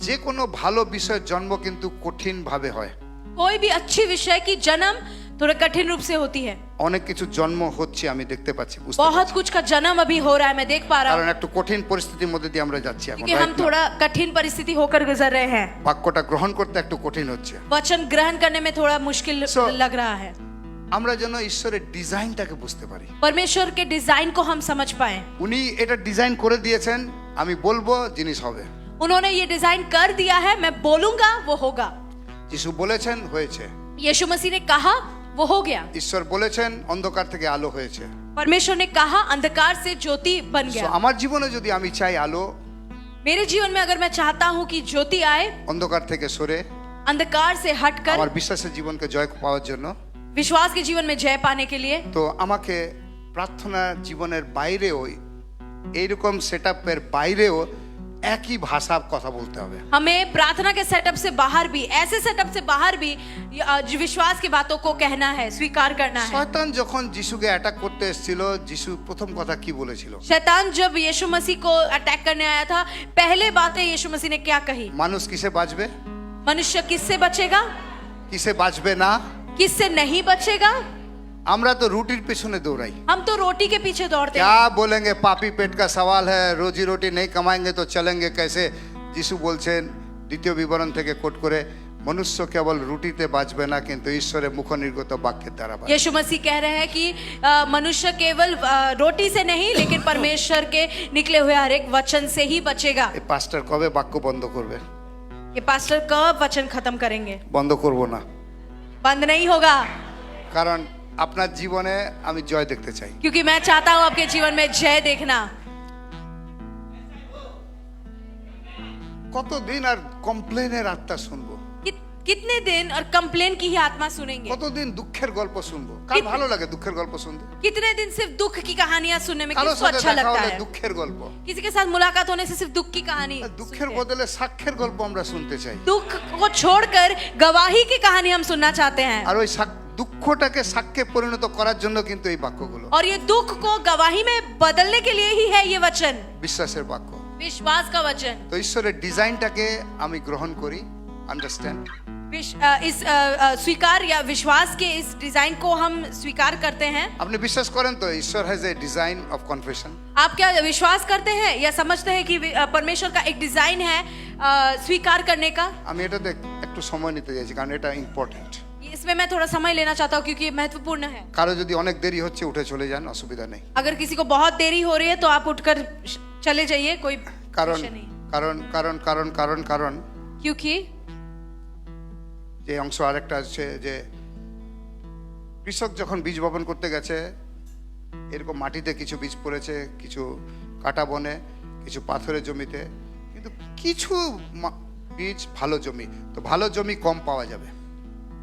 যে কোনো ভালো বিষয়ের জন্ম কিন্তু কঠিন ভাবে হয়। कोई भी अच्छी विषय की जन्म थोड़ा कठिन रूप से होती है। অনেক কিছু জন্ম হচ্ছে আমি দেখতে পাচ্ছি, বুঝতে बहुत পারছি। कुछ का जन्म अभी हो रहा है, मैं देख पा रहा কারণ हूँ, একটু কঠিন পরিস্থিতির মধ্যে দিয়ে আমরা যাচ্ছি এখন। क्योंकि हम right now। थोड़ा कठिन परिस्थिति होकर गुजर रहे हैं। বাক্যটা গ্রহণ করতে একটু কঠিন হচ্ছে। वचन ग्रहण करने में थोड़ा मुश्किल So- लग रहा है। আমরা যেন ঈশ্বরের ডিজাইনটাকে বুঝতে পারি। परमेश्वर के डिजाइन को हम समझ पाए। উনি এটা ডিজাইন করে দিয়েছেন, আমি বলবো জিনিস হবে। उन्होंने ये डिजाइन कर दिया है, मैं बोलूंगा वो होगा। যিশু বলেছেন হয়েছে। यीशु मसीह ने कहा वो हो गया। ঈশ্বর বলেছেন অন্ধকার থেকে আলো হয়েছে। परमेश्वर ने कहा अंधकार से ज्योति बन So, गया। আমার জীবনে যদি আমি চাই আলো, मेरे जीवन में अगर मैं चाहता हूँ कि ज्योति आए, অন্ধকার থেকে সরে अंधकार से हटकर আমার বিশ্বাসের জীবনকে জয় পাওয়ার জন্য, विश्वास के जीवन में जय पाने के लिए, তো আমাকে প্রার্থনা জীবনের বাইরেও এইরকম সেটআপের বাইরেও একই ভাষা কথা বলতে হবে। हमें प्रार्थना के सेटअप से बाहर भी, ऐसे सेटअप से बाहर भी विश्वास की बातों को कहना है, स्वीकार करना है। শয়তান যখন যিশুকে অ্যাটাক করতে এসেছিল, যিশু প্রথম কথা কি বলেছিল? शैतान जब यीशु मसीह को अटैक करने आया था, पहले बातें यीशु मसीह ने क्या कही? মানুষ কিসে বাঁচবে, मनुष्य किससे बचेगा, কিসে বাঁচবে না? किससे नहीं बचेगा? আমরা তো রুটির পেছনে দৌড়াই। हम तो रोटी के पीछे दौड़ते हैं। क्या बोलेंगे, पापी पेट का सवाल है, रोजी रोटी नहीं कमाएंगे तो चलेंगे कैसे? যিশু বলছেন দ্বিতীয় বিবরণ থেকে কোট করে, মনুষ্য কেবল রুটিতে বাঁচবে না কিন্তু ঈশ্বরের মুখ নির্গত বাক্যের দ্বারা বাঁচবে। यीशु मसीह कह रहे हैं कि मनुष्य केवल रोटी से नहीं, लेकिन परमेश्वर के निकले हुए हर एक वचन से ही बचेगा। এই পাস্টার কবে বাক্য বন্ধ করবে? ये पास्टर कब वचन खत्म करेंगे? বন্ধ করব না, बंद नहीं होगा, কারণ আপনার জীবনে আমি জয় দেখতে চাই। क्योंकि मैं चाहता हूं आपके जीवन में जय देखना। কতদিন আর কমপ্লেনের আত্মা শুনবো? कितने दिन और कंप्लेन की ही आत्मा सुनेंगे? কতদিন দুঃখের গল্প শুনবো? কার ভালো লাগে দুঃখের গল্প শুনতে? कितने दिन सिर्फ दुख की कहानियां सुनने में কারোর किसको সাথে अच्छा দেখা लगता হলে है? দুঃখের গল্প, किसी के साथ मुलाकात होने से सिर्फ दुख की कहानी দুঃখের सुनते हैं। বদলে সাক্ষ্যের গল্প আমরা শুনতে চাই। दुख को छोड़कर गवाही की कहानी हम सुनना चाहते हैं। আর ওই দুঃখটাকে সাক্ষ্যে পরিণত করার জন্য কিন্তু এই বাক্যগুলো, और ये दुख को गवाही में बदलने के लिए ही है ये वचन, বিশ্বাসের বাক্য। विश्वास का वचन। তো ঈশ্বরের ডিজাইনটাকে আমি গ্রহণ করি, আন্ডারস্ট্যান্ড। इस स्वीकार या विश्वास के इस डिजाइन को हम स्वीकार करते हैं। আপনি বিশ্বাস করেন তো ঈশ্বর has a design of confession? आप क्या विश्वास करते हैं या समझते हैं कि परमेश्वर का एक डिजाइन है स्वीकार करने का? আমি এটাতে একটু সময় নিতে চাইছি কারণ এটা ইম্পর্টেন্ট। इसमें मैं थोड़ा समय लेना चाहता हूँ क्योंकि ये महत्वपूर्ण है। কারো যদি অনেক দেরি হচ্ছে উঠে চলে যান, অসুবিধা নেই। अगर किसी को बहुत देरी हो रही है तो आप उठकर चले जाइए, कोई কারণ विषय नहीं। কারণ কারণ কারণ কারণ কারণ क्योंकि যে অংশ আরেকটা আছে যে কৃষক যখন বীজ বপন করতে গেছে এরকম মাটিতে কিছু বীজ পড়েছে, কিছু কাটা বনে, কিছু পাথরের জমিতে, কিন্তু কিছু বীজ ভালো জমি। তো ভালো জমি কম পাওয়া যাবে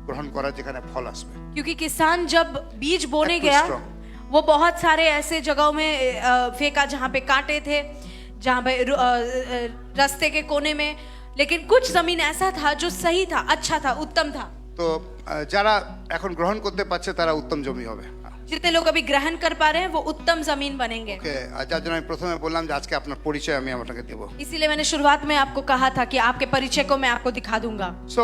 গ্রহণ করার, যেখানে ফল আসবে। क्योंकि किसान जब बीज बोने That was गया strong. वो बहुत सारे ऐसे जगहों में फेंका जहाँ पे कांटे थे, जहाँ पे रास्ते के कोने में, लेकिन कुछ जमीन ऐसा था जो सही था, अच्छा था, उत्तम था। তো যারা এখন গ্রহণ করতে পারছে তারা উত্তম জমি হবে। जितने लोग अभी ग्रहण कर पा रहे हैं वो उत्तम जमीन बनेंगे। ওকে, যার জন্য আমি প্রথমে বললাম যে আজকে আপনার পরিচয় আমি আপনাকে দেব। इसीलिए मैंने शुरुआत में आपको कहा था कि आपके परिचय को मैं आपको दिखा दूंगा। সো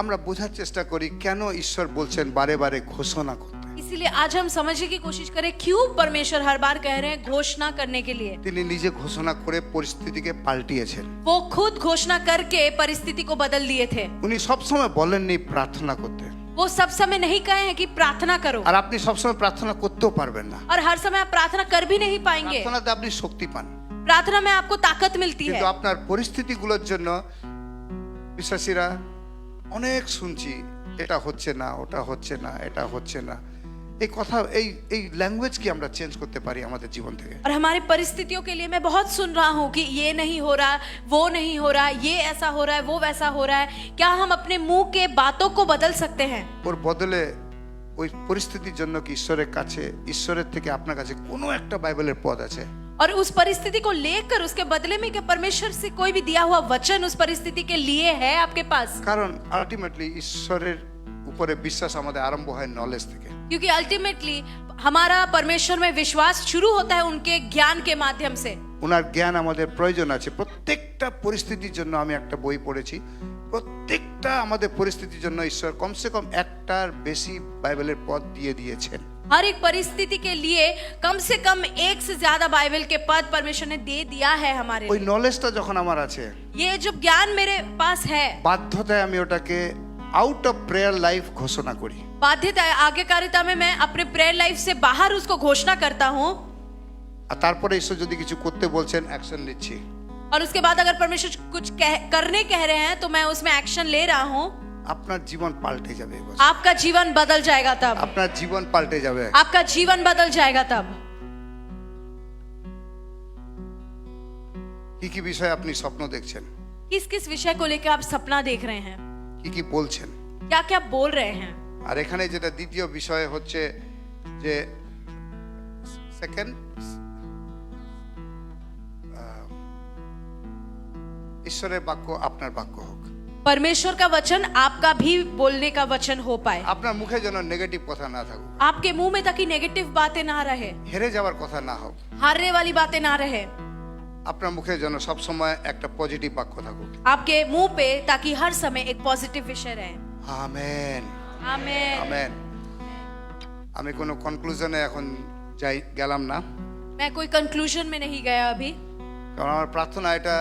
আমরা বোঝার চেষ্টা করি কেন ঈশ্বর বলছেন বারে বারে ঘোষণা করতে। इसीलिए आज हम समझने की कोशिश करें क्यों परमेश्वर हर बार कह रहे हैं घोषणा करने के लिए। তিনি নিজে ঘোষণা করে পরিস্থিতিকে পাল্টিয়েছেন। वो खुद घोषणा करके परिस्थिति को बदल दिए थे। উনি সবসময় বলেননি প্রার্থনা করতে, वो सब समय नहीं कहे हैं कि प्रार्थना करो, আর আপনি সবসময় প্রার্থনা করতেও পারবেন না। और हर समय आप प्रार्थना कर भी नहीं पाएंगे। প্রার্থনাতে আপনি শক্তি পান, प्रार्थना में आपको ताकत मिलती है। কিন্তু আপনার পরিস্থিতিগুলোর জন্য বিশ্বাসীরা অনেক শুনছি এটা হচ্ছে না, ওটা হচ্ছে না, এটা হচ্ছে না। এই কথা এই ল্যাঙ্গুয়েজ কি আমরা চেঞ্জ করতে পারি আমাদের জীবন থেকে? और हमारी परिस्थितियों के लिए मैं बहुत सुन रहा हूँ कि ये नहीं हो रहा, वो नहीं हो रहा, ये ऐसा हो रहा है, वो वैसा हो रहा है। क्या हम अपने मुंह के बातों को बदल सकते हैं? ওর বদলে ওই পরিস্থিতির জন্য কি ঈশ্বরের কাছে, ঈশ্বরের থেকে আপনার কাছে কোনো একটা বাইবেলের পদ আছে? और उस परिस्थिति को लेकर उसके बदले में क्या परमेश्वर से कोई भी दिया हुआ वचन उस परिस्थिति के लिए है आपके पास? কারণ আলটিমেটলি ঈশ্বরের উপরে বিশ্বাস আমাদের আরম্ভ হয় নলেজ থেকে। क्योंकि अल्टीमेटली हमारा परमेश्वर में विश्वास शुरू होता है उनके ज्ञान के माध्यम से। ওনার জ্ঞান আমাদের প্রয়োজন আছে। প্রত্যেকটা পরিস্থিতির জন্য আমি একটা বই পড়েছি, প্রত্যেকটা আমাদের পরিস্থিতির জন্য ঈশ্বর কমসে কম একটার বেশি বাইবেলের পদ দিয়ে দিয়েছেন। हर एक परिस्थिति के लिए कम से कम एक से ज्यादा बाइबल के पद परमेश्वर ने दे दिया है हमारे ওই लिए। নলেজটা যখন আমার আছে, ये जो ज्ञान मेरे पास है, বাধ্যতায় আমি ওটাকে আউট অফ প্রেয়ার লাইফ ঘোষণা করি। बाध्यता आज्ञाकारिता में मैं अपने प्रेयर लाइफ से बाहर उसको घोषणा करता हूँ। আর তারপরে ঈশ্বর যদি কিছু করতে বলছেন অ্যাকশন নিচ্ছি। और उसके बाद अगर परमेश्वर कुछ करने कह रहे हैं तो मैं उसमें एक्शन ले रहा हूँ। আপনার জীবন পাল্টে যাবে, आपका जीवन बदल जाएगा तब। আপনার জীবন পাল্টে যাবে। आपका जीवन बदल जाएगा तब। কি কি বিষয়ে আপনি স্বপ্ন দেখছেন, किस किस विषय को लेकर आप सपना देख रहे हैं, কি কি বলছেন? क्या क्या बोल रहे हैं? আর এখানে যেটা দ্বিতীয় বিষয় হচ্ছে যে সেকেন্ড ঈশ্বরের বাক্য আপনার বাক্য হোক। परमेश्वर का वचन आपका भी बोलने का वचन हो पाए। আপনার মুখে যেন নেগেটিভ কথা না থাকুক, आपके मुंह में ताकि नेगेटिव बातें ना रहे, হেরে যাওয়ার কথা না হোক। हारने वाली बातें ना रहे। আপনার মুখে যেন সব সময় একটা পজিটিভ বাক্য থাকুক। आपके मुंह पे ताकि हर समय एक पॉजिटिव विषय रहे। আমেন, आमीन। আমেন। আমি কোনো কনক্লুশনে এখন গেলাম না, मैं कोई कंक्लूजन में नहीं गया अभी, কারণ আমার প্রার্থনা এটা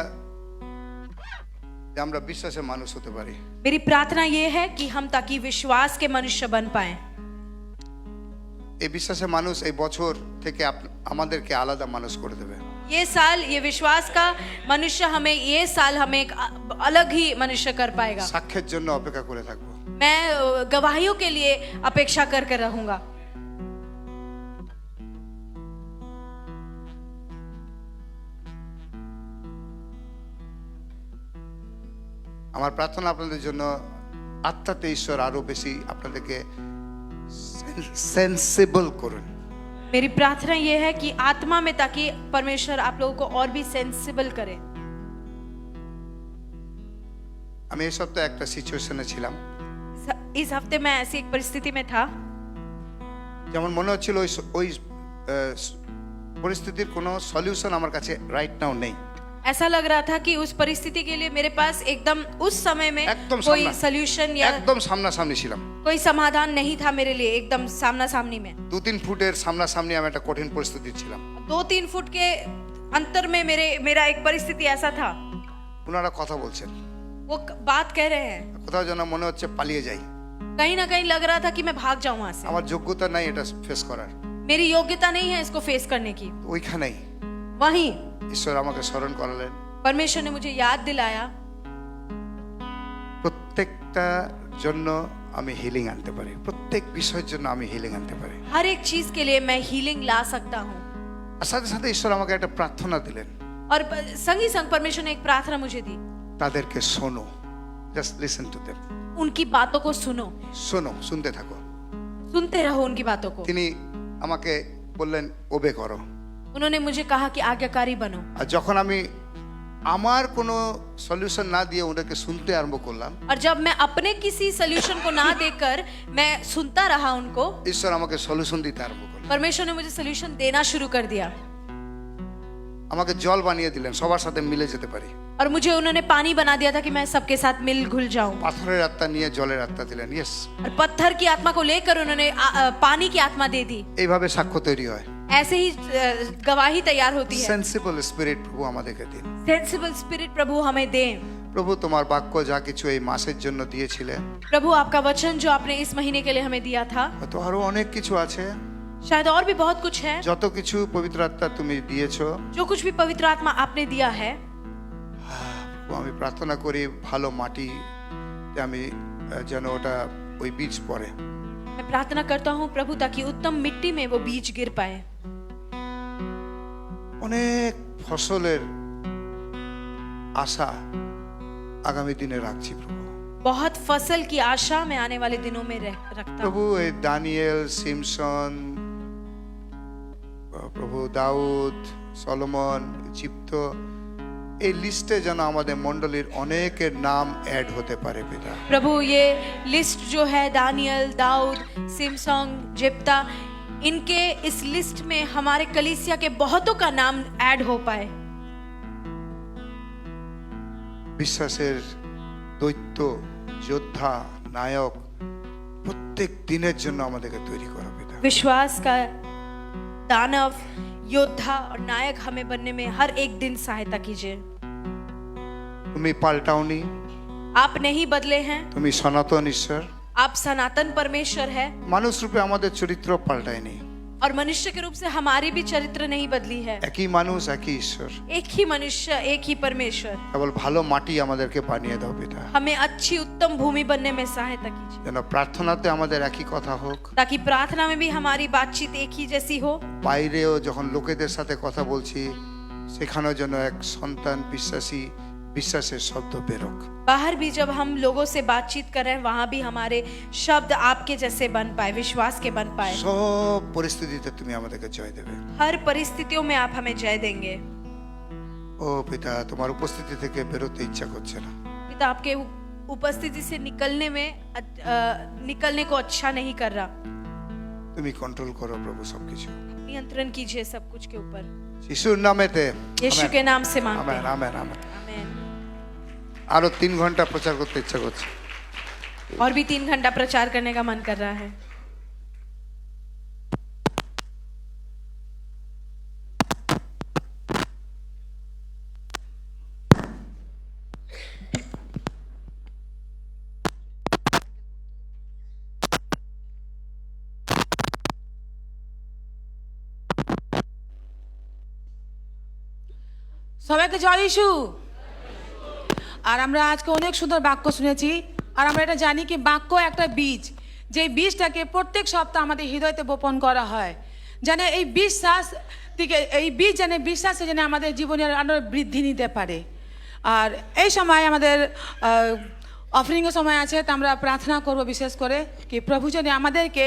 যে আমরা বিশ্বাসে মানুষ হতে পারি। मेरी प्रार्थना ये है कि हम ताकि विश्वास के मनुष्य बन पाए। এই বিশ্বাসে মানুষ এই বছর থেকে আমাদেরকে আলাদা মানুষ করে দেবে। ये साल, ये विश्वास का मनुष्य हमें, ये साल हमें एक अलग ही मनुष्य कर पाएगा। সাক্ষ্যের জন্য অপেক্ষা করে থাকবো। मैं गवाहियों के लिए अपेक्षा करके रहूंगा। আমার প্রার্থনা আপনাদের জন্য আত্মাতে ঈশ্বর আরো বেশি আপনাদেরকে সেন্সিবল করুন। मेरी प्रार्थना ये है कि आत्मा में ताकि परमेश्वर आप लोगों को और भी सेंसिबल करे। আমি এই সপ্তাহে একটা সিচুয়েশনে ছিলাম, इस हफ्ते मैं ऐसी एक परिस्थिति में था, যেমন মনে হচ্ছিল ওই পরিস্থিতির কোনো সলিউশন আমার কাছে রাইট নাও নেই। ऐसा लग रहा था कि उस परिस्थिति के लिए मेरे पास एकदम उस समय में एकदम कोई सामना- सल्यूशन या একদম সামনাসামনি ছিলাম। कोई समाधान नहीं था मेरे लिए, एकदम सामना सामनी में। 2-3 ফুটের সামনাসামনি আমি একটা কঠিন পরিস্থিতি ছিলাম। 2-3 फुट के अंतर में मेरा एक परिस्थिति ऐसा था। ওনারা কথা বলছেন, वो बात कह रहे हैं, কোথাও যেন মনে হচ্ছে পালিয়ে যাই। कहीं ना कहीं लग रहा था कि मैं भाग जाऊं वहां से। আমার যোগ্যতা নাই এটা ফেস করার। मेरी योग्यता नहीं है इसको फेस करने की। ওইখানেই वहीं ঈশ্বর আমাকে স্মরণ করালেন, परमेश्वर ने मुझे याद दिलाया প্রত্যেকটা জন্য আমি হিলিং আনতে পারি, প্রত্যেক বিষয়ের জন্য আমি হিলিং আনতে পারি। हर एक चीज के लिए मैं हीलिंग ला सकता हूँ। আর সাথে সাথে ঈশ্বর আমাকে একটা প্রার্থনা দিলেন, और संग ही संग परमेश्वर ने एक प्रार्थना मुझे दी, তাদেরকে শোনো, জাস্ট লিসেন টু देम। उनकी बातों को सुनो, শোনো, শুনতে থাকো। सुनते रहो उनकी बातों को। তিনি আমাকে বললেন ওবে করো। उन्होंने मुझे कहा कि आज्ञाकारी बनो। আর যখন আমি আমার কোনো সলিউশন না দিয়ে ওদেরকে শুনতে আরম্ভ করলাম, और जब मैं अपने किसी सल्यूशन को ना देकर मैं सुनता रहा उनको, ঈশ্বর আমাকে সলিউশন দিতে আরম্ভ করলেন। परमेश्वर ने मुझे सल्यूशन देना शुरू कर दिया আমাকে জল বানিয়ে দিলেন, সবার সাথে মিলে যেতে পারি। और मुझे उन्होंने पानी बना दिया था कि मैं सबके साथ मिल घुल जाऊं। পাথরের আত্মা নিয়ে জলের আত্মা দিলেন। ইয়েস, और पत्थर की आत्मा को लेकर उन्होंने पानी की आत्मा दे दी। এইভাবে সাক্ষ্য তৈরি হয়। ऐसे ही गवाही तैयार होती है। সেন্সিবল স্পিরিট প্রভু আমাদেরকে দিন। सेंसिबल स्पिरिट प्रभु हमें दें। প্রভু তোমার বাক্য যা কিছু এই মাসের জন্য দিয়েছিলেন, प्रभु आपका वचन जो आपने इस महीने के लिए हमें दिया था, হয়তো আরো অনেক কিছু আছে, शायद और भी बहुत कुछ है। যত কিছু পবিত্র আত্মা তুমি দিয়েছো, जो कुछ भी पवित्र आत्मा आपने दिया है, প্রভু আমি প্রার্থনা করি ভালো মাটি আমি যেন ওটা ওই বীজ পড়ে। मैं प्रार्थना करता हूँ प्रभु ताकि उत्तम मिट्टी में वो बीज गिर पाए। অনেক ফসলের আশা আগামী দিনে রাখছি প্রভু। बहुत फसल की आशा मैं आने वाले दिनों में रखता हूँ। প্রভু এই দানিয়েল, সিমসন, প্রভু দাউদ, সলোমন, ইজিপ্ত, এই লিস্টে যেন আমাদের মণ্ডলীর অনেকের নাম অ্যাড হতে পারে পিতা। प्रभु ये लिस्ट जो है दानियल, दाऊद, सिमसोंग, जिप्ता, इनके इस लिस्ट में हमारे कलीसिया के बहुतों का नाम ऐड हो पाए। বিশ্বাসের দৈত্য, যোদ্ধা, নায়ক প্রত্যেক দিনের জন্য আমাদেরকে তৈরি করো পিতা। विश्वास का दानव, योद्धा और नायक हमें बनने में हर एक दिन सहायता कीजिए। তুমি পাল্টাওনি, आप नहीं बदले हैं, তুমি সনাতন ঈশ্বর। आप सनातन परमेश्वर है মানুষ রূপে আমাদের চরিত্র পাল্টায়নি, और मनुष्य के रूप से हमारी भी चरित्र नहीं बदली है। একই মানুষ, একই ঈশ্বর। एक ही मनुष्य, एक ही परमेश्वर। কেবল ভালো মাটি আমাদেরকে বানিয়ে দাও পিতা, हमें अच्छी उत्तम भूमि बनने में सहायता कीजिए, যেন প্রার্থনাতে আমাদের একই কথা হোক, ताकि प्रार्थना में भी हमारी बातचीत एक ही जैसी हो। বাইরেও যখন লোকেদের সাথে কথা বলছি সেখানেও যেন এক সন্তান বিশ্বাসী বিশ্বাসের শব্দ বেরোক। बाहर भी जब हम लोगों से बातचीत कर रहे हैं वहां भी हमारे शब्द आपके जैसे बन पाए, विश्वास के बन पाए। সব পরিস্থিতিতে তুমি আমাদেরকে জয় দেবে। हर परिस्थितियों में आप हमें जय देंगे। ও পিতা, তোমার উপস্থিতি থেকে বেরোতে ইচ্ছা করছে না। पिता आपके उपस्थिति से निकलने को अच्छा नहीं कर रहा। তুমি কন্ট্রোল করো প্রভু সবকিছু। नियंत्रण कीजिए सब कुछ के ऊपर। যিশুর নামেতে यीशु के नाम से मांगते আমেন, हैं। Amen, amen. आमीन। আরো 3 ঘন্টা প্রচার করতে ইচ্ছা করছে। और भी 3 घंटा प्रचार करने का मन कर रहा है। সবাইকে জয় যিশু। আর আমরা আজকে অনেক সুন্দর বাক্য শুনেছি, আর আমরা এটা জানি কি বাক্য একটা বীজ, যে বীজটাকে প্রত্যেক সপ্তাহ আমাদের হৃদয়তে বপন করা হয়, যেন এই বিশ্বাস থেকে এই বীজ যেন বিশ্বাসে যেন আমাদের জীবনের আরো বৃদ্ধি নিতে পারে। আর এই সময় আমাদের অফারিংয়ের সময় আছে, তো আমরা প্রার্থনা করব বিশেষ করে কি প্রভু যেন আমাদেরকে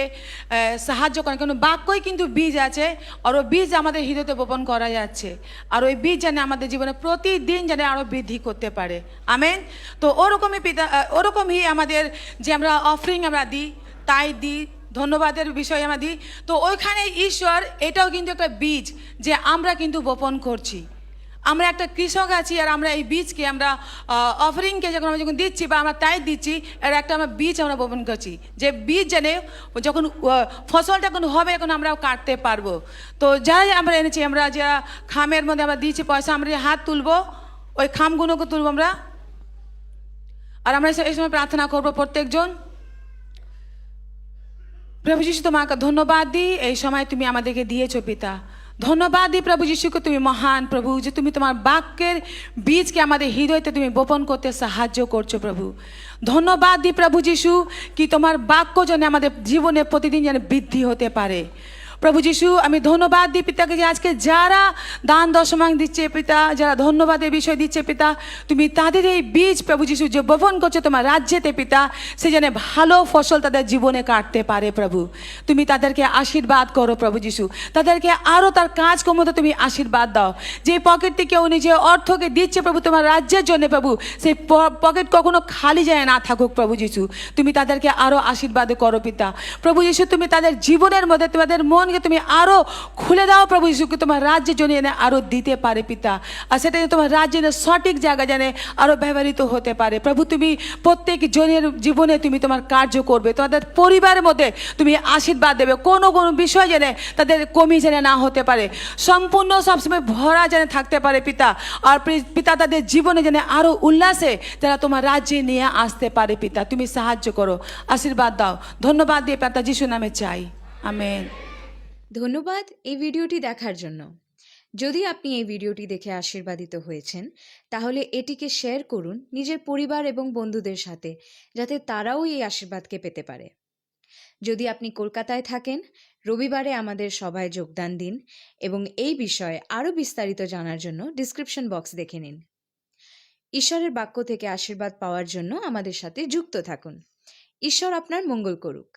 সাহায্য করেন, কারণ বাক্যই কিন্তু বীজ আছে, আর ওই বীজ আমাদের হৃদয়তে বপন করা যাচ্ছে, আর ওই বীজ যেন আমাদের জীবনে প্রতিদিন যেন আরও বৃদ্ধি করতে পারে। আমেন। তো ওরকমই পিতা, ওরকমই আমাদের যে আমরা অফারিং আমরা দিই, তাই দিই, ধন্যবাদের বিষয় আমরা দিই, তো ওইখানে ঈশ্বর এটাও কিন্তু একটা বীজ যে আমরা কিন্তু বপন করছি। আমরা একটা কৃষক আছি আর আমরা এই বীজকে আমরা অফারিংকে যখন আমরা যখন দিচ্ছি বা আমরা তাই দিচ্ছি এর একটা আমরা বীজ আমরা বপন করছি যে বীজ জেনে যখন ফসলটা যখন হবে এখন আমরা কাটতে পারবো। তো যারা আমরা এনেছি আমরা যারা খামের মধ্যে আমরা দিচ্ছি পয়সা আমরা যে হাত তুলবো ওই খামগুলোকে তুলবো আমরা। আর আমরা এই সময় প্রার্থনা করবো প্রত্যেকজন। প্রভু যিশু তোমাকে ধন্যবাদ দিই এই সময় তুমি আমাদেরকে দিয়েছো পিতা। ধন্যবাদ দিই প্রভু যিশুকে তুমি মহান প্রভু যে তুমি তোমার বাক্যের বীজকে আমাদের হৃদয়তে তুমি বপন করতে সাহায্য করছো প্রভু। ধন্যবাদ দিই প্রভু যিশু কি তোমার বাক্য যেন আমাদের জীবনে প্রতিদিন যেন বৃদ্ধি হতে পারে। প্রভু যিশু আমি ধন্যবাদ দিই পিতাকে যে আজকে যারা দান দশমাংশ দিচ্ছে পিতা, যারা ধন্যবাদের বিষয় দিচ্ছে পিতা, তুমি তাদের এই বীজ প্রভু যিশু যে বপন করছো তোমার রাজ্যেতে পিতা, সে যেন ভালো ফসল তাদের জীবনে কাটতে পারে প্রভু। তুমি তাদেরকে আশীর্বাদ করো প্রভু যিশু, তাদেরকে আরও তার কাজকর্মতে তুমি আশীর্বাদ দাও। যে পকেট থেকে উনি যে অর্থকে দিচ্ছে প্রভু তোমার রাজ্যের জন্য প্রভু, সেই পকেট কখনো খালি যায় না থাকুক প্রভু যিশু। তুমি তাদেরকে আরও আশীর্বাদ করো পিতা। প্রভু যিশু তুমি তাদের জীবনের মধ্যে তোমাদের মন তুমি আরো খুলে দাও প্রভু যিশুকে তোমার রাজ্যের জন্য এনে আরো দিতে পারে পিতা। আর সেটা তোমার রাজ্যের সঠিক জায়গা জানে আরো ব্যবহৃত হতে পারে প্রভু। তুমি প্রত্যেক জনের জীবনে তুমি তোমার কার্য করবে, তোমাদের পরিবারের মধ্যে তুমি আশীর্বাদ দেবে, কোনো বিষয় জেনে তাদের কমি জেনে না হতে পারে, সম্পূর্ণ সবসময় ভরা যেন থাকতে পারে পিতা। আর পিতা তাদের জীবনে যেন আরো উল্লাসে তারা তোমার রাজ্যে নিয়ে আসতে পারে পিতা। তুমি সাহায্য করো, আশীর্বাদ দাও। ধন্যবাদ দিয়ে পিতা যিশু নামে চাই, আমেন। ধন্যবাদ এই ভিডিওটি দেখার জন্য। যদি আপনি এই ভিডিওটি দেখে আশীর্বাদিত হয়েছেন তাহলে এটিকে শেয়ার করুন নিজের পরিবার এবং বন্ধুদের সাথে, যাতে তারাও এই আশীর্বাদকে পেতে পারে। যদি আপনি কলকাতায় থাকেন, রবিবারে আমাদের সভায় যোগদান দিন এবং এই বিষয়ে আরও বিস্তারিত জানার জন্য ডিসক্রিপশন বক্স দেখে নিন। ঈশ্বরের বাক্য থেকে আশীর্বাদ পাওয়ার জন্য আমাদের সাথে যুক্ত থাকুন। ঈশ্বর আপনার মঙ্গল করুক।